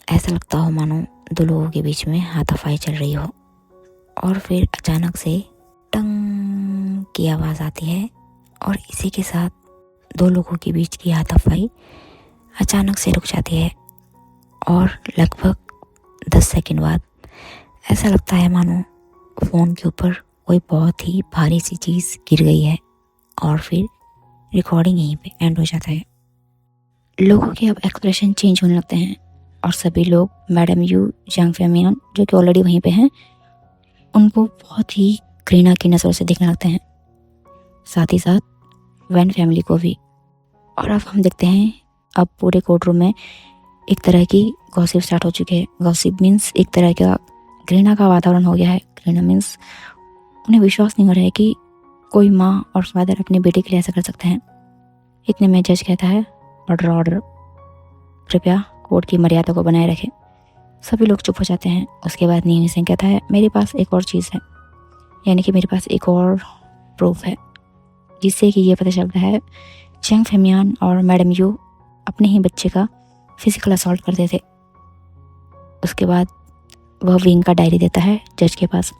ऐसा लगता हो मानो दो लोगों के बीच में हाथापाई चल रही हो, और फिर अचानक से टंग की आवाज़ आती है और इसी के साथ दो लोगों के बीच की हाथापाई अचानक से रुक जाती है। और लगभग 10 सेकंड बाद ऐसा लगता है मानो फ़ोन के ऊपर कोई बहुत ही भारी सी चीज़ गिर गई है, और फिर रिकॉर्डिंग यहीं पे एंड हो जाता है। लोगों के अब एक्सप्रेशन चेंज होने लगते हैं और सभी लोग मैडम यू, जंग फेमियन जो कि ऑलरेडी वहीं पे हैं, उनको बहुत ही घृणा की नज़रों से देखने लगते हैं, साथ ही साथ वैन फैमिली को भी। और अब हम देखते हैं अब पूरे कोर्ट रूम में एक तरह की गॉसिप स्टार्ट हो चुकी है। गॉसिप मीन्स एक तरह का घृणा का वातावरण हो गया है। घृणा मीन्स उन्हें विश्वास नहीं हो रहा है कि कोई माँ और फादर अपने बेटे के लिए ऐसा कर सकते हैं। इतने में जज कहता है ऑर्डर ऑर्डर, कृपया कोर्ट की मर्यादा को बनाए रखें। सभी लोग चुप हो जाते हैं। उसके बाद नीवी सिंह कहता है मेरे पास एक और चीज़ है, यानी कि मेरे पास एक और प्रूफ है जिससे कि ये पता चलता है जंग फेमियन और मैडम यू अपने ही बच्चे का फिजिकल असॉल्ट करते थे। उसके बाद वह विंग का डायरी देता है जज के पास।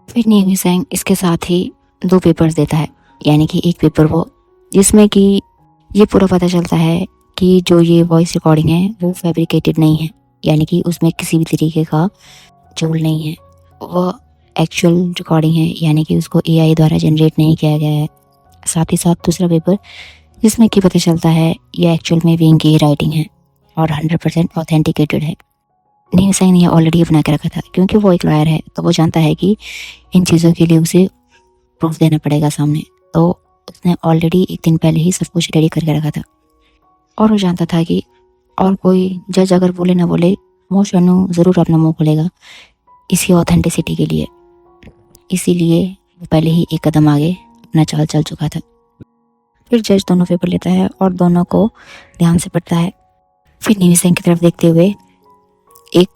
फिर नीवी सिंह इसके साथ ही 2 पेपर्स देता है, यानी कि एक पेपर वो जिसमें कि ये पूरा पता चलता है कि जो ये वॉइस रिकॉर्डिंग है वो फैब्रिकेटेड नहीं है, यानी कि उसमें किसी भी तरीके का झोल नहीं है, वो एक्चुअल रिकॉर्डिंग है, यानी कि उसको एआई द्वारा जनरेट नहीं किया गया है। साथ ही साथ दूसरा पेपर जिसमें कि पता चलता है ये एक्चुअल में विंग की राइटिंग है और 100% ऑथेंटिकेटेड है। नीवी सिंह ने ऑलरेडी बना के रखा था क्योंकि वो एक लॉयर है, तो वो जानता है कि इन चीज़ों के लिए उसे प्रूफ देना पड़ेगा सामने, तो उसने ऑलरेडी एक दिन पहले ही सब कुछ रेडी करके रखा था। और वो जानता था कि और कोई जज अगर बोले ना बोले वो शनु ज़रूर अपना मुंह खोलेगा इसकी ऑथेंटिसिटी के लिए, इसीलिए वो पहले ही एक कदम आगे अपना चाल चल चुका था। फिर जज दोनों पेपर लेता है और दोनों को ध्यान से पढ़ता है। फिर नीवी सिंह की तरफ देखते हुए एक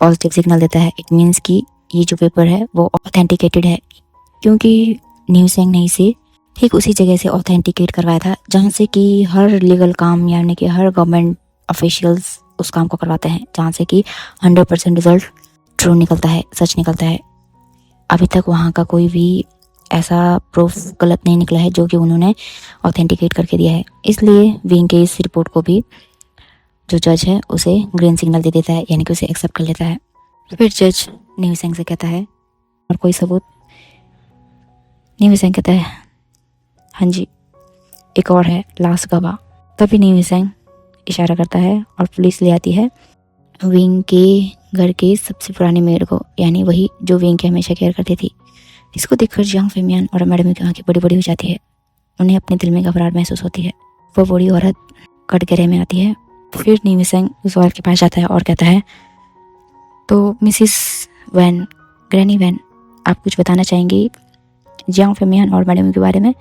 पॉजिटिव सिग्नल देता है। इट मीन्स कि ये जो पेपर है वो ऑथेंटिकेटेड है, क्योंकि नीवी सिंह ने इसे ठीक उसी जगह से ऑथेंटिकेट करवाया था जहाँ से कि हर लीगल काम यानी कि हर गवर्नमेंट ऑफिशियल्स उस काम को करवाते हैं, जहाँ से कि 100% रिजल्ट ट्रू निकलता है, सच निकलता है। अभी तक वहाँ का कोई भी ऐसा प्रूफ गलत नहीं निकला है जो कि उन्होंने ऑथेंटिकेट करके दिया है। इसलिए विंग के इस रिपोर्ट को भी जो जज है उसे ग्रीन सिग्नल दे देता है, यानी कि उसे एक्सेप्ट कर लेता है। फिर जज नीवी सिंह से कहता है और कोई सबूत। नीवी सिंह कहता है हाँ जी एक और है, लास्ट गवाह। तभी नीवी सिंह इशारा करता है और पुलिस ले आती है विंग के घर के सबसे पुरानी मेड को, यानी वही जो विंग की हमेशा केयर करती थी, इसको देखकर जियांग फेमियान और मैडम की आंखें बड़ी बड़ी हो जाती है। उन्हें अपने दिल में घबराहट महसूस होती है। वो बूढ़ी औरत कटघरे में आती है। फिर नीमिसेंग उस औरत के पास जाता है और कहता है, तो मिसिस वैन, ग्रैनी वैन, आप कुछ बताना चाहेंगी जियांग फेमियान और मैडम के बारे में?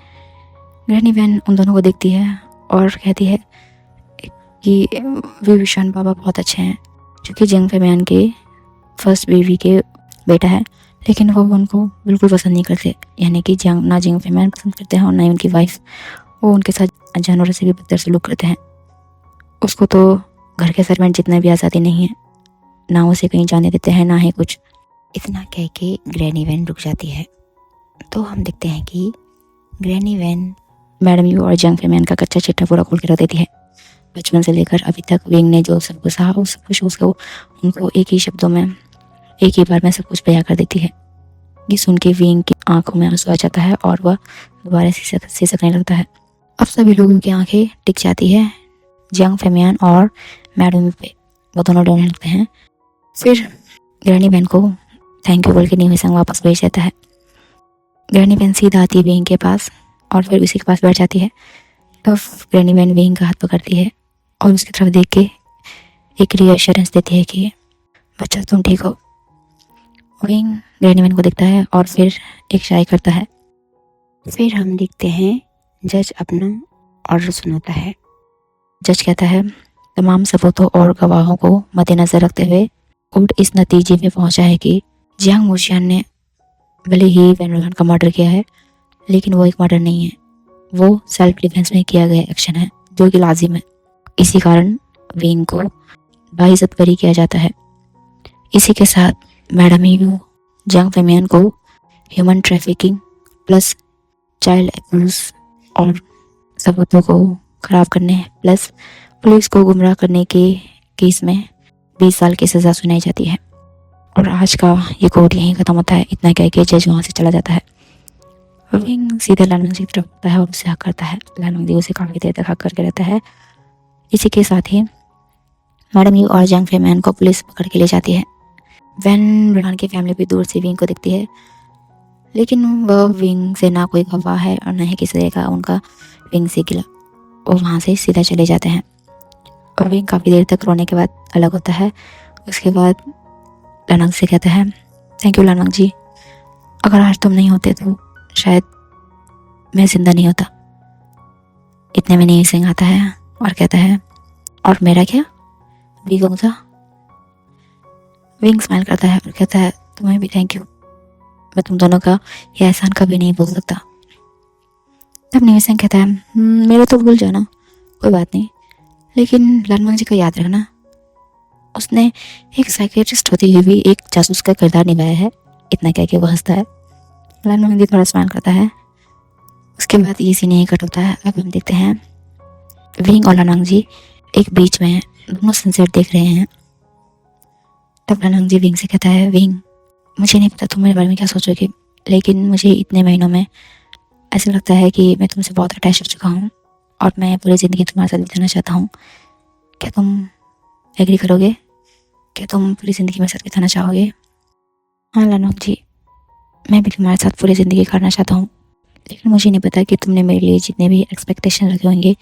ग्रैनी वैन उन दोनों को देखती है और कहती है कि विभूषण बाबा बहुत अच्छे हैं, क्योंकि जियांग फेमियान के फर्स्ट बीवी के बेटा है, लेकिन वो उनको बिल्कुल पसंद नहीं करते। यानी कि ना जियांग फेमियान पसंद करते हैं और ना ही उनकी वाइफ। वो उनके साथ जानवरों से भी बदतर सलूक करते हैं। उसको तो घर के सर्वेंट जितने भी आज़ादी नहीं है, ना उसे कहीं जाने देते हैं, ना ही कुछ। इतना कह के ग्रैनी वैन रुक जाती है। तो हम देखते हैं कि ग्रैनी वैन मैडम यू और जियांग फेमियान का कच्चा चिट्ठा पूरा खोल के रख देती है। बचपन से लेकर अभी तक विंग ने जो सब कुछ कहा, वो सब कुछ उसको उनको एक ही शब्दों में, एक ही बार में सब कुछ बयां कर देती है। ये सुन के विंग की आंखों में आंसू आ जाता है और वह दोबारा सिसकने लगता है। अब सभी लोगों की आंखें टिक जाती है जियांग फेमियान और मैडम पे। वो दोनों डरने लगते हैं। फिर ग्रैनी वैन को थैंक यू बोल के नीमिसेंग वापस भेज देता है। ग्रैनी वैन सीधा आती है विंग के पास और फिर उसी के पास बैठ जाती है। तब ग्रैनी वैन विंग का हाथ पकड़ती है और उसकी तरफ देख के एक रीअश्योरेंस देती है कि बच्चा तुम ठीक हो। विंग ग्रैनी वैन को देखता है और फिर एक शायरी करता है। फिर हम देखते हैं जज अपना ऑर्डर सुनाता है। जज कहता है, तमाम सबूतों और गवाहों को मद्देनजर रखते हुए कोर्ट इस नतीजे में पहुंचा है कि जियांग मुशियान ने भले ही वैन रोहन का मर्डर किया है, लेकिन वो एक मर्डर नहीं है। वो सेल्फ डिफेंस में किया गया एक्शन है जो कि लाजिम है। इसी कारण विंग को बाइज्जत बरी किया जाता है। इसी के साथ मैडम यू जियांग फेमियान को human trafficking plus child abuse और सबूतों को खराब करने प्लस पुलिस को गुमराह करने के केस में 20 साल की सज़ा सुनाई जाती है। और आज का ये कोर्ट यहीं ख़त्म होता है। इतना कह के जज वहाँ से चला जाता है। विंग सीधे लानमंग जी की तरफ आता है और उसे हक करता है। लानमंग जी उसे काफ़ी देर तक हक करके रहता है। इसी के साथ ही मैडम यू और जियांग फेमियान को पुलिस पकड़ के ले जाती है। वैन रोहन की फैमिली भी दूर से विंग को दिखती है, लेकिन वह विंग से ना कोई गवाह है और न ही किसी तरह का उनका विंग से गिला। वो वहाँ से सीधा चले जाते हैं और विंग काफ़ी देर तक रोने के बाद अलग होता है। उसके बाद लानमंग से कहता है, थैंक यू लानमंग जी, अगर आज तुम नहीं होते तो शायद मैं जिंदा नहीं होता। इतने में नीमिसेंग आता है और कहता है, और मेरा क्या भी था? विंग स्माइल करता है और कहता है, तुम्हें भी थैंक यू, मैं तुम दोनों का यह एहसान कभी नहीं भूल सकता। तब नीमिसेंग कहता है, मेरे तो भूल जाना, कोई बात नहीं, लेकिन लानमंग जी का याद रखना, उसने एक साइकियाट्रिस्ट होते हुए भी एक जासूस का किरदार निभाया है। इतना कह के वो हंसता है। लानमंग जी थोड़ा स्माइल करता है। उसके बाद ये सीन यहीं कट होता है। अब हम देखते हैं विंग और लानमंग जी एक बीच में दोनों सनसेट देख रहे हैं। तब लानमंग जी विंग से कहता है, विंग मुझे नहीं पता तुम मेरे बारे में क्या सोचोगे, लेकिन मुझे इतने महीनों में ऐसा लगता है कि मैं तुमसे बहुत अटैच हो चुका हूँ और मैं पूरी ज़िंदगी तुम्हारे साथ बिताना चाहता हूँ। क्या तुम एग्री करोगे? क्या तुम पूरी ज़िंदगी मेरे साथ बिताना चाहोगे? हाँ लानमंग जी, मैं भी तुम्हारे साथ पूरी ज़िंदगी काटना चाहता हूँ, लेकिन मुझे नहीं पता कि तुमने मेरे लिए जितने भी एक्सपेक्टेशन रखे होंगे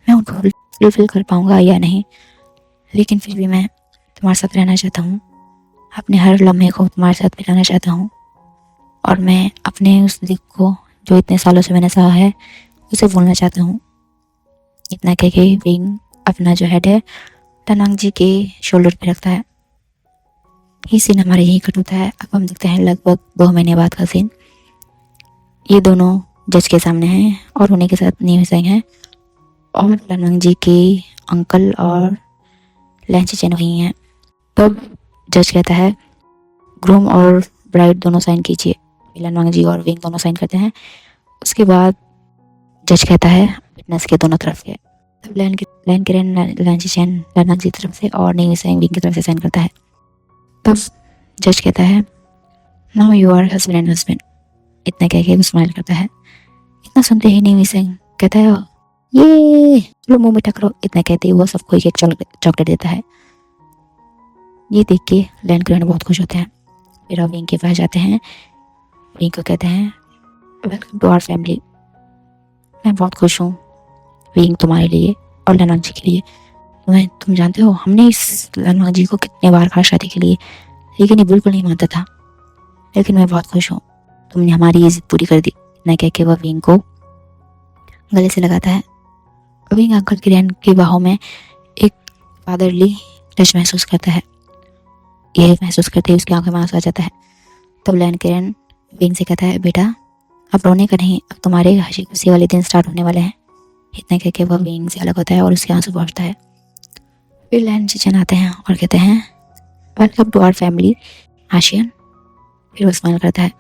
मैं उनको फुलफिल कर पाऊँगा या नहीं, लेकिन फिर भी मैं तुम्हारे साथ रहना चाहता हूँ, अपने हर लम्हे को तुम्हारे साथ बिताना चाहता हूँ और मैं अपने उस दुख को जो इतने सालों से मैंने सहा है उसे भूलना चाहता हूँ। इतना कह के विंग अपना जो हेड है लानमंग जी के शोल्डर पे रखता है। ये सीन हमारे यहीं कट होता है। अब हम देखते हैं लगभग 2 महीने बाद का सीन। ये दोनों जज के सामने हैं और उन्हीं के साथ नीमिसेंग हैं और लानमंग जी के अंकल और लैंचेन वहीं हैं। तब जज कहता है, ग्रूम और ब्राइड दोनों साइन कीजिए। लानमंग जी और विंग दोनों साइन करते हैं। उसके बाद जज कहता है, विटनेस के दोनों तरफ के। तब लैंचेन लानमंग जी की तरफ से और नीमिसेंग विंग की तरफ से साइन करता है। तब जज कहता है, now you are husband and husband. इतना कह के वो स्माइल करता है। इतना सुनते ही नीमिसेंग कहता है, ये लो मुंह मीठा करो। इतना कहते ही वो सबको एक चॉकलेट देता है। ये देख के लैंचेन बहुत खुश होते हैं। फिर विंग के पास जाते हैं। विंग को कहते हैं वेलकम टू आवर फैमिली। मैं बहुत खुश हूँ विंग तुम्हारे लिए और लनवांग जी के लिए। तुम जानते हो हमने इस लनवांग जी को कितने बार कहा शादी के लिए, लेकिन ये बिल्कुल नहीं मानता था। लेकिन मैं बहुत खुश हूँ, तुमने हमारी ये जिद पूरी कर दी। इतना कह के वह विंग को गले से लगाता है। विंग अंकल किरण की बाहों में एक फादरली टच महसूस करता है। यह महसूस करते ही उसकी आंखों में आंसू आ जाता है। तब लैन किरण विंग से कहता है, बेटा अब रोने का नहीं, अब तुम्हारे हंसी खुशी वाले दिन स्टार्ट होने वाले हैं। इतना कह के वह विंग से अलग होता है और उसके आंसू पहुंचता है। फिर लैन चिचन आते हैं और कहते हैं वेलकम टू आवर फैमिली आशियन। फिर वो स्माइल करता है।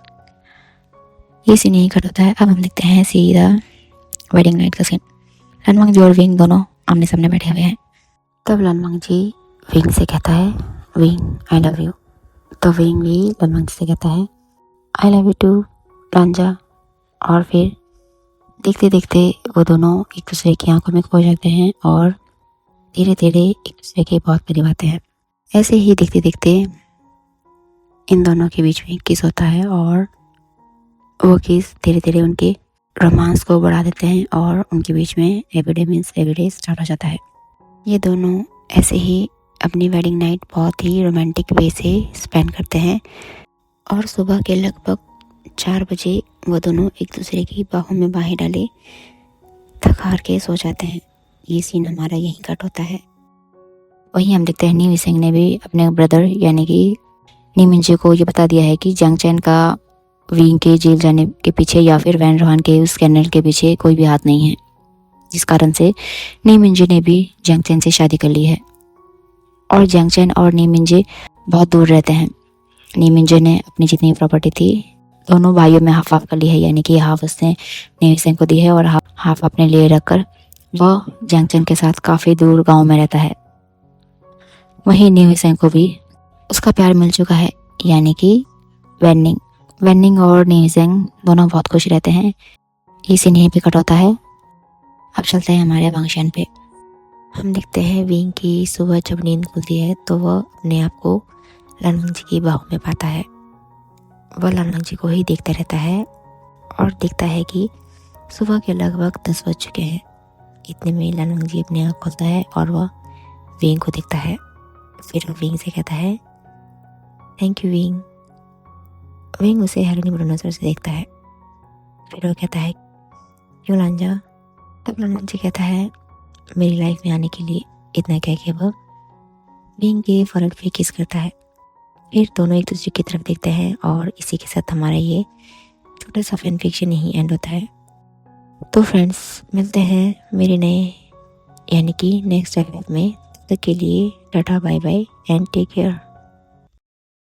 ये सीन यहीं कट होता है। अब हम देखते हैं सीधा वेडिंग नाइट का सीन। लनवांग जी और विंग दोनों आमने सामने बैठे हुए हैं। तब लनवांग जी विंग से कहता है, विंग आई लव यू। तो विंग भी लनवांग जी से कहता है आई लव यू टू लांजा। और फिर देखते देखते वो दोनों एक दूसरे की आंखों में खो जाते हैं और धीरे धीरे एक दूसरे के बहुत करीब आते हैं। ऐसे ही देखते देखते इन दोनों के बीच में किस होता है और वो किस धीरे धीरे उनके रोमांस को बढ़ा देते हैं और उनके बीच में एवरीडे स्टार्ट हो जाता है। ये दोनों ऐसे ही अपनी वेडिंग नाइट बहुत ही रोमांटिक वे से स्पेंड करते हैं और सुबह के लगभग 4 बजे वो दोनों एक दूसरे की बाहों में बाहें डाले थक हार के सो जाते हैं। ये सीन हमारा यहीं कट होता है। वहीं हम देखते हैं नी सिंह ने भी अपने ब्रदर यानी कि नी मिंजे को ये बता दिया है कि जंग चैन का विंग के जेल जाने के पीछे या फिर वैन रोहान के उस स्कैंडल के पीछे कोई भी हाथ नहीं है, जिस कारण से नी मिंजे ने भी जंग चैन से शादी कर ली है। और जंग चैन और नी मिंजे बहुत दूर रहते हैं। नी मिंजे ने अपनी जितनी प्रॉपर्टी थी दोनों भाइयों में हाफ कर ली है, यानी कि हाफ उसने नी सिंह को दी है और हाफ अपने लिए रखकर वह जंग चैन के साथ काफ़ी दूर गाँव में रहता है। वहीं नी सिंह को भी उसका प्यार मिल चुका है, यानी कि वेनिंग और नी सिंह दोनों बहुत खुश रहते हैं। ये सीन यहीं पे कट होता है। अब चलते हैं हमारे फंक्शन पे। हम देखते हैं विंग की सुबह जब नींद खुलती है तो वह अपने आप को लनवांग जी की बाहों में पाता है। वह लनवांग जी को ही देखता रहता है और देखता है कि सुबह के लगभग 10 बज चुके हैं। इतने में लनवांग जी अपनी आँख खोलता है और वह विंग को देखता है। फिर वो विंग से कहता है थैंक यू विंग। विंग उसे हैरानी भरी नजर से देखता है। फिर वो कहता है क्यों लांजा। तब लनवांग जी कहता है मेरी लाइफ में आने के लिए। इतना कह के वह विंग के फरक पे किस करता है। फिर दोनों एक दूसरे की तरफ देखते हैं और इसी के साथ हमारा ये छोटा सा फैन फिक्शन यही एंड होता है। तो फ्रेंड्स मिलते हैं मेरे नए यानी कि नेक्स्ट एपिसोड में। तब तक के लिए tata bye bye and take care.